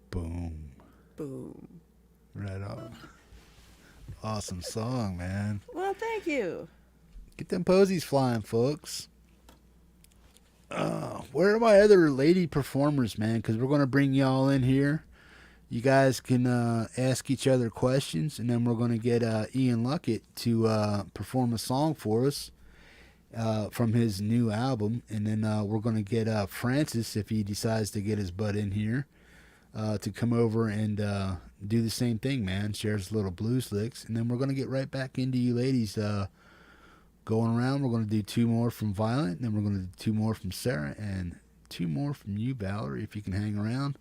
S1: Boom.
S5: Boom.
S1: Right on. Awesome song, man.
S5: Well, thank you.
S1: Get them posies flying, folks. Where are my other lady performers, man? Because we're going to bring y'all in here. You guys can ask each other questions, and then we're going to get Ian Luckett to perform a song for us from his new album. And then we're going to get Francis, if he decides to get his butt in here, to come over and do the same thing, man. Share his little blues licks. And then we're going to get right back into you ladies going around. We're going to do 2 more from Violet, and then we're going to do 2 more from Sarah, and 2 more from you, Valerie, if you can hang around.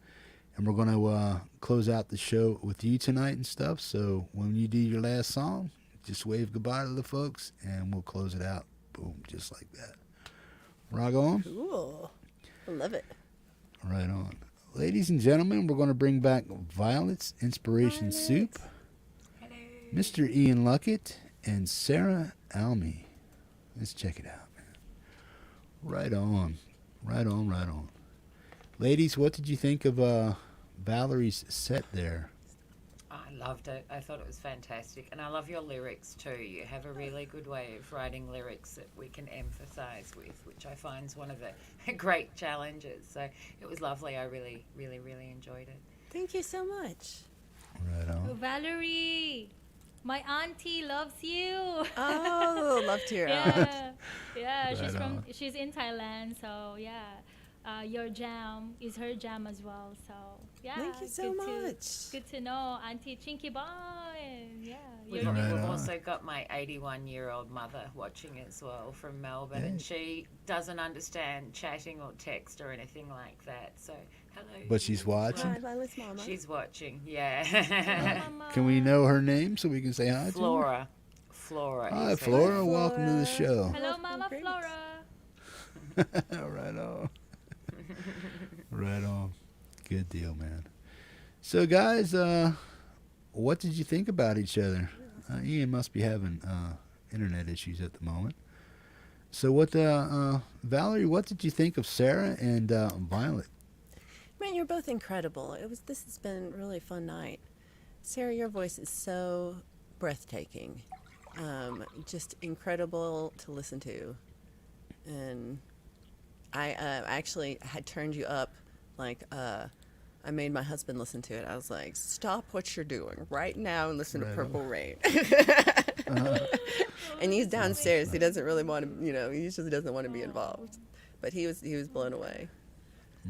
S1: And we're going to close out the show with you tonight and stuff. So when you do your last song, just wave goodbye to the folks, and we'll close it out. Boom, just like that. Rock on.
S5: Cool. I love it.
S1: Right on. Ladies and gentlemen, we're going to bring back Violet's Inspiration Soup,
S2: Hello.
S1: Mr. Ian Luckett, and Sarah Almy. Let's check it out, man. Right on. Right on, right on. Ladies, what did you think of Valerie's set there?
S2: I loved it. I thought it was fantastic. And I love your lyrics too. You have a really good way of writing lyrics that we can emphasize with, which I find is one of the great challenges. So it was lovely. I really, really, really enjoyed it.
S5: Thank you so much.
S1: Right on.
S3: Valerie, my auntie loves you.
S5: Oh, love to hear that.
S3: Yeah,
S1: Right on.
S3: she's in Thailand, so yeah. Your jam is her jam as well, so yeah.
S5: Thank you so much.
S3: Good to know, Auntie Chinky Boy. Yeah,
S2: We've,
S1: Right
S2: we've
S1: on.
S2: also got my 81-year-old mother watching as well from Melbourne, and she doesn't understand chatting or text or anything like that. So hello.
S1: But she's watching?
S5: Hi, Violet's mama.
S2: She's watching. Yeah.
S3: Mama.
S1: Can we know her name so we can say hi to her?
S2: Flora. Flora.
S1: Hi,
S2: is her
S1: Flora.
S2: name.
S1: Welcome to the show.
S3: Hello,
S5: Oh,
S3: Mama
S5: great.
S3: Flora.
S1: Right on. Right on. Good deal, man. So, guys, what did you think about each other? Ian must be having internet issues at the moment. So, Valerie, what did you think of Sarah and Violet?
S5: Man, you're both incredible. This has been a really fun night. Sarah, your voice is so breathtaking. Just incredible to listen to. And I actually had turned you up like a I made my husband listen to it. I was like, stop what you're doing right now and listen to
S1: Right on.
S5: Purple Rain. And he's downstairs. He doesn't really want to, he usually doesn't want to be involved. But he was blown away.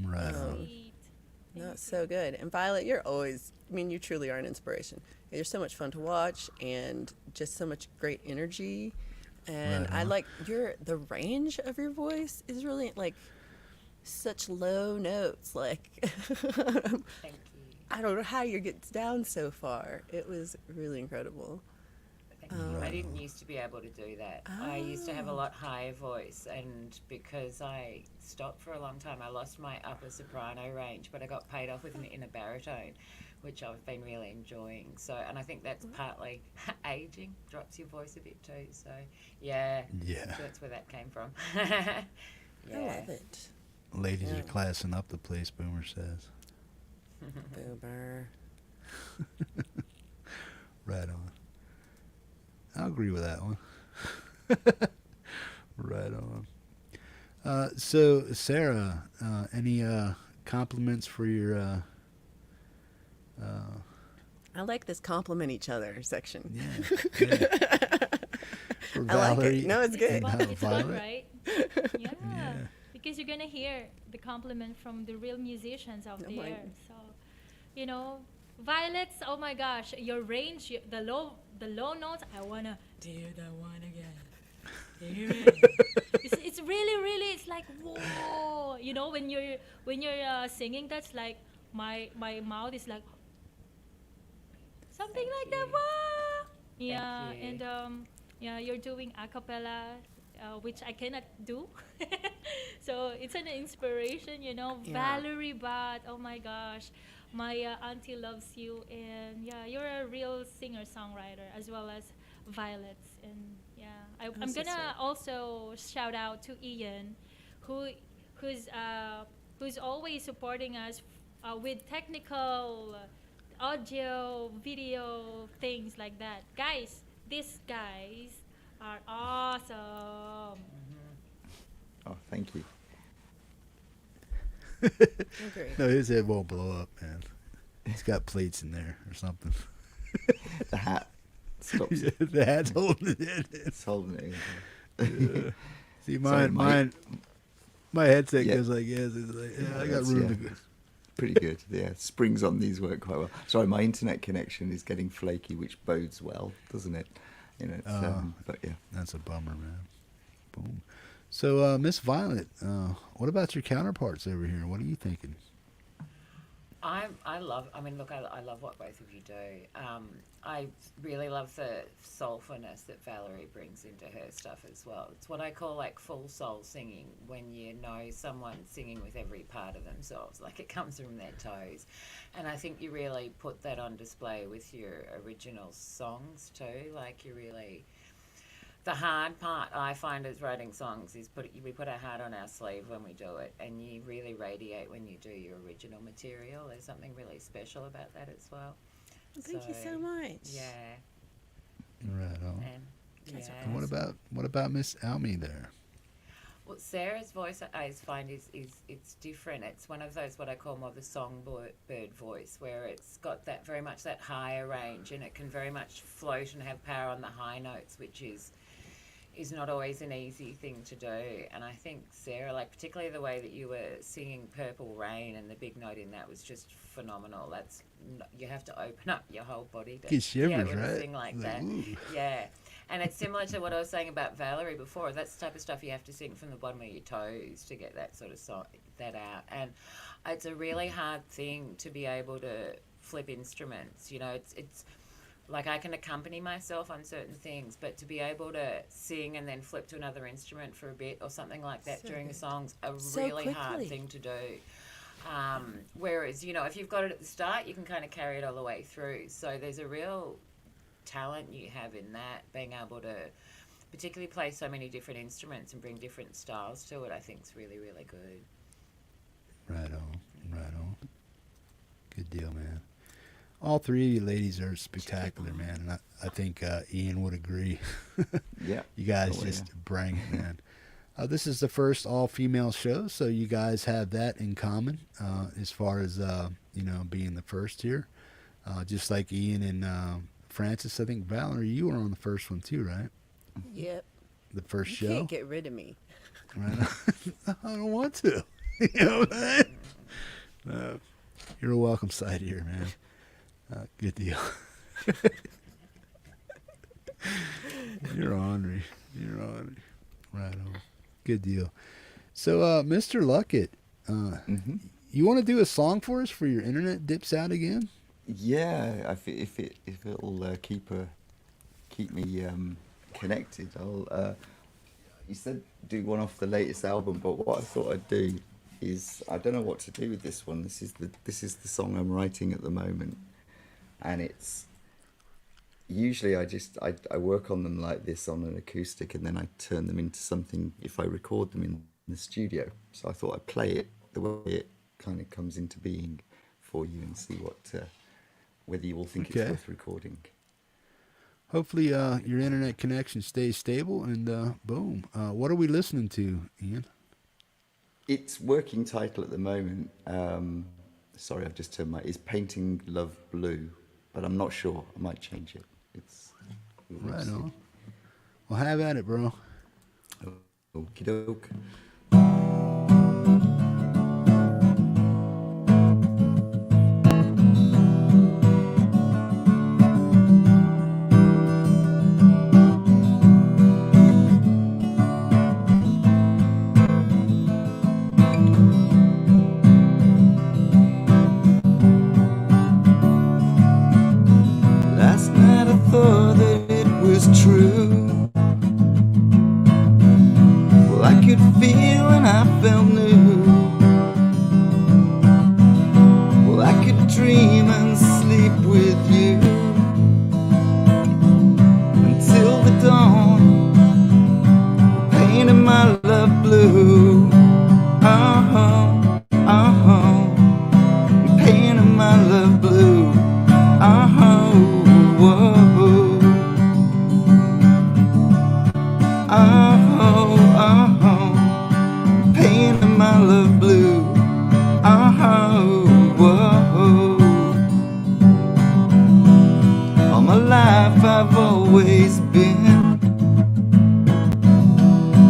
S1: Right on.
S3: Sweet.
S5: No, it's so good. And Violet, you're always, you truly are an inspiration. You're so much fun to watch and just so much great energy. And
S1: Right
S5: I
S1: on.
S5: like the range of your voice is really like such low notes. Like,
S2: Thank you.
S5: I don't know how you get down so far. It was really incredible.
S2: Thank you. I didn't used to be able to do that. I used to have a lot higher voice, and because I stopped for a long time, I lost my upper soprano range, but I got paid off with an inner baritone, which I've been really enjoying. So, and I think that's partly aging, drops your voice a bit too. So, yeah,
S1: Yeah.
S2: so that's where that came from.
S5: I love it.
S1: Ladies
S5: Yeah.
S1: are classing up the place, Boomer says.
S5: Boomer.
S1: Right on. I'll agree with that one. Right on. So, Sarah, any compliments for your...
S5: I like this compliment each other section.
S1: yeah. For
S5: I like
S1: Valerie
S5: it. No, it's good.
S1: and,
S3: It's fun,
S1: Violet.
S3: right? Yeah.
S1: Yeah.
S3: Because you're gonna hear the compliment from the real musicians out
S5: Oh my-
S3: there. So, Violet's. Oh my gosh, your range, the low notes. I wanna do that one again. Hear it. It's really, really. It's like whoa. When you're singing, that's like my mouth is like something
S2: Thank
S3: like that.
S2: you.
S3: Wah! Yeah,
S2: you.
S3: and you're doing a cappella, which I cannot do. So it's an inspiration,
S5: Yeah.
S3: Valerie Bhat, oh my gosh, my auntie loves you, and yeah, you're a real singer-songwriter as well as Violet's, and yeah, I'm
S5: so
S3: gonna
S5: sweet.
S3: also shout out to Ian, who's always supporting us with technical audio, video, things like that. Guys, these guys are awesome.
S4: Oh, thank you.
S5: Agree.
S1: No, his head won't blow up, man. He's got plates in there or something.
S4: The hat stops it.
S1: The hat's holding it in.
S4: It's holding it.
S1: See,
S4: Sorry,
S1: my headset
S4: Yeah.
S1: goes like this. It's like, yeah, I got
S4: That's-
S1: room
S4: yeah.
S1: to go.
S4: Pretty good. Yeah, springs on these work quite well. Sorry, my internet connection is getting flaky, which bodes well, doesn't it? But yeah.
S1: That's a bummer, man. Boom. So, Miss Violet, what about your counterparts over here? What are you thinking?
S2: I love what both of you do. I really love the soulfulness that Valerie brings into her stuff as well. It's what I call like full soul singing, when you know someone's singing with every part of themselves, like it comes from their toes. And I think you really put that on display with your original songs too. Like the hard part I find is writing songs is we put our heart on our sleeve when we do it, and you really radiate when you do your original material. There's something really special about that as well.
S5: Thank you so much.
S2: Yeah,
S1: Right on.
S2: and
S5: That's
S2: yeah.
S1: And what about Miss Almy there?
S2: Well, Sarah's voice I find is it's different. It's one of those what I call more the songbird voice, where it's got that very much that higher range, and it can very much float and have power on the high notes, which is not always an easy thing to do. And I think Sarah, like particularly the way that you were singing Purple Rain, and the big note in that was just phenomenal. You have to open up your whole body to
S1: Get shivers,
S2: be able to
S1: right?
S2: sing like
S1: Like,
S2: that.
S1: ooh.
S2: Yeah. And it's similar to what I was saying about Valerie before. That's the type of stuff you have to sing from the bottom of your toes to get that sort of that out. And it's a really hard thing to be able to flip instruments. It's like I can accompany myself on certain things, but to be able to sing and then flip to another instrument for a bit or something like that
S5: So
S2: during a
S5: good.
S2: song's a
S5: So
S2: really hard
S5: quickly.
S2: thing to do. Whereas, if you've got it at the start, you can kind of carry it all the way through. So there's a real talent you have in that, being able to particularly play so many different instruments and bring different styles to it. I think is really, really good.
S1: Right on. Good deal, man. All three of you ladies are spectacular, man, and I think Ian would agree.
S4: Yeah.
S1: You guys
S4: Oh,
S1: just
S4: yeah.
S1: bring it, man. This is the first all-female show, so you guys have that in common as far as being the first here. Just like Ian and Francis, I think Valerie, you were on the first one too, right?
S5: Yep.
S1: The first
S5: You
S1: show.
S5: can't get rid of me.
S1: Right? I don't want to. You know what I'm saying? You're a welcome sight here, man. Good deal. You're ornery. You're ornery. Right on. Good deal. So, Mr. Luckett,
S4: Hmm.
S1: you want to do a song for us for your internet dips out again?
S4: Yeah, if it'll keep me connected, I'll. You said do one off the latest album, but what I thought I'd do is I don't know what to do with this one. This is the song I'm writing at the moment, and it's usually I work on them like this on an acoustic, and then I turn them into something if I record them in the studio. So I thought I'd play it the way it kind of comes into being for you and see whether you will think it's
S1: Okay.
S4: worth recording.
S1: Hopefully, your internet connection stays stable, and boom. What are we listening to, Ian?
S4: Its working title at the moment, sorry, I've just turned is Painting Love Blue, but I'm not sure. I might change it. We'll
S1: Right
S4: see.
S1: on. Well, have at it, bro.
S4: Okie doke. Last night I thought that it was true. Well, I could feel and I felt new. Well, I could dream and sleep with you until the dawn. Painting my love blue. Oh, oh, painting my love blue. Oh, whoa. Oh, oh, painting my love blue. Oh, whoa. All my life I've always been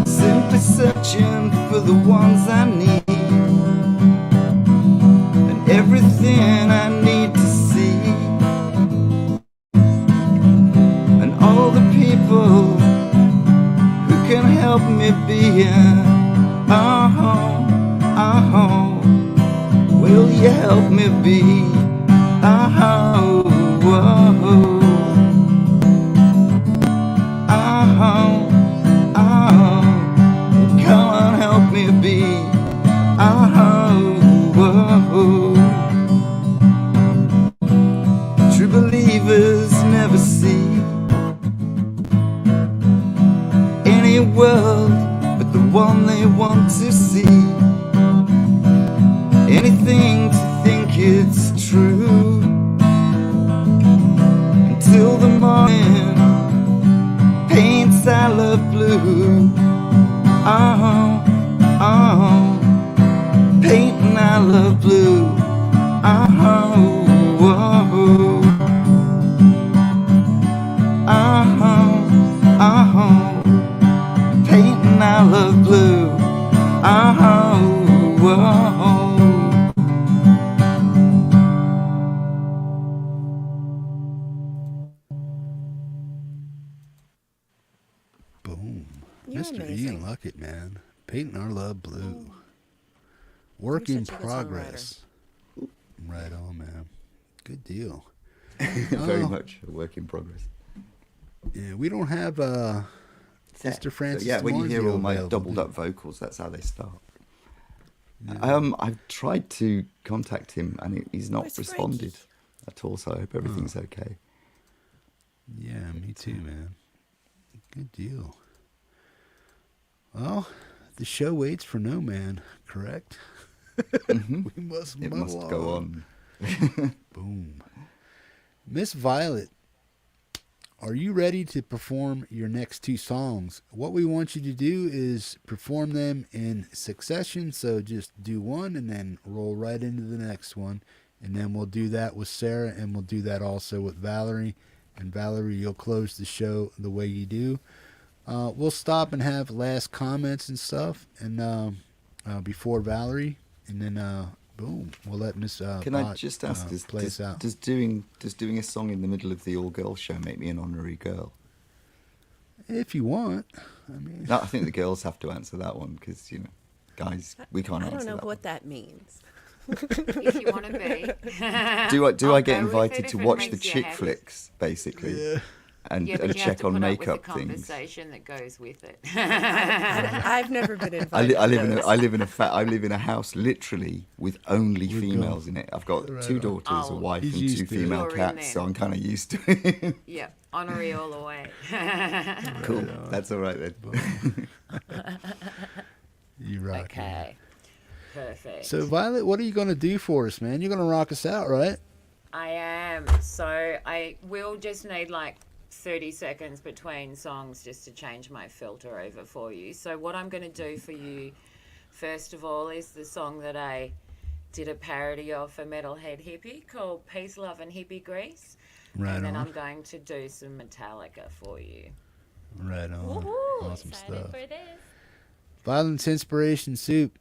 S4: simply searching for the ones I need, and everything I need to see, and all the people who can help me be. Oh, oh, will you help me be? Oh, whoa. Oh, oh, come on, help me be. Oh, whoa. True believers never see any world but the one they want to see. Anything to think it's true until the morning paints I love blue. Oh, oh, painting I love blue. Oh, whoa. Oh, oh, painting I love blue. Oh, whoa.
S1: Boom.
S5: You're
S1: Mr.
S5: amazing.
S1: Ian Luckett, man. Painting Our Love Blue.
S5: Oh,
S1: Work
S5: you're
S1: in
S5: such a good
S1: progress. Right on, man. Good deal.
S4: Very
S1: Oh,
S4: much a work in progress.
S1: yeah, we don't have Mr. Francis.
S4: So, yeah, when you hear
S1: DiMarzio
S4: all my
S1: available,
S4: doubled
S1: do
S4: up vocals, that's how they start.
S1: Yeah.
S4: I've tried to contact him and he's not
S5: Where's
S4: responded
S5: Frankie?
S4: at all, so I hope everything's okay.
S1: Yeah, me too, man. Good deal. Well, the show waits for no man, correct?
S4: Mhm.
S1: We must
S4: It
S1: muddle
S4: must go on.
S1: Boom. Miss Violet, are you ready to perform your next two songs? What we want you to do is perform them in succession. So just do one and then roll right into the next one. And then we'll do that with Sarah, and we'll do that also with Valerie. And Valerie, you'll close the show the way you do. We'll stop and have last comments and stuff, and before Valerie, and then boom, we'll let Miss
S4: Can I
S1: Bhat,
S4: just ask,
S1: play us out.
S4: does doing a song in the middle of the all-girl show make me an honorary girl?
S1: If you want, I mean,
S4: No, I think the girls have to answer that one because guys, we can't
S5: I
S4: answer
S5: don't know
S4: that
S5: what that means.
S2: If you want to be.
S4: Do
S2: I'll
S4: I get
S2: go with
S4: invited
S2: it
S4: to
S2: if it
S4: watch
S2: makes
S4: the
S2: you
S4: chick
S2: happy.
S4: flicks, basically,
S1: yeah.
S4: and,
S2: Yeah, but
S4: and
S2: you have
S4: check
S2: to
S4: on
S2: put up
S4: makeup
S2: with the
S4: things?
S2: conversation that goes with it.
S5: I've never been
S4: I,
S5: invited.
S4: li- I live
S5: to
S4: in a
S5: those.
S4: I live in a house literally with only
S1: With
S4: females
S1: girls.
S4: in it. I've got
S1: Right
S4: two
S1: on.
S4: daughters, a
S2: Oh.
S4: wife,
S1: He's
S4: and two
S1: used to it.
S4: female
S2: You're in
S4: cats,
S2: there.
S4: so I'm kind of used to it.
S2: Yeah, honorary all the way.
S4: Cool, that's all right then.
S1: You rock.
S2: Okay, perfect.
S1: So Violet, what are you gonna do for us, man? You're gonna rock us out, right?
S2: I am. So I will just need like 30 seconds between songs just to change my filter over for you. So what I'm going to do for you, first of all, is the song that I did a parody of for Metalhead Hippie called Peace, Love and Hippie Grease.
S1: Right
S2: And then
S1: on.
S2: I'm going to do some Metallica for you.
S1: Right on.
S3: Woohoo!
S1: Awesome
S3: Excited
S1: stuff.
S3: for this.
S1: Violence Inspiration Soup.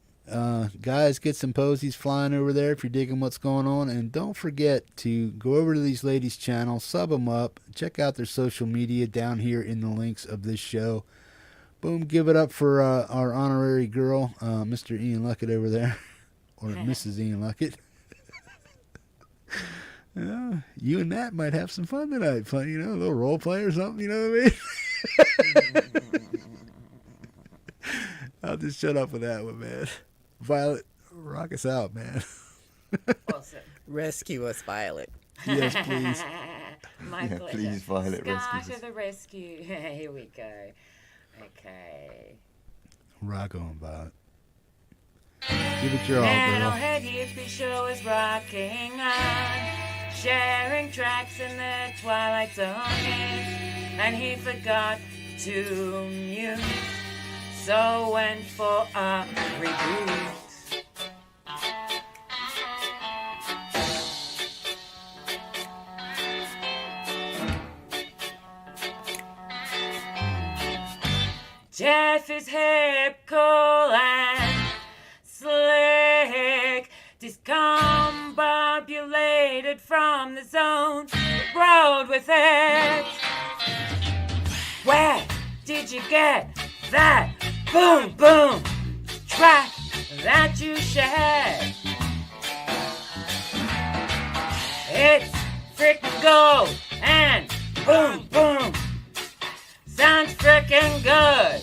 S1: Guys, get some posies flying over there if you're digging what's going on. And don't forget to go over to these ladies' channel, sub them up, check out their social media down here in the links of this show. Boom, give it up for our honorary girl, Mr. Ian Luckett over there, or Mrs. Ian Luckett. You and Nat might have some fun tonight. Fun, a little role play or something, you know what I mean? I'll just shut up with that one, man. Violet, rock us out, man.
S2: Awesome.
S5: Rescue us, Violet.
S1: Yes, please.
S2: My
S4: Yeah,
S2: pleasure.
S4: please, Violet,
S2: Scar
S4: rescue
S2: to
S4: us.
S2: the rescue. Here we go. Okay.
S1: Rock on, Violet. Give it your all, girl.
S2: Metalhead Hippie Show is rocking on, sharing tracks in the twilight zone, and he forgot to mute, so went for a reboot. Jeff is hip, cool, and slick, discombobulated from the zone, rode with it. Where did you get that boom boom track that you shared? It's frickin' gold and boom boom sounds frickin' good.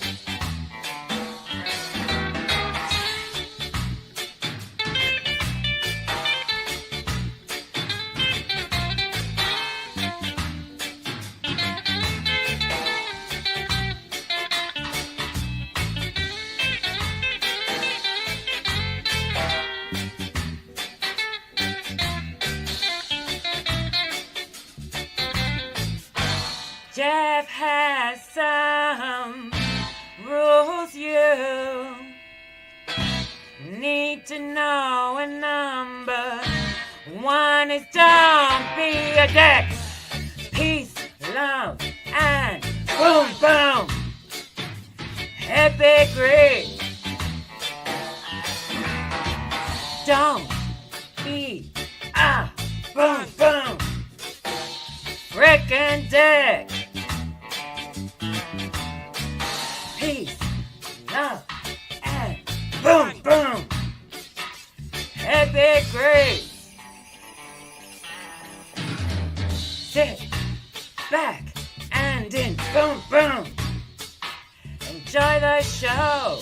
S2: Jeff has some rules you need to know. A number one is don't be a dick. Peace, love, and boom, boom. Epic greed. Don't be a boom, boom. Frickin' dick. Peace, love, and boom, boom. Epic grace. Sit back and in boom, boom. Enjoy the show.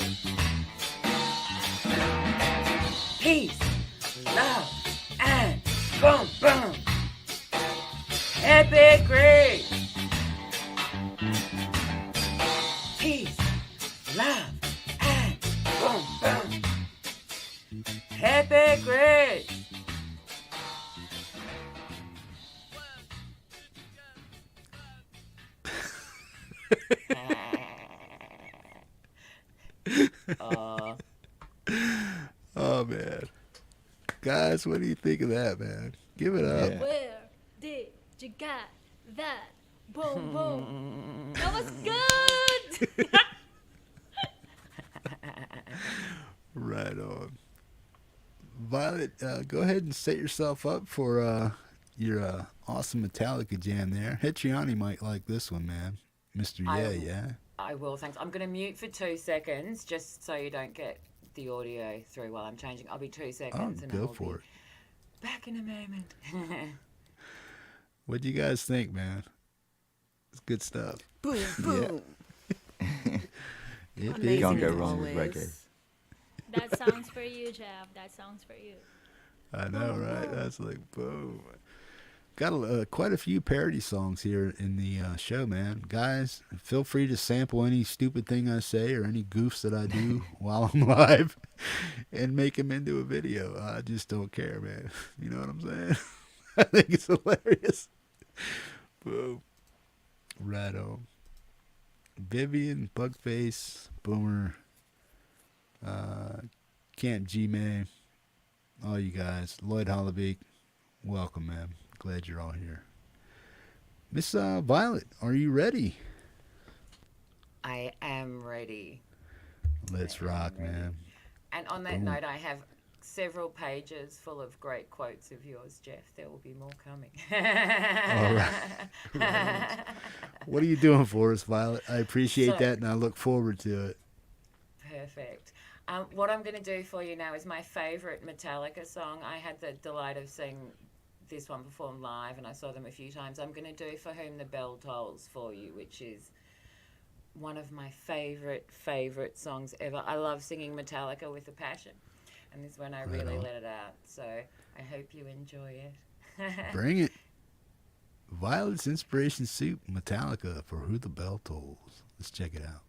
S2: Peace, love, and boom, boom. Epic grace. Peace, love, and boom, boom. Epic grace.
S1: Oh, man. Guys, what do you think of that, man? Give it up.
S4: Yeah.
S3: Where did you get that? Boom, boom. That was good.
S1: Right on. Violet, go ahead and set yourself up for your awesome Metallica jam there. Hetriani might like this one, man. Mr. Yeah.
S2: I will, thanks. I'm going to mute for 2 seconds just so you don't get the audio through while I'm changing. I'll be 2 seconds and
S1: Go
S2: I'll
S1: for it.
S2: be back in a moment.
S1: What do you guys think, man? It's good stuff.
S5: Boom, boom.
S1: It
S5: Amazing
S1: is.
S4: Can't go
S5: as
S4: wrong with
S5: always.
S4: reggae.
S3: That sounds for you, Jeff. That sounds for you.
S1: I know, right? That's like boom. Got quite a few parody songs here in the show, man. Guys, feel free to sample any stupid thing I say or any goofs that I do while I'm live and make them into a video. I just don't care, man. You know what I'm saying? I think it's hilarious. Boom. Right on. Vivian, Bugface, Boomer, Camp G-May, all you guys. Lloyd Hollebeek, welcome, man. Glad you're all here. Miss Violet, are you ready?
S2: I am ready.
S1: Let's rock, man.
S2: And on that
S1: Boom.
S2: note, I have several pages full of great quotes of yours, Jeff. There will be more coming.
S1: All right. What are you doing for us, Violet? I appreciate that, and I look forward to it.
S2: Perfect. What I'm going to do for you now is my favourite Metallica song. I had the delight of seeing this one performed live, and I saw them a few times. I'm going to do For Whom the Bell Tolls for you, which is one of my favourite songs ever. I love singing Metallica with a passion, and this is when I really let it out. So I hope you enjoy it.
S1: Bring it. Violet's Inspiration Soup, Metallica, For Who the Bell Tolls. Let's check it out.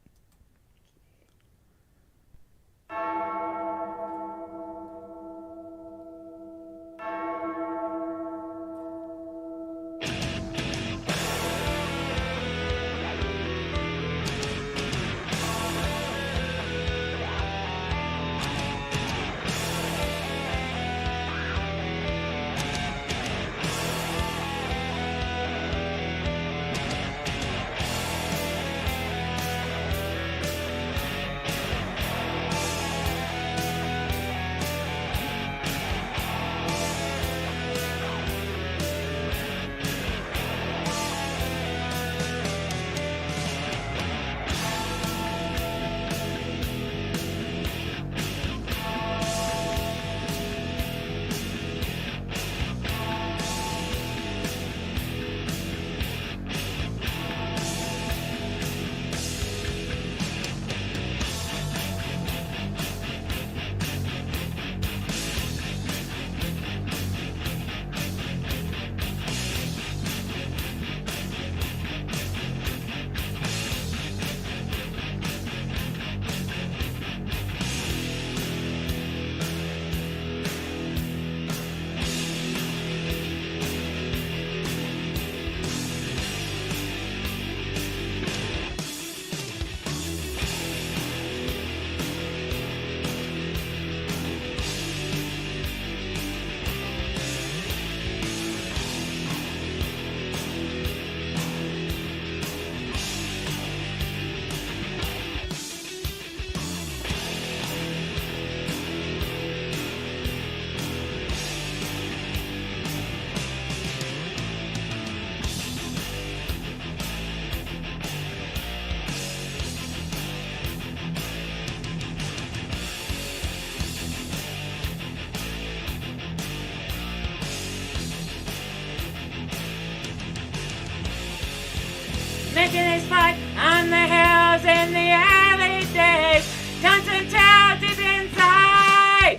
S2: Making his fight on the hills in the early days. Guns and tail deep inside.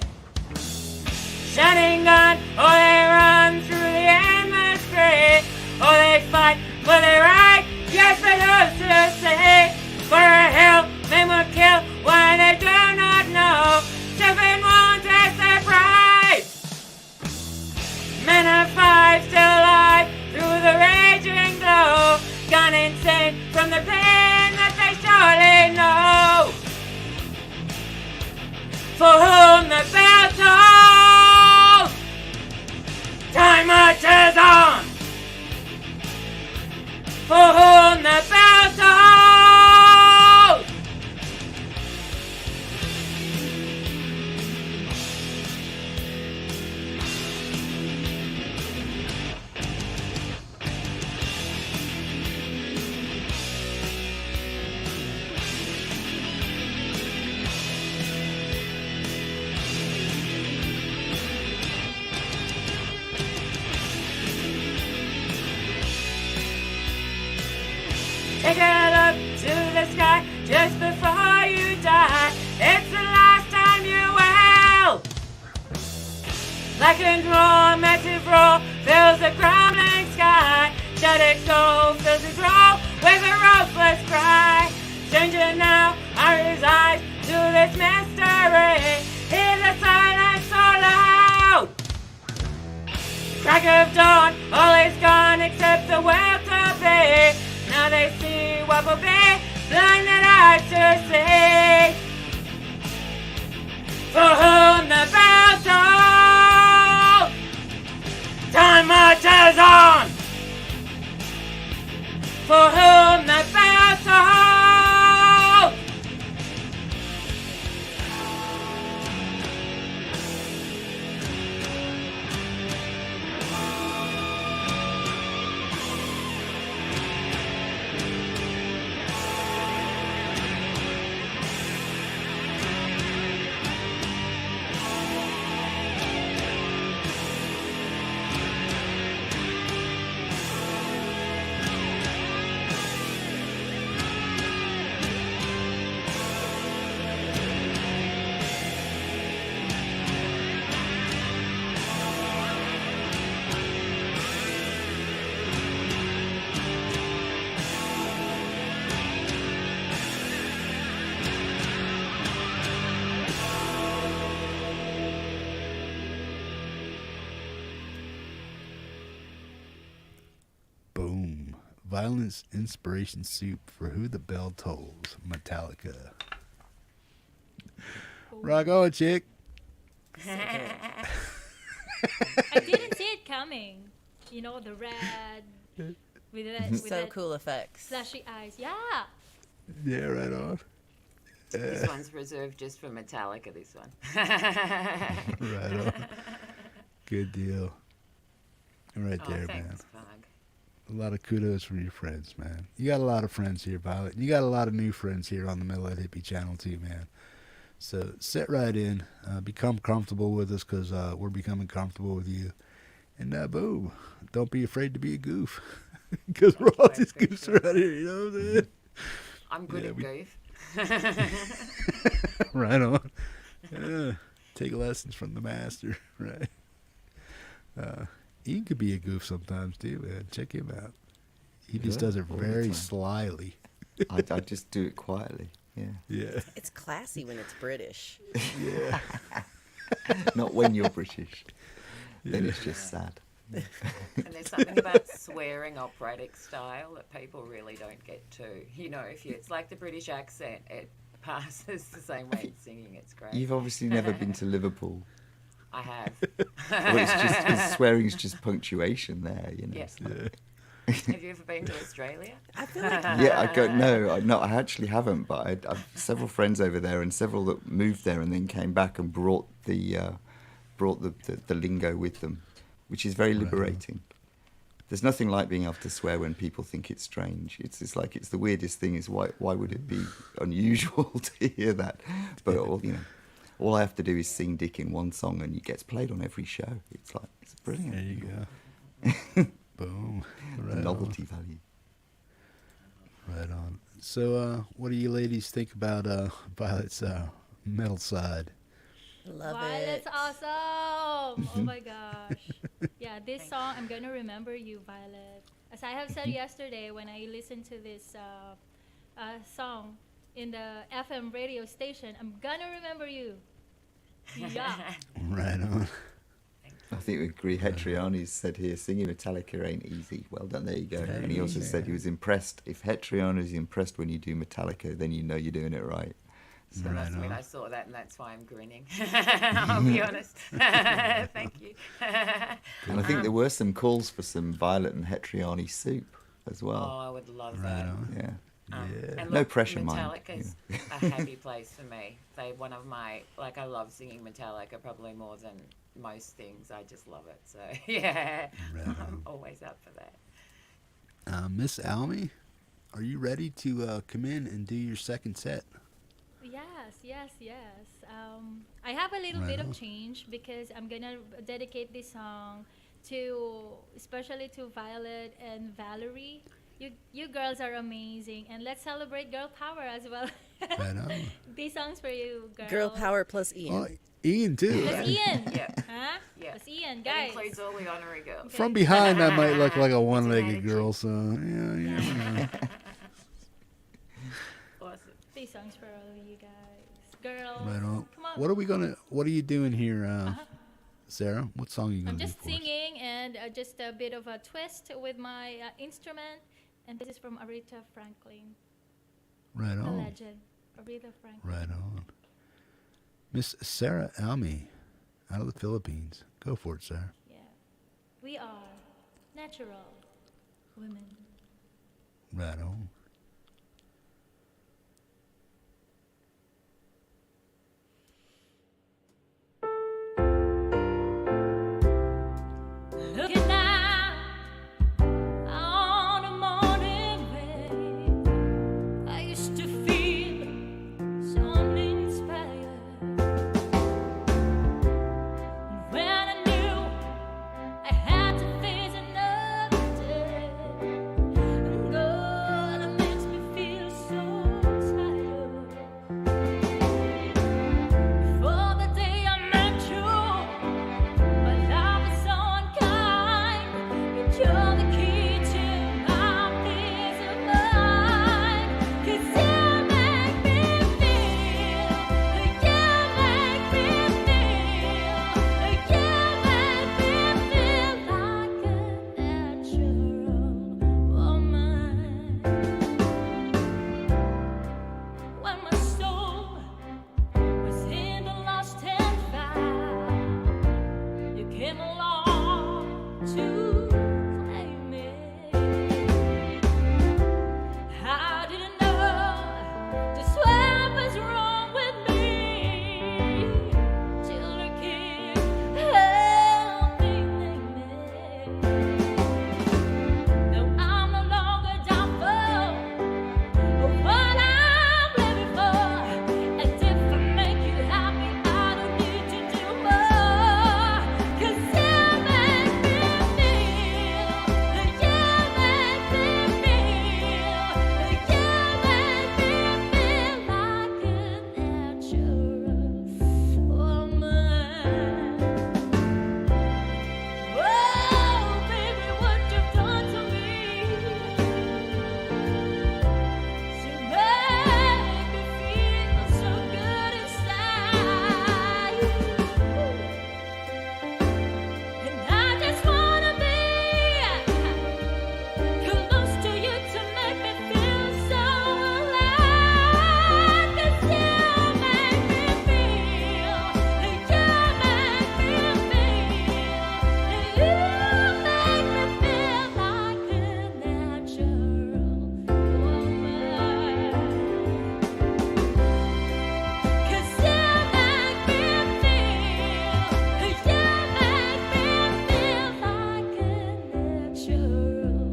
S2: Shouting gun, or they run through the endless gray. Or they fight for their right, yes, for those to say. For a hill, they will kill why they do not know. Seven won't taste their pride. Men of five still alive through the raging glow. Gone insane from the pain that they surely know. For whom the bell tolls. for whom the bell tolls. Take a look to the sky just before you die. It's the last time you will. Black and raw, massive roar fills the crumbling sky. Shattered soul fills his role with a ruthless cry. Stranger now are his eyes to this mystery. Hear the silence so loud. Crack of dawn, all is gone except the will to be. Now they see what will be, blinded eyes to see. For whom the bell tolls, time marches on. For whom the bell tolls.
S1: Boom. Violence inspiration soup for Who the Bell Tolls. Metallica. Rock on, chick.
S3: I didn't see it coming. You know, the red with that, with
S5: So
S3: that
S5: cool effects.
S3: flashy eyes. Yeah.
S1: Yeah, right on.
S2: This one's reserved just for Metallica, this one.
S1: Right on. Good deal. Right
S2: Oh,
S1: there, man.
S2: thanks, Bug.
S1: A lot of kudos from your friends, man. You got a lot of friends here, Violet. You got a lot of new friends here on the Metalhead Hippie channel, too, man. So sit right in. Become comfortable with us because we're becoming comfortable with you. And boom. Don't be afraid to be a goof. Because we're all
S2: I
S1: just goofs
S2: appreciate
S1: around here, you know what I'm saying?
S2: I'm good
S1: Yeah,
S2: at
S1: we-
S2: goof.
S1: Right on. Take lessons from the master, right? Ian could be a goof sometimes too, man. Check him out. He just
S4: Yeah,
S1: does it
S4: all the
S1: very
S4: time.
S1: slyly.
S4: I just do it quietly. Yeah.
S1: Yeah,
S5: It's classy when it's British.
S1: yeah.
S4: Not when you're British. Then
S1: Yeah.
S4: it's just sad.
S2: And there's something about swearing operatic style that people really don't get to. You know, if you, it's like the British accent, it passes the same way as singing. It's great.
S4: You've obviously never been to Liverpool.
S2: I have.
S4: Well, it's just 'cause swearing's just punctuation there, you know.
S2: Yeah.
S4: it's like-
S1: Yeah.
S2: Have you ever been to Australia?
S5: I feel like
S4: Yeah, I go no, I actually haven't, but I've several friends over there and several that moved there and then came back and brought the lingo with them, which is very
S1: Right.
S4: liberating. There's nothing like being able to swear when people think it's strange. It's like it's the weirdest thing. Is why would it be unusual to hear that? But all I have to do is sing Dick in one song and it gets played on every show. It's brilliant.
S1: There you go. Boom.
S4: The
S1: Right
S4: novelty value.
S1: on. Right on. So, what do you ladies think about Violet's metal side?
S5: love
S3: Wow,
S5: it.
S3: that's awesome! Oh my gosh. Yeah, this song, I'm gonna remember you, Violet. As I have said yesterday when I listened to this song in the FM radio station, I'm gonna remember you. Yeah.
S1: Right on.
S4: I think we agree. Hetriani said here, singing Metallica ain't easy. Well done, there you go. And he also said he was impressed. If Hetriani is impressed when you do Metallica, then you know you're doing it right.
S2: So
S1: Right
S2: must admit
S1: on.
S2: I saw that and that's why I'm grinning. I'll be honest. Thank you.
S4: And I think there were some calls for some Violet and Hetriani soup. as
S2: Oh,
S4: well.
S2: I would love
S1: Right
S2: that.
S1: on.
S4: Yeah.
S1: Yeah.
S2: And
S4: No
S2: look,
S4: pressure, mind.
S2: Metallica's a happy place for me. They one of my I love singing Metallica probably more than most things. I just love it. So yeah,
S1: Right
S2: I'm
S1: on.
S2: always up for that.
S1: Miss Almy, are you ready to come in and do your second set?
S3: Yes, yes, yes. I have a little
S1: Right
S3: bit
S1: on.
S3: of change because I'm gonna dedicate this song to, especially to Violet and Valerie. You girls are amazing, and let's celebrate girl power as well.
S1: Right on.
S3: These songs for you, girls.
S5: Girl power plus Ian.
S1: Oh, Ian too.
S3: Plus
S1: Right?
S3: Ian.
S2: Yeah.
S3: Huh?
S2: Yeah.
S3: Plus Ian,
S2: That
S3: guys.
S2: includes all the honorary girls.
S1: From behind, I might look like a
S2: It's
S1: one-legged
S2: attitude.
S1: girl, so yeah, you never know.
S2: Awesome.
S3: These songs for all of you guys. Girls.
S1: Right on.
S3: Come on.
S1: What are you doing here, Sarah? What song are you
S3: I'm
S1: gonna
S3: just
S1: do for us?
S3: singing and just a bit of a twist with my instrument. And this is from Aretha Franklin,
S1: Right
S3: the
S1: on.
S3: legend. Aretha Franklin.
S1: Right on. Miss Sarah Almy, out of the Philippines. Go for it, Sarah.
S3: Yeah. We are natural women.
S1: Right on.
S3: Looking out on a morning rain, I used to feel so uninspired. When I knew I had to face another day, and God, it makes me feel so tired. Before the day I met you, my love is so unkind, but you're the key to my peace of mind. 'Cause you make me feel, you make me feel, you make me feel like a natural woman. When my soul was in the lost and found, you came along to claim it. I didn't know just what was wrong with me till the King helped me name it. Now I'm no longer doubtful of what I'm living for. And if I make you happy, I don't need to do more. 'Cause you make me feel, you make me feel, you make me feel like a natural woman. Oh, baby, what you've done to me. You make me feel so good inside, and I just wanna be close to you to make me feel so alive. 'Cause you make me feel, you make me feel, you make me feel like a natural woman. 'Cause you make me feel, you make me feel like a natural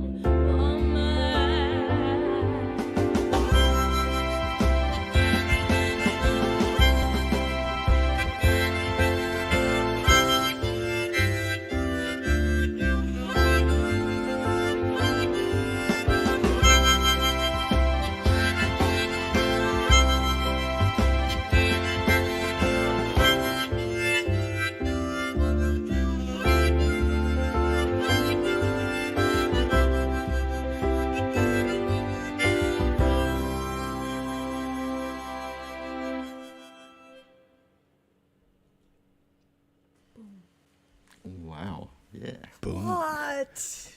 S4: Wow. Yeah.
S1: Boom.
S5: What?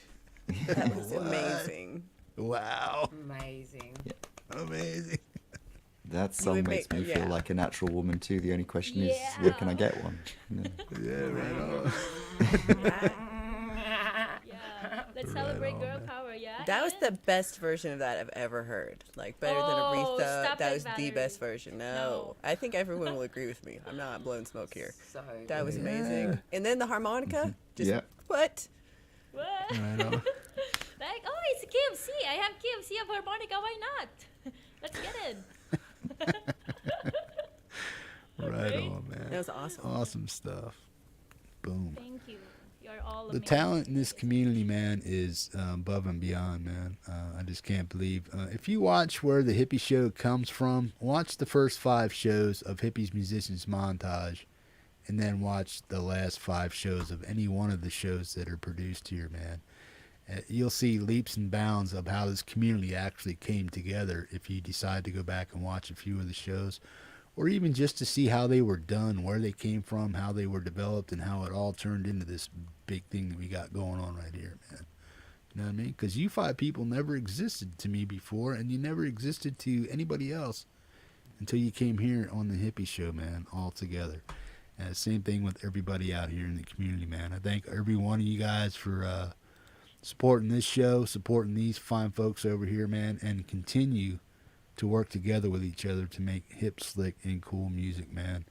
S5: That was amazing.
S1: Wow.
S2: Amazing.
S1: Amazing.
S4: That song
S5: would
S4: makes
S5: make-
S4: me feel
S5: yeah.
S4: like a natural woman too. The only question is,
S3: Yeah.
S4: where can I get one? Yeah.
S1: Yeah, right on.
S3: Yeah. Let's celebrate girl power Power, yeah.
S5: That was
S3: Ian?
S5: the best version of that I've ever heard. Like better than
S3: Oh,
S5: Aretha.
S3: stop
S5: That
S3: it,
S5: was the
S3: Valerie.
S5: best version. No.
S3: No.
S5: I think everyone will agree with me. I'm not blowing smoke here.
S2: So
S5: That was
S2: good.
S5: amazing. And then the harmonica. Just
S4: Yeah.
S5: what?
S3: What?
S1: Right on.
S3: Like, oh, it's KFC. I have KFC of harmonica. Why not? Let's get it.
S1: Right
S3: Right?
S1: on, man.
S5: That was awesome.
S1: Awesome stuff. Boom.
S3: Thank you. You're all
S1: The
S3: amazing.
S1: talent in this community, man, is above and beyond, man. I just can't believe. If you watch where the hippie show comes from, watch the first 5 shows of Hippies Musicians Montage, and then watch the last 5 shows of any one of the shows that are produced here, man. You'll see leaps and bounds of how this community actually came together if you decide to go back and watch a few of the shows, or even just to see how they were done, where they came from, how they were developed, and how it all turned into this big thing that we got going on right here, man. You know what I mean? Because you 5 people never existed to me before, and you never existed to anybody else until you came here on the Hippie Show, man, all together. And same thing with everybody out here in the community, man. I thank every one of you guys for supporting this show, supporting these fine folks over here, man, and continue to work together with each other to make hip, slick, and cool music, man.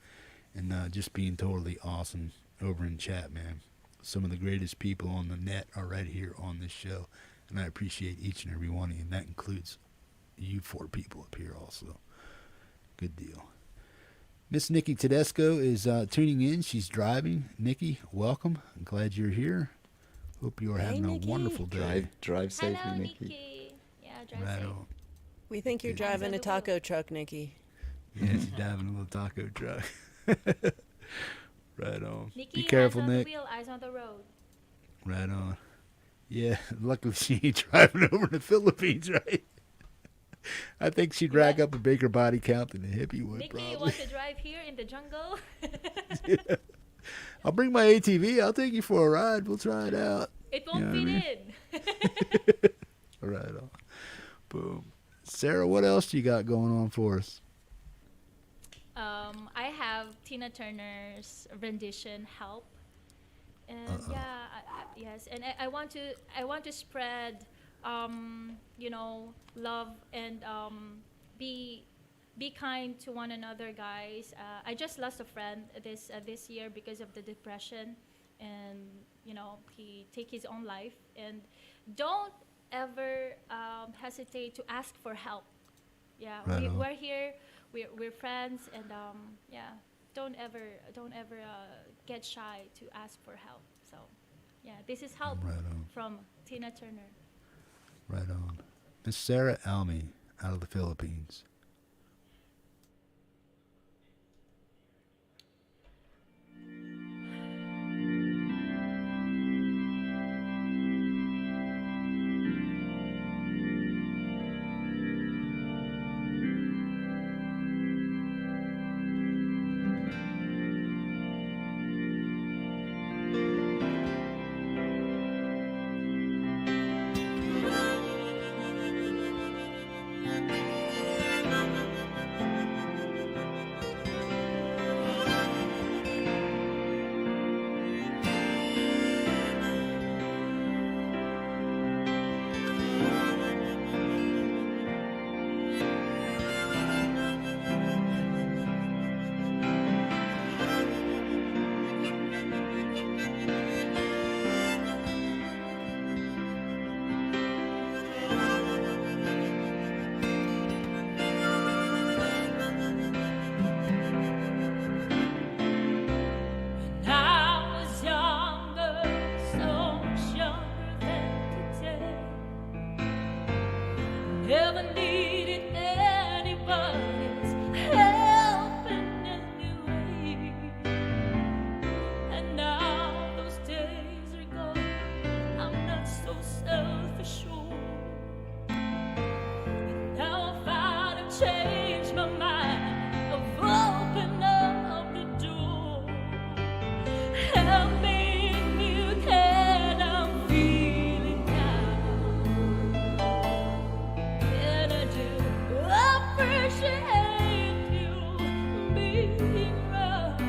S1: And just being totally awesome over in chat, man. Some of the greatest people on the net are right here on this show. And I appreciate each and every one of you. And that includes you 4 people up here also. Good deal. Miss Nikki Tedesco is tuning in. She's driving. Nikki, welcome. I'm glad you're here. Hope you are
S5: Hey,
S1: having
S5: Nikki.
S1: a wonderful day.
S4: Drive safely,
S3: Hello,
S4: Nikki.
S3: Nikki. Yeah, drive
S1: Right
S3: safe.
S1: on.
S5: We think you're
S1: Good.
S5: driving a
S3: Hands on the
S5: taco truck, Nikki.
S1: Yeah, she's driving a little taco truck. Right on.
S3: Nikki,
S1: Be careful,
S3: eyes on
S1: Nick.
S3: the wheel, eyes on the road.
S1: Right on. Yeah, luckily she ain't driving over to the Philippines, right? I think she'd rack
S3: Yeah.
S1: up a bigger body count than a hippie would,
S3: Nikki, you
S1: probably.
S3: want to drive here in the jungle?
S1: I'll bring my ATV. I'll take you for a ride. We'll try it out.
S3: It won't
S1: Yeah, I
S3: fit
S1: mean-
S3: in.
S1: Right on. Boom. Sarah, what else do you got going on for us?
S3: I have Tina Turner's rendition "Help," and yes, and I want to spread, love and be kind to one another, guys. I just lost a friend this year because of the depression, and he take his own life. And don't ever hesitate to ask for help. Yeah,
S1: Right on.
S3: we're here. We're friends, and don't ever get shy to ask for help. So, yeah, this is "Help"
S1: Right on.
S3: from Tina Turner.
S1: Right on. Miss Sarah Almy out of the Philippines.
S3: I was younger, so much younger than today. Never needed anybody's help in any way. And now those days are gone. I'm not so self-assured. And now I found I've changed my mind. I've opened up the door. Help me if you can, I'm feeling down. And I do appreciate you being around.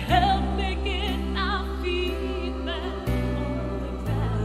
S3: Help me get my feet back on the ground.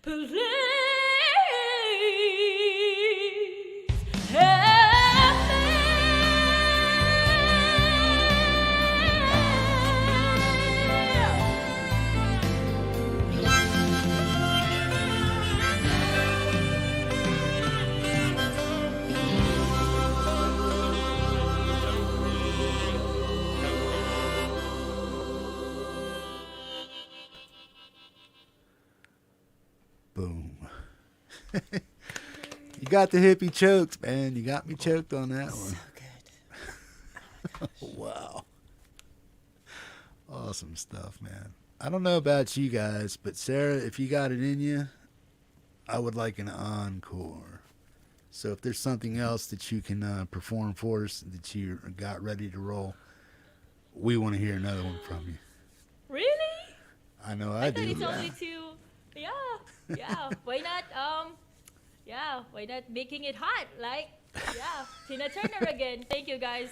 S3: Please help
S1: Boom. You got the hippie chokes, man. You got me choked on that
S5: So
S1: one.
S5: good.
S1: Wow. Awesome stuff, man. I don't know about you guys, but Sarah, if you got it in you, I would like an encore. So if there's something else that you can perform for us that you got ready to roll, we want to hear another one from you.
S3: Really?
S1: I know
S3: I
S1: I
S3: thought
S1: do.
S3: it's only two. Yeah. Why not? Why not making it hot? Like, yeah, Tina Turner again. Thank you guys.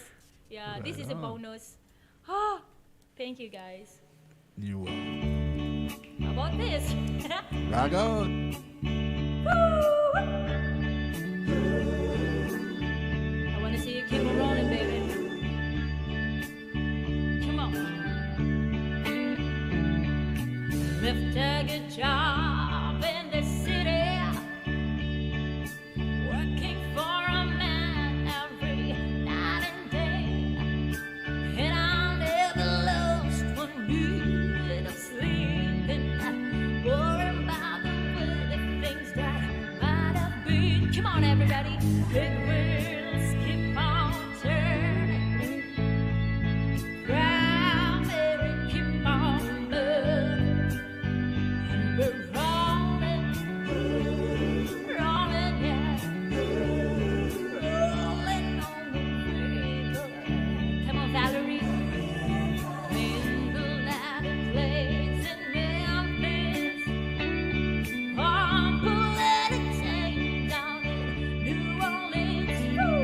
S3: Yeah, this is a
S1: on.
S3: bonus. Ah, thank you guys.
S1: You're welcome.
S3: How about this?
S1: Rock on.
S3: I wanna see you keep on rolling, baby. Come on. Left a good job in the city, working for a man every night and day, and I never lost 1 minute of sleeping, worrying about the things that might have been. Come on, everybody, big wheels keep on turning, primary keep on burning, and we're rolling, rolling, yeah, rolling on the river. Come on, Valerie. In the ladder place in Memphis, I'm pulling a tape down in New Orleans. Woo!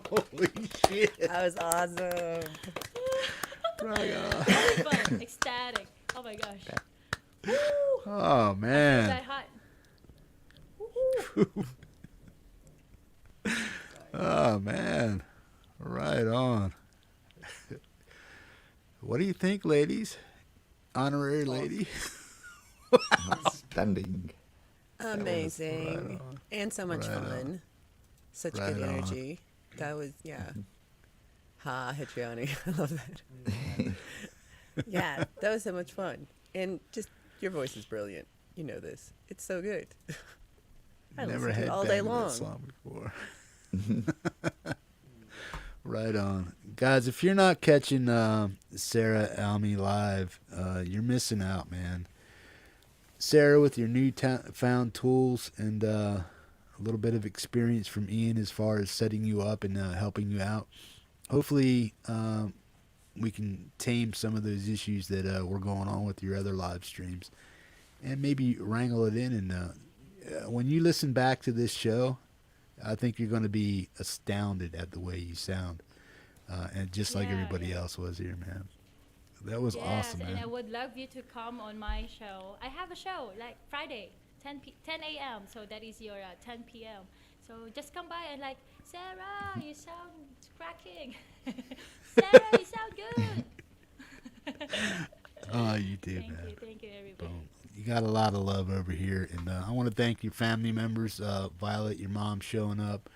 S1: Holy shit.
S5: That was awesome.
S1: Right on.
S3: Fun, ecstatic. Oh my gosh. Woo!
S1: Oh,
S3: I feel
S1: man.
S3: that hot. Woohoo.
S1: Oh, man. Right on. What do you think, ladies? Honorary lady?
S4: Outstanding.
S5: Amazing.
S1: right on.
S5: And so much
S1: Right on.
S5: fun. Such
S1: Right
S5: good
S1: on.
S5: energy. That was, yeah. Ha, Hitriani. I love that. Yeah, that was so much fun. And just, your voice is brilliant. You know this. It's so good. I
S1: Never
S5: listen to
S1: had
S5: it all day
S1: that
S5: long.
S1: song before. Right on. Guys, if you're not catching Sarah Almy live, you're missing out, man. Sarah, with your new found tools and a little bit of experience from Ian as far as setting you up and helping you out, hopefully we can tame some of those issues that were going on with your other live streams and maybe wrangle it in. And when you listen back to this show, I think you're going to be astounded at the way you sound. And just like
S3: Yeah,
S1: everybody
S3: yeah.
S1: else was here, man. That was
S3: Yes,
S1: awesome,
S3: and
S1: man.
S3: I would love you to come on my show. I have a show like Friday, 10 a.m. So that is your 10 p.m. So just come by and like, Sarah, you sound cracking. Sarah, you sound good.
S1: Oh, you did, man.
S3: Thank you, everybody.
S1: Boom. You got a lot of love over here, and I want to thank your family members, Violet, your mom showing up,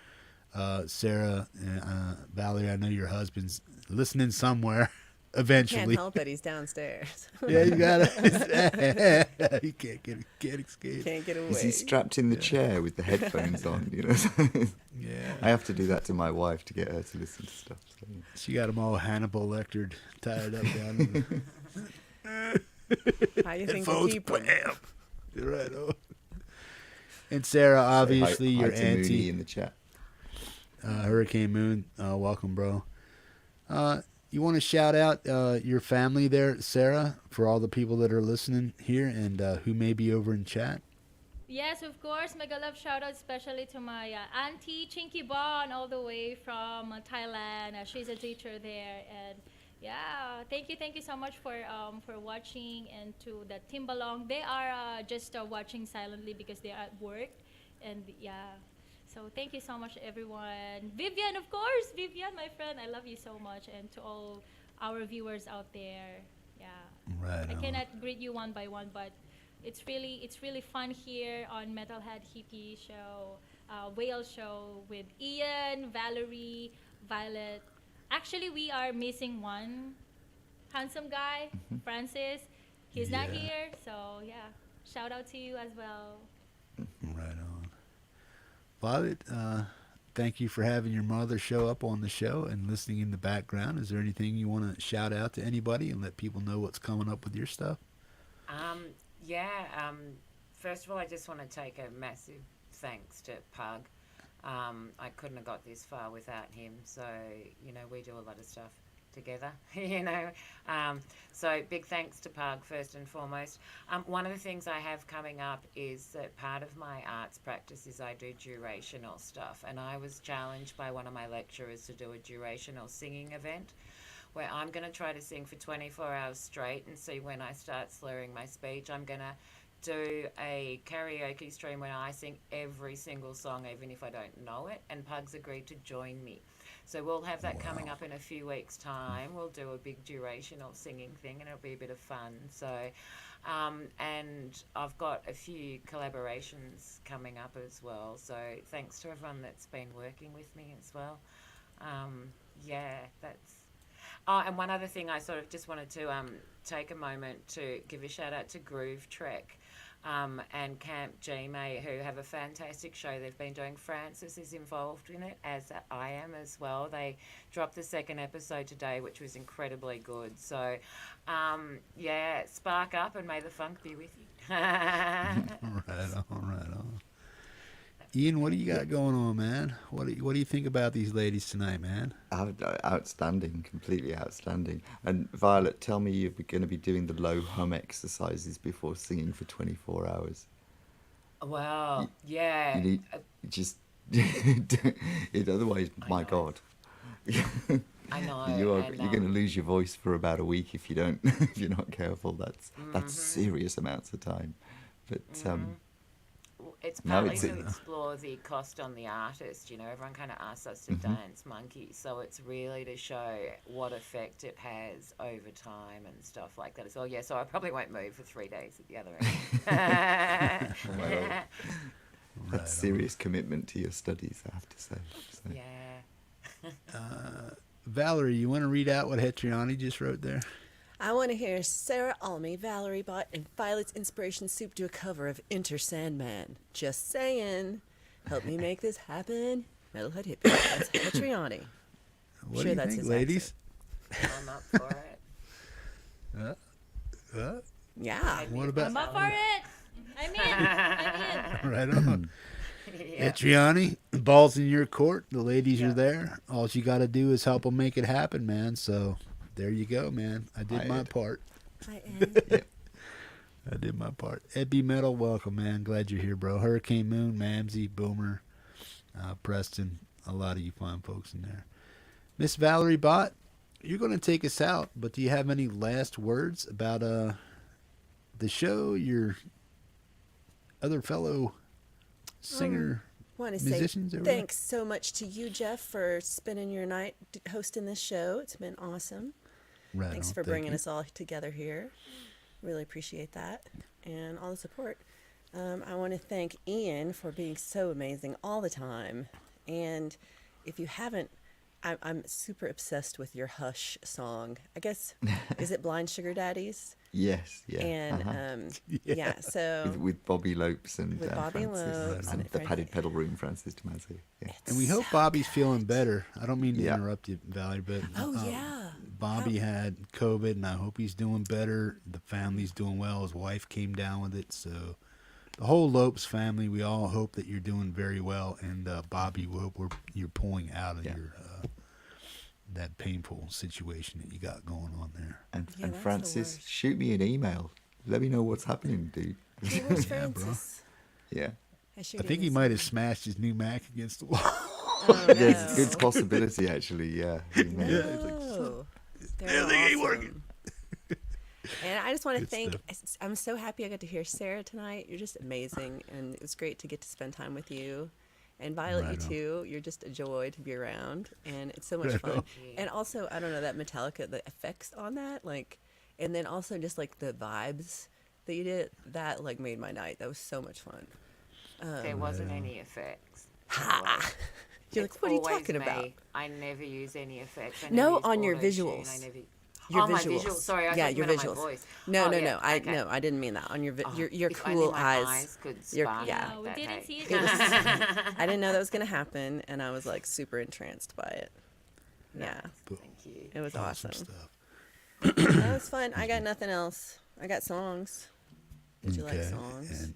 S1: Sarah, and Valerie. I know your husband's listening somewhere.
S5: Can't
S1: Eventually,
S5: help it. He's downstairs.
S1: yeah, you gotta. You can't escape.
S5: Can't get away.
S4: Is he strapped in the chair with the headphones on? You know,
S1: Yeah,
S4: I have to do that to my wife to get her to listen to stuff. So.
S1: she got them all Hannibal Lectered, tied up down in the
S5: How you think they
S1: headphones.
S5: keep 'em?
S1: Bam. Right on. And Sarah, obviously,
S4: Say hi
S1: your
S4: to Mooney
S1: auntie,
S4: in the chat.
S1: Hurricane Moon. Welcome, bro. You want to shout out your family there, Sarah, for all the people that are listening here and who may be over in chat?
S3: Yes, of course. Mega love shout out especially to my auntie Chinky Bon all the way from Thailand. She's a teacher there, and yeah, thank you so much for watching, and to the Timbalong. They are just watching silently because they are at work, and yeah. So thank you so much, everyone. Vivian, of course, Vivian, my friend, I love you so much, and to all our viewers out there. Yeah.
S1: Right
S3: I
S1: on.
S3: cannot greet you one by one, but it's really fun here on Metalhead Hippie Show, Whale Show with Ian, Valerie, Violet. Actually, we are missing one handsome guy, Francis. He's not
S1: Yeah.
S3: here, so yeah. Shout out to you as well.
S1: Right on. Violet, thank you for having your mother show up on the show and listening in the background. Is there anything you want to shout out to anybody and let people know what's coming up with your stuff?
S2: First of all, I just want to take a massive thanks to Pug. I couldn't have got this far without him. So, we do a lot of stuff together, So big thanks to Pug first and foremost. One of the things I have coming up is that part of my arts practice is I do durational stuff. And I was challenged by one of my lecturers to do a durational singing event where I'm going to try to sing for 24 hours straight and see when I start slurring my speech. I'm going to do a karaoke stream where I sing every single song, even if I don't know it, and Pug's agreed to join me. So we'll have that coming up in a few weeks' time. We'll do a big durational singing thing, and it'll be a bit of fun. So, and I've got a few collaborations coming up as well. So thanks to everyone that's been working with me as well. That's... Oh, and one other thing, I sort of just wanted to take a moment to give a shout out to Groove Trek and Camp Gmail, who have a fantastic show they've been doing. Francis is involved in it, as I am as well. They dropped the second episode today, which was incredibly good. So, spark up and may the funk be with you.
S1: Right on. Ian, what do you got going on, man? What do you think about these ladies tonight, man?
S4: Outstanding, completely outstanding. And Violet, tell me you're going to be doing the low hum exercises before singing for 24 hours.
S2: Well, yeah.
S4: You need, just, otherwise, my God.
S2: I know.
S4: You're
S2: And,
S4: going to lose your voice for about a week if you don't if you're not careful. That's
S2: Mm-hmm.
S4: serious amounts of time. But
S2: it's
S4: No,
S2: partly
S4: it's
S2: to
S4: a-
S2: explore the cost on the artist. You know, everyone kind of asks us to dance monkey, so it's really to show what effect it has over time and stuff like that as well. Yeah, so I probably won't move for 3 days at the other end.
S4: well, that's serious commitment to your studies, I have to say. So.
S2: Yeah.
S1: Valerie, you want to read out what Hetriani just wrote there?
S5: I want to hear Sarah Almy, Valerie Bhat, and Violet's Inspiration Soup do a cover of Enter Sandman. Just saying. Help me make this happen. Metalhead Hippie. That's Hetriani.
S1: What
S5: Sure,
S1: do you
S5: that's
S1: think,
S5: his
S1: ladies?
S2: I'm up for it.
S5: Yeah.
S1: What about
S3: I'm up for it. I'm in.
S1: right on?
S2: Yeah.
S1: Hetriani, ball's in your court. The ladies are there. All you got to do is help them make it happen, man. So there you go, man. I did my part.
S5: Hi, Ed.
S1: I did my part. Ed B. Metal, welcome, man. Glad you're here, bro. Hurricane Moon, Mamsie, Boomer, Preston, a lot of you fine folks in there. Miss Valerie Bhat, you're going to take us out, but do you have any last words about the show, your other fellow singer
S5: Want to
S1: musicians
S5: say
S1: over there?
S5: thanks so much to you, Jeff, for spending your night hosting this show. It's been awesome.
S1: Right
S5: Thanks
S1: on,
S5: for
S1: thank
S5: bringing
S1: you.
S5: us all together here. Really appreciate that and all the support. I want to thank Ian for being so amazing all the time. And if you haven't, I'm super obsessed with your Hush song. I guess, is it Blind Sugar Daddies?
S4: Yes, yeah.
S5: And yeah, so
S4: with Bobby Lopes and
S5: With Bobby
S4: Francis,
S5: Lopes
S4: and
S5: and
S4: the
S5: Francis.
S4: Padded Pedal Room, Francis Tomasi. Yeah.
S1: And we hope Bobby's feeling better. I don't mean to
S4: Yeah.
S1: interrupt you, Valerie, but
S5: Oh, yeah.
S1: Bobby had COVID, and I hope he's doing better. The family's doing well. His wife came down with it, so the whole Lopes family, we all hope that you're doing very well. And Bobby, we hope you're pulling out of your that painful situation that you got going on there.
S4: And,
S5: Yeah,
S4: and
S5: that's the
S4: Francis,
S5: worst.
S4: shoot me an email. Let me know what's happening, dude.
S5: Hey, where's Francis?
S4: Yeah.
S1: I think he might have smashed his new Mac against the wall.
S5: Oh,
S4: There's
S5: no.
S4: good possibility, actually, yeah. He may.
S5: No. They're
S1: Everything ain't
S5: awesome.
S1: working.
S5: And I just want to
S1: Good
S5: thank,
S1: stuff.
S5: I'm so happy I got to hear Sarah tonight. You're just amazing. And it was great to get to spend time with you. And Violet,
S1: Right
S5: you
S1: on.
S5: too. You're just a joy to be around. And it's so much
S1: Right
S5: fun.
S1: on.
S5: And also, I don't know, that Metallica, the effects on that, like, and then also just like the vibes that you did, that like made my night. That was so much fun.
S2: There wasn't any effects.
S5: Ha! You're
S2: It's
S5: like, what are you
S2: always
S5: talking
S2: me.
S5: about?
S2: I never use any effects. I
S5: No,
S2: never use
S5: on your
S2: auto-tune.
S5: visuals.
S2: I never...
S5: Your
S2: oh, my
S5: visuals.
S2: visuals. Sorry, I
S5: yeah,
S2: thought you
S5: your
S2: meant
S5: visuals.
S2: on my voice.
S5: No,
S2: Oh,
S5: no,
S2: yeah,
S5: no. I
S2: okay.
S5: no, I didn't mean that. On your
S2: Oh,
S5: your
S2: if
S5: cool
S2: only my
S5: eyes.
S2: eyes could
S5: Your-
S2: spark
S5: yeah.
S2: like
S3: We
S2: that,
S3: didn't
S2: hey.
S3: see it.
S5: It was, I didn't know that was gonna happen, and I was like super entranced by it. Yeah,
S2: Thank you.
S5: it was awesome.
S1: stuff.
S5: That was fun. I got nothing else. I got songs. Would you like
S1: Okay,
S5: songs?
S1: and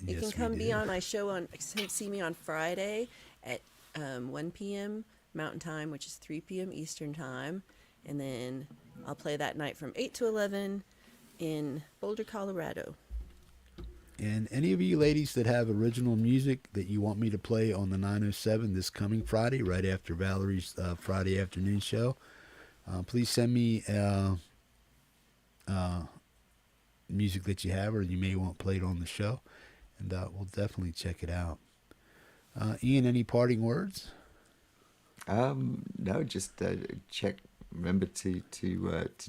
S5: You
S1: yes,
S5: can
S1: we
S5: come be
S1: do.
S5: on my show on see me on Friday at 1 p.m. Mountain Time, which is 3 p.m. Eastern Time, and then I'll play that night from 8 to 11 in Boulder, Colorado.
S1: And any of you ladies that have original music that you want me to play on the 907 this coming Friday, right after Valerie's Friday afternoon show, please send me music that you have or you may want played on the show, and we'll definitely check it out. Ian, any parting words?
S4: No, just check. Remember to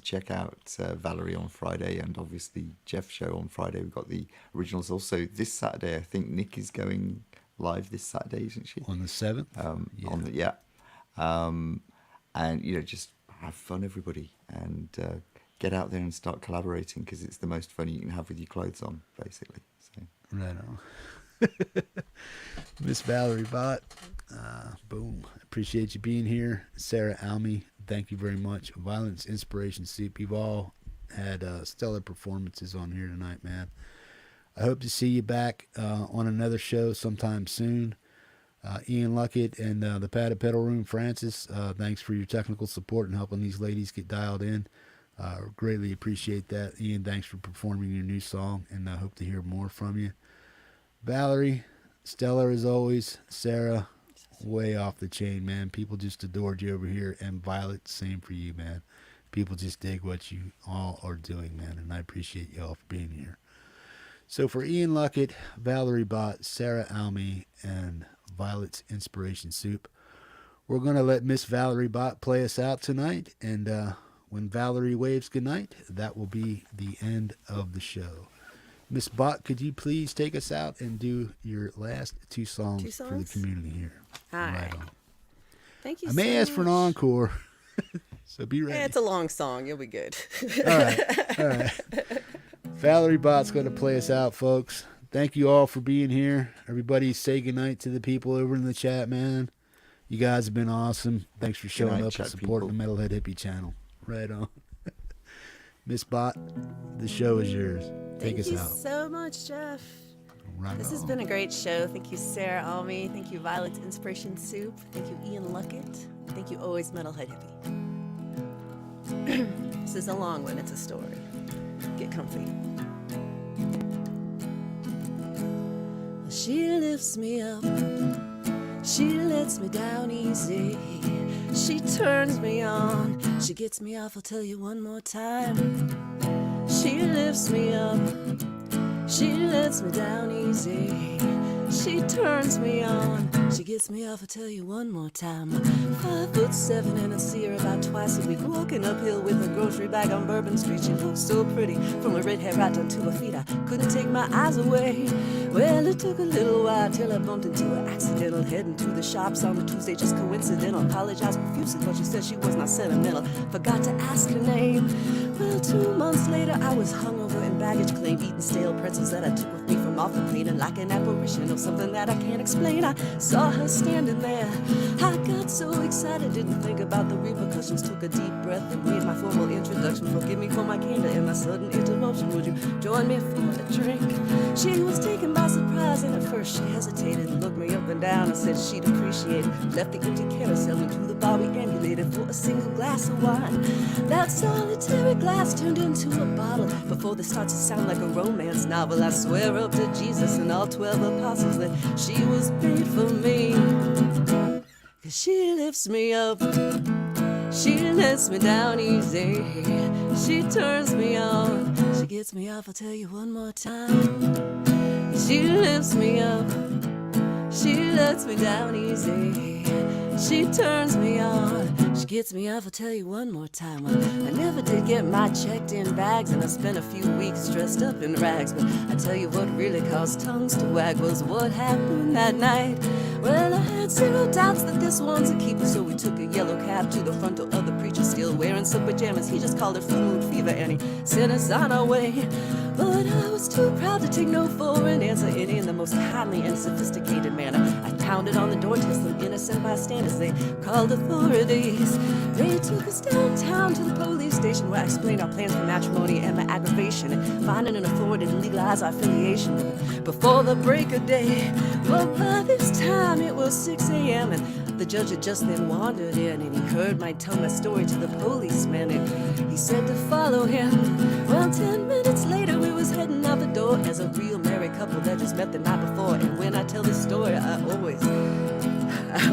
S4: check out Valerie on Friday, and obviously Jeff's show on Friday. We've got the originals. Also this Saturday, I think Nick is going live this Saturday, isn't she?
S1: On the 7th?
S4: On the and just have fun, everybody, and get out there and start collaborating, because it's the most fun you can have with your clothes on, basically. So.
S1: Right on. Miss Valerie Bhat, boom. Appreciate you being here. Sarah Almy, thank you very much. Violence Inspiration Soup. You've all had stellar performances on here tonight, man. I hope to see you back on another show sometime soon. Ian Luckett and the Padded Pedal Room, Francis, thanks for your technical support and helping these ladies get dialed in. Greatly appreciate that. Ian, thanks for performing your new song, and I hope to hear more from you. Valerie, stellar as always. Sarah, way off the chain, man. People just adored you over here, and Violet, same for you, man. People just dig what you all are doing, man, and I appreciate you all for being here. So for Ian Luckett, Valerie Bhat, Sarah Almy, and Violet's Inspiration Soup, we're going to let Miss Valerie Bhat play us out tonight, and when Valerie waves goodnight, that will be the end of the show. Miss Bott, could you please take us out and do your last two songs for the community here?
S5: All right.
S1: On.
S5: Thank you
S1: I may ask for an encore, so be ready.
S5: Yeah, it's a long song. You'll be good.
S1: All right. Valerie Bott's going to play us out, folks. Thank you all for being here. Everybody say goodnight to the people over in the chat, man. You guys have been awesome. Thanks for showing up and supporting the Metalhead Hippie channel. Right on. Miss Bott, the show is yours. Take us out.
S5: Thank you so much, Jeff.
S1: Right
S5: this has been a great show. Thank you, Sarah Almy. Thank you, Violet's Inspiration Soup. Thank you, Ian Luckett. Thank you, always Metalhead Hippie. This is a long one. It's a story. Get comfy. She lifts me up. She lets me down easy. She turns me on. She gets me off. I'll tell you one more time. She lifts me up. She lets me down easy. She turns me on. She gets me off. I'll tell you one more time. 5'7" and I see her about twice a week. Walking uphill with a grocery bag on Bourbon Street. She looks so pretty from her red hair right down to her feet. I couldn't take my eyes away. Well, it took a little while till I bumped into her accidental. Heading to the shops on the Tuesday, just coincidental. Apologized profusely, but she said she was not sentimental. Forgot to ask her name. Well, 2 months later, I was hungover in baggage claim, eating stale pretzels that I took with me from off the plane. And like an apparition of something that I can't explain, I saw her standing there. I got so excited, didn't think about the repercussions. Took a deep breath and made my formal introduction. Forgive me for my candor and my sudden interruption. Would you join me for a drink? She was taken by surprise, and at first she hesitated, looked me up and down and said she'd appreciate it. Left the empty carousel into the bar we emulated for a single glass of wine. That solitary glass turned into a bottle before this starts to sound like a romance novel. I swear up to Jesus and all 12 apostles that she was made for me. 'Cause she lifts me up. She lets me down easy. She turns me on. She gets me off. I'll tell you one more time. She lifts me up. She lets me down easy. She turns me on. She gets me off. I'll tell you one more time. I never did get my checked in bags, and I spent a few weeks dressed up in rags. But I tell you what really caused tongues to wag was what happened that night. Well, I had zero doubts that this one's a keeper, so we took a yellow cab to the front door of the preacher, still wearing some pajamas. He just called it full moon fever, and he sent us on our way. But I was too proud to take no for an answer, and in the most kindly and sophisticated manner, I pounded on the door to some innocent bystanders. They called authorities. They took us downtown to the police station, where I explained our plans for matrimony and my aggravation, and finding an authority to legalize our affiliation before the break of day. But by this time it was 6 a.m. and the judge had just then wandered in, and he heard my tell my story to the policeman, and he said to follow him. Well, 10 minutes later we was heading out the door as a real married couple that just met the night before. And when I tell this story, I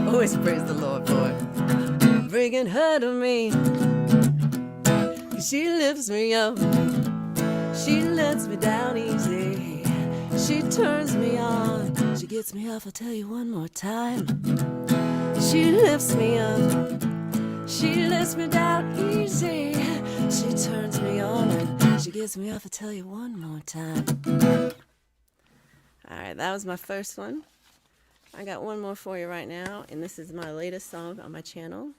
S5: always praise the Lord for it, bringing her to me. She lifts me up. She lets me down easy. She turns me on. She gets me off. I'll tell you one more time. She lifts me up. She lets me down easy. She turns me on and she gets me off. I'll tell you one more time. All right, that was my first one. I got one more for you right now, and this is my latest song on my channel.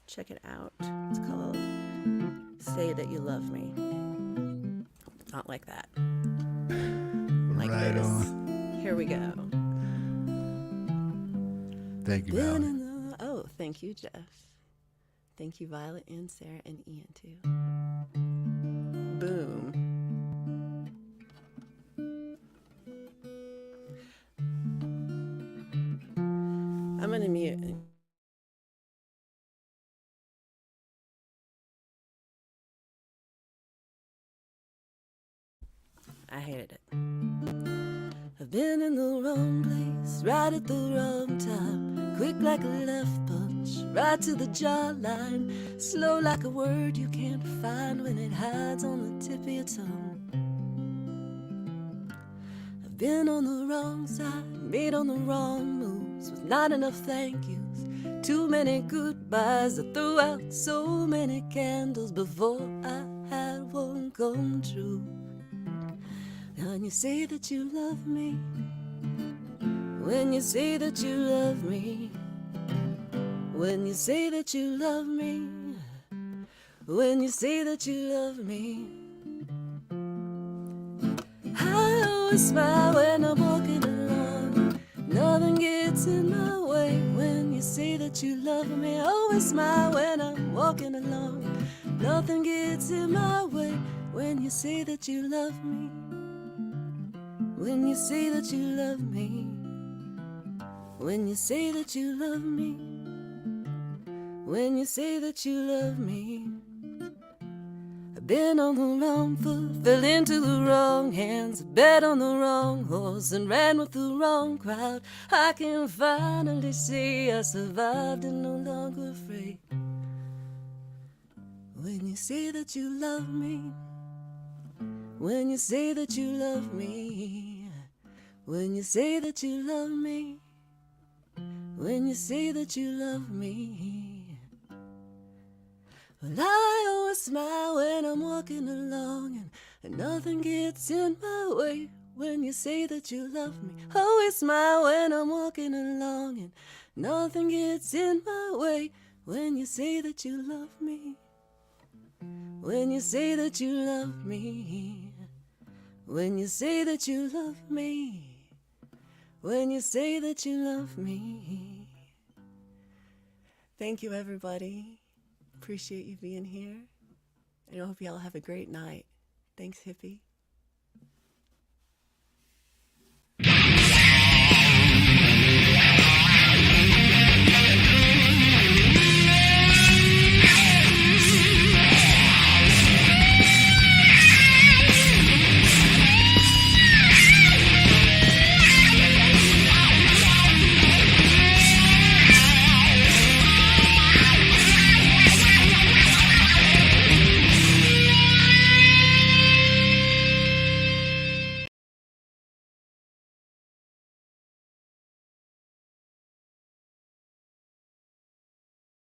S5: Check it out. It's called Say That You Love Me. Not like that. Like
S1: right
S5: this.
S1: on.
S5: Here we go.
S1: Thank you, Valerie.
S5: Oh, thank you, Jeff. Thank you, Violet and Sarah and Ian, too. Boom. I'm going to mute. I hated it. I've been in the wrong place, right at the wrong time. quick like a left punch, right to the jawline, slow like a word you can't find when it hides on the tip of your tongue. I've been on the wrong side, made on the wrong moves, with not enough thank yous, too many goodbyes. I threw out so many candles before I had one come true. When you say that you love me, when you say that you love me, when you say that you love me, when you say that you love me, I always smile when I'm walking along. Nothing gets in my way when you say that you love me. I always smile when I'm walking along. Nothing gets in my way when you say that you love me. When you say that you love me. When you say that you love me. When you say that you love me. I've been on the wrong foot, fell into the wrong hands, bet on the wrong horse and ran with the wrong crowd. I can finally see I survived and no longer afraid. When you say that you love me, when you say that you love me, when you say that you love me, when you say that you love me. Well, I always smile when I'm walking along, and nothing gets in my way when you say that you love me. Always smile when I'm walking along, and nothing gets in my way when you say that you love me. When you say that you love me. When you say that you love me. When you say that you love me. Thank you, everybody. Appreciate you being here. And I hope y'all have a great night. Thanks, Hippie.